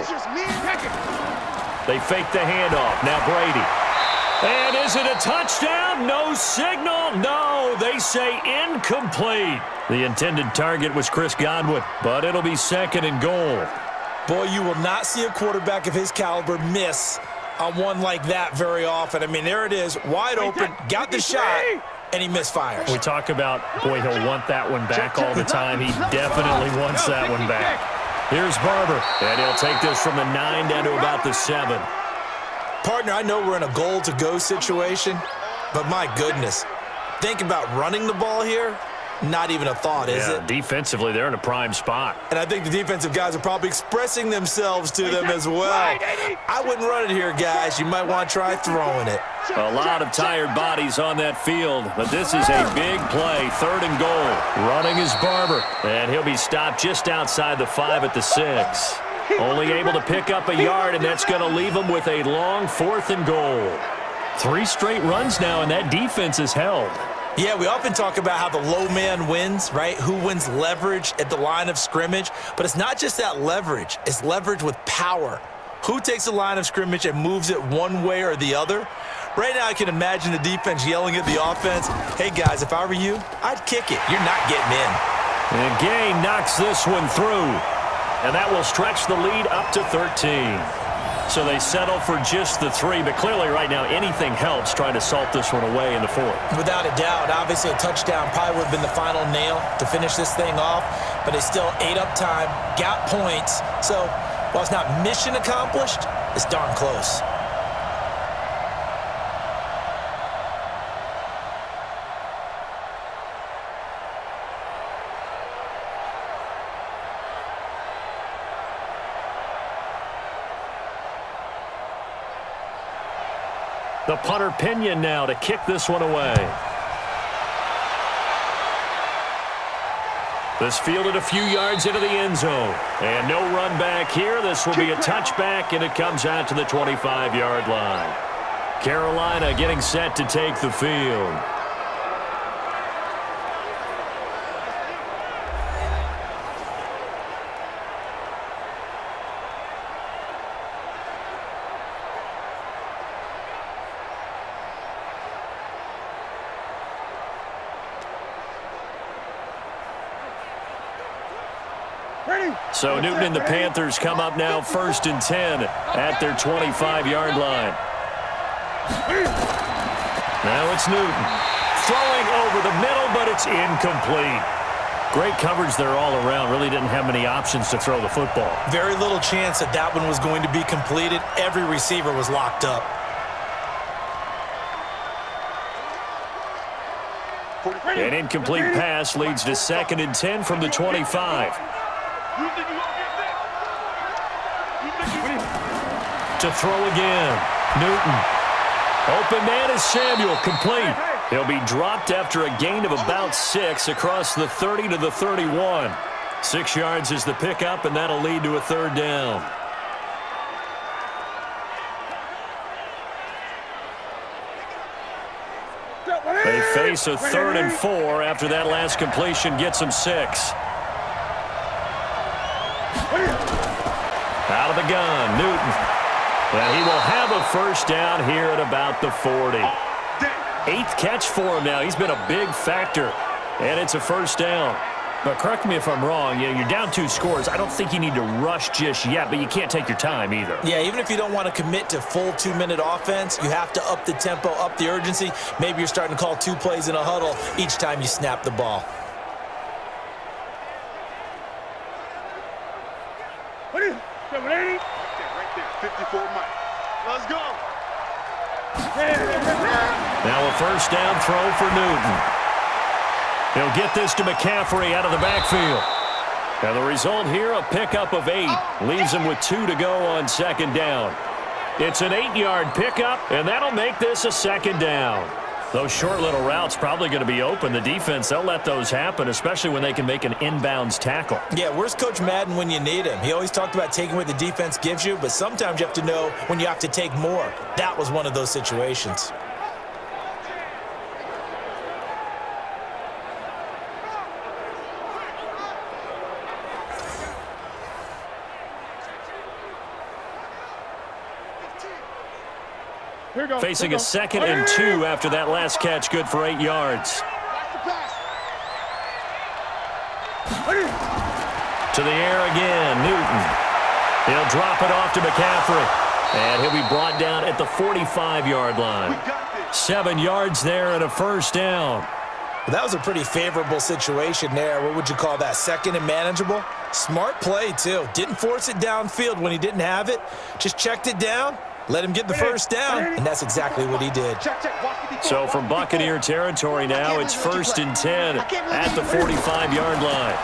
They fake the handoff. Now Brady. And is it a touchdown? No signal. No, they say incomplete. The intended target was Chris Godwin, but it'll be 2nd and goal. Boy, you will not see a quarterback of his caliber miss on one like that very often. I mean, there it is, wide open, got the shot, and he misfires. We talk about, boy, he'll want that one back all the time. He definitely wants that one back. Here's Barber, and he'll take this from the 9 down to about the 7. Partner, I know we're in a goal-to-go situation, but my goodness, think about running the ball here. Not even a thought, is it? Defensively, they're in a prime spot. And I think the defensive guys are probably expressing themselves to them as well. I wouldn't run it here, guys. You might want to try throwing it. A lot of tired bodies on that field, but this is a big play, 3rd and goal. Running is Barber, and he'll be stopped just outside the 5 at the 6. Only able to pick up a yard, and that's going to leave them with a long 4th and goal. 3 straight runs now, and that defense is held. Yeah, we often talk about how the low man wins, right? Who wins leverage at the line of scrimmage. But it's not just that leverage. It's leverage with power. Who takes the line of scrimmage and moves it one way or the other? Right now, I can imagine the defense yelling at the offense, hey, guys, if I were you, I'd kick it. You're not getting in. And Gay knocks this one through. And that will stretch the lead up to 13. So they settle for just the 3, but clearly right now anything helps trying to salt this one away in the 4th. Without a doubt, obviously a touchdown probably would have been the final nail to finish this thing off, but they still ate up time, got points. So while it's not mission accomplished, it's darn close. The punter Pinion now to kick this one away. This fielded a few yards into the end zone. And no run back here. This will be a touchback, and it comes out to the 25-yard line. Carolina getting set to take the field. So Newton and the Panthers come up now 1st and 10 at their 25-yard line. Now it's Newton. Throwing over the middle, but it's incomplete. Great coverage there all around. Really didn't have many options to throw the football. Very little chance that that one was going to be completed. Every receiver was locked up. An incomplete pass leads to 2nd and 10 from the 25. To throw again. Newton. Open man is Samuel. Complete. He'll be dropped after a gain of about 6 across the 30 to the 31. 6 yards is the pickup, and that'll lead to a 3rd down. They face a 3rd and 4 after that last completion gets them 6. Out of the gun, Newton. And he will have a 1st down here at about the 40. 8th catch for him now. He's been a big factor, and it's a 1st down. But correct me if I'm wrong, you're down 2 scores. I don't think you need to rush just yet, but you can't take your time either. Yeah, even if you don't want to commit to full 2-minute offense, you have to up the tempo, up the urgency. Maybe you're starting to call 2 plays in a huddle each time you snap the ball. What is it? 780? Right there, 54 Mike. Let's go. Now a 1st down throw for Newton. He'll get this to McCaffrey out of the backfield. And the result here, a pickup of 8. Leaves him with 2 to go on 2nd down. It's an 8-yard pickup, and that'll make this a 2nd down. Those short little routes probably going to be open. The defense, they'll let those happen, especially when they can make an inbounds tackle. Yeah, where's Coach Madden when you need him? He always talked about taking what the defense gives you, but sometimes you have to know when you have to take more. That was one of those situations. Facing a 2nd and 2 after that last catch, good for 8 yards. To the air again, Newton. He'll drop it off to McCaffrey. And he'll be brought down at the 45-yard line. 7 yards there and a 1st down. That was a pretty favorable situation there. What would you call that? 2nd and manageable? Smart play, too. Didn't force it downfield when he didn't have it. Just checked it down. Let him get the 1st down, and that's exactly what he did. So from Buccaneer territory now, it's 1st and 10 at the 45-yard line.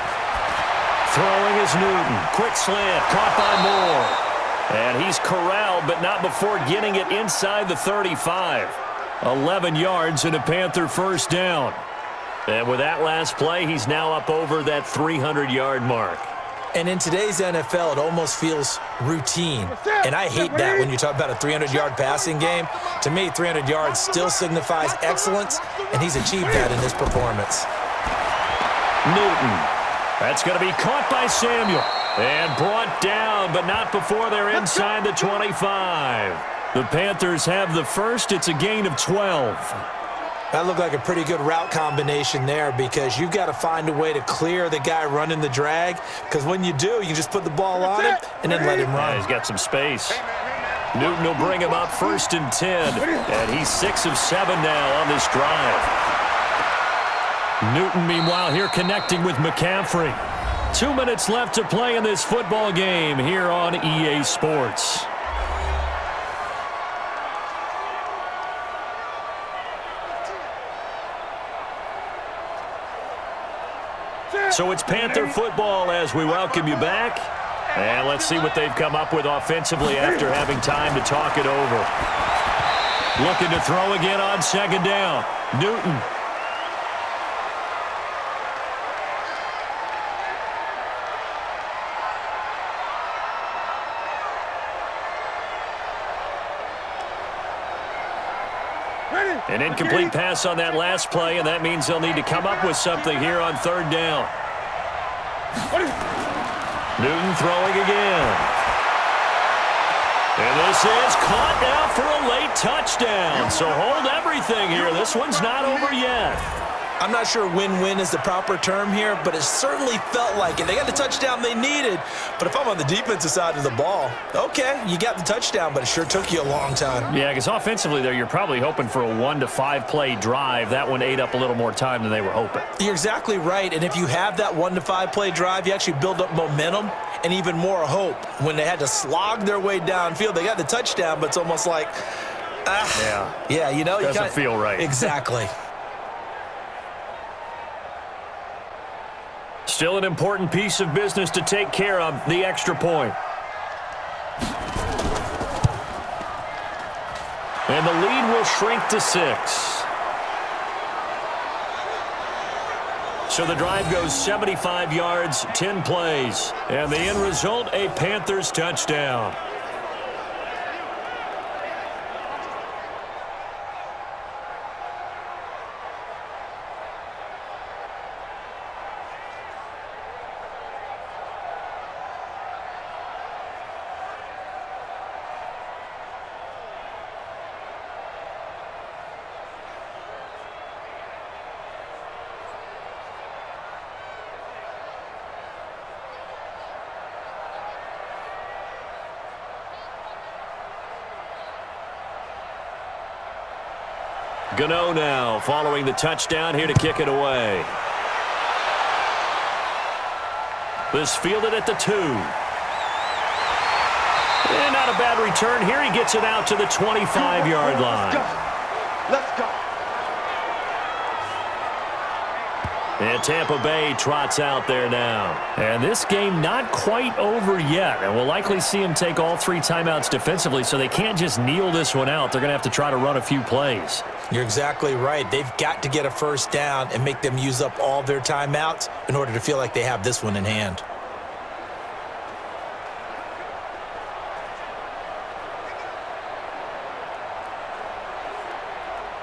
Throwing is Newton. Quick slant, caught by Moore. And he's corralled, but not before getting it inside the 35. 11 yards and a Panther 1st down. And with that last play, he's now up over that 300-yard mark. And in today's NFL, it almost feels routine. And I hate that when you talk about a 300-yard passing game. To me, 300 yards still signifies excellence, and he's achieved that in this performance. Newton. That's going to be caught by Samuel. And brought down, but not before they're inside the 25. The Panthers have the first. It's a gain of 12. That looked like a pretty good route combination there because you've got to find a way to clear the guy running the drag, because when you do, you just put the ball on him and then let him run. Yeah, he's got some space. Newton will bring him up 1st and 10, and he's 6 of 7 now on this drive. Newton, meanwhile, here connecting with McCaffrey. 2 minutes left to play in this football game here on EA Sports. So it's Panther football as we welcome you back. And let's see what they've come up with offensively after having time to talk it over. Looking to throw again on 2nd down. Newton. An incomplete pass on that last play, and that means they'll need to come up with something here on 3rd down. Newton throwing again. And this is caught now for a late touchdown. So hold everything here. This one's not over yet. I'm not sure win-win is the proper term here, but it certainly felt like it. They got the touchdown they needed, but if I'm on the defensive side of the ball, okay, you got the touchdown, but it sure took you a long time. Yeah, because offensively, there, you're probably hoping for a 1 to 5 play drive. That one ate up a little more time than they were hoping. You're exactly right, and if you have that 1 to 5 play drive, you actually build up momentum and even more hope. When they had to slog their way downfield, they got the touchdown, but it's almost like, yeah, you know, doesn't feel right. Exactly. Still an important piece of business to take care of, the extra point. And the lead will shrink to 6. So the drive goes 75 yards, 10 plays. And the end result, a Panthers touchdown. Gano now following the touchdown here to kick it away. This fielded at the 2. And not a bad return here. He gets it out to the 25-yard line. Let's go. And Tampa Bay trots out there now. And this game not quite over yet. And we'll likely see them take all 3 timeouts defensively, so they can't just kneel this one out. They're going to have to try to run a few plays. You're exactly right. They've got to get a 1st down and make them use up all their timeouts in order to feel like they have this one in hand.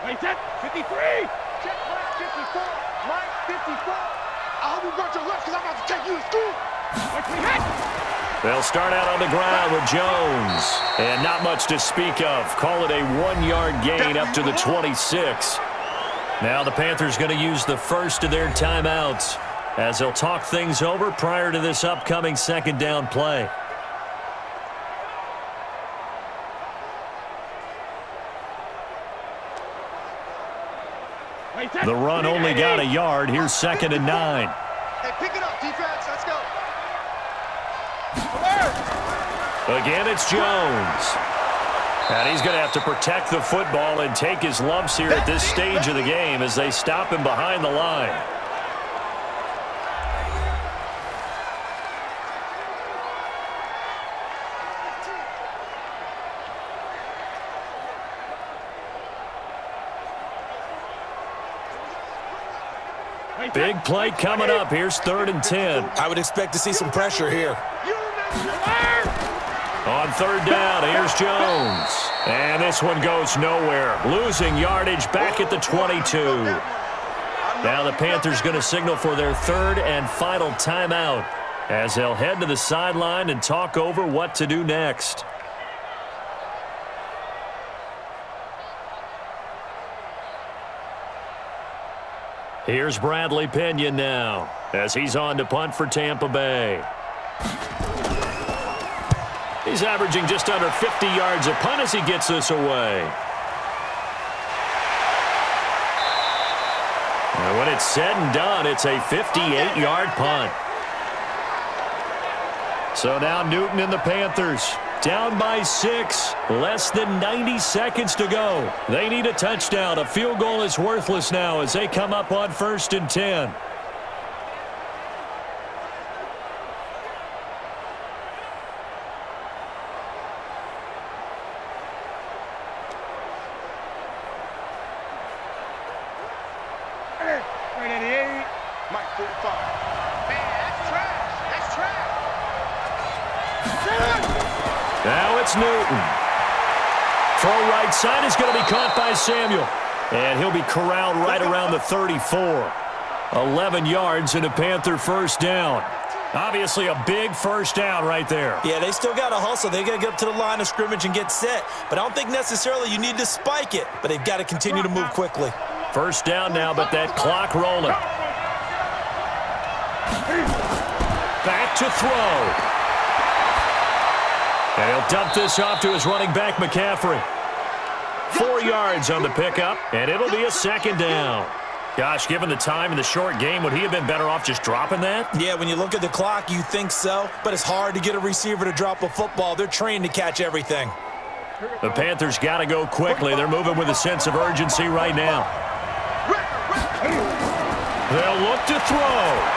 Wait, set. 53. Check line 54. Line 54. I hope you got your left because I'm about to take you to school. Watch me hit. They'll start out on the ground with Jones. And not much to speak of. Call it a 1-yard gain up to the 26. Now the Panthers going to use the first of their timeouts as they'll talk things over prior to this upcoming 2nd down play. The run only got a yard. Here's 2nd and 9. Hey, pick it up, defense. Let's go. Again, it's Jones. And he's going to have to protect the football and take his lumps here at this stage of the game as they stop him behind the line. Big play coming up. Here's 3rd and 10. I would expect to see some pressure here. On 3rd down, here's Jones. And this one goes nowhere. Losing yardage back at the 22. Now the Panthers going to signal for their 3rd and final timeout as they'll head to the sideline and talk over what to do next. Here's Bradley Pinion now as he's on to punt for Tampa Bay. He's averaging just under 50 yards a punt as he gets this away. And when it's said and done, it's a 58-yard punt. So now Newton and the Panthers down by 6, less than 90 seconds to go. They need a touchdown. A field goal is worthless now as they come up on 1st and 10. Mike 45. Man, that's trash. That's trash. Now it's Newton. Throw right side is going to be caught by Samuel. And he'll be corralled right around the 34. 11 yards and a Panther 1st down. Obviously a big 1st down right there. Yeah, they still got to hustle. They got to get up to the line of scrimmage and get set. But I don't think necessarily you need to spike it. But they've got to continue to move quickly. 1st down now, but that clock rolling. Back to throw. And he'll dump this off to his running back, McCaffrey. 4 yards on the pickup, and it'll be a 2nd down. Gosh, given the time in the short game, would he have been better off just dropping that? Yeah, when you look at the clock, you think so. But it's hard to get a receiver to drop a football. They're trained to catch everything. The Panthers got to go quickly. They're moving with a sense of urgency right now. They'll look to throw.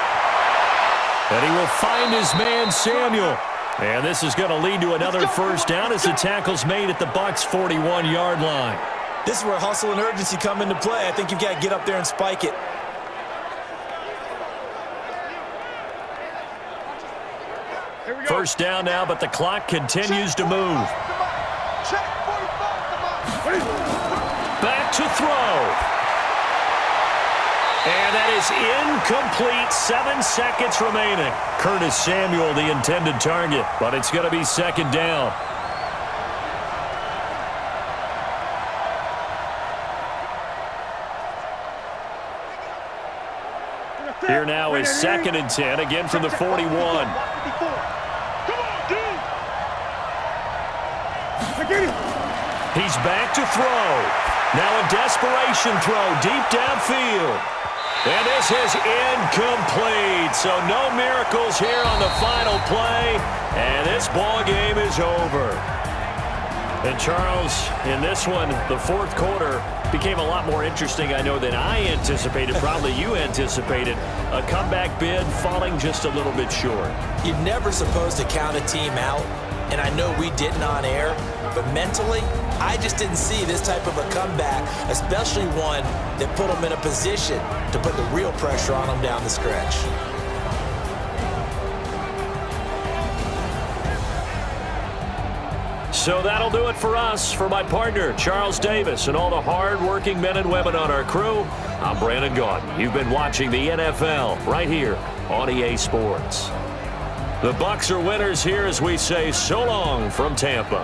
And he will find his man, Samuel. And this is going to lead to another 1st down as the tackle's made at the Bucs' 41-yard line. This is where hustle and urgency come into play. I think you've got to get up there and spike it. First down now, but the clock continues to move. Back to throw. And that is incomplete. 7 seconds remaining. Curtis Samuel, the intended target, but it's going to be 2nd down. Here now is 2nd and 10, again from the 41. He's back to throw. Now a desperation throw deep downfield. And this is incomplete. So no miracles here on the final play. And this ball game is over. And Charles, in this one, the 4th quarter became a lot more interesting, I know, than I anticipated. Probably you anticipated. A comeback bid falling just a little bit short. You're never supposed to count a team out. And I know we didn't on air, but mentally, I just didn't see this type of a comeback, especially one that put them in a position to put the real pressure on them down the stretch. So that'll do it for us. For my partner, Charles Davis, and all the hard-working men and women on our crew, I'm Brandon Gaudin. You've been watching the NFL right here on EA Sports. The Bucs are winners here as we say so long from Tampa.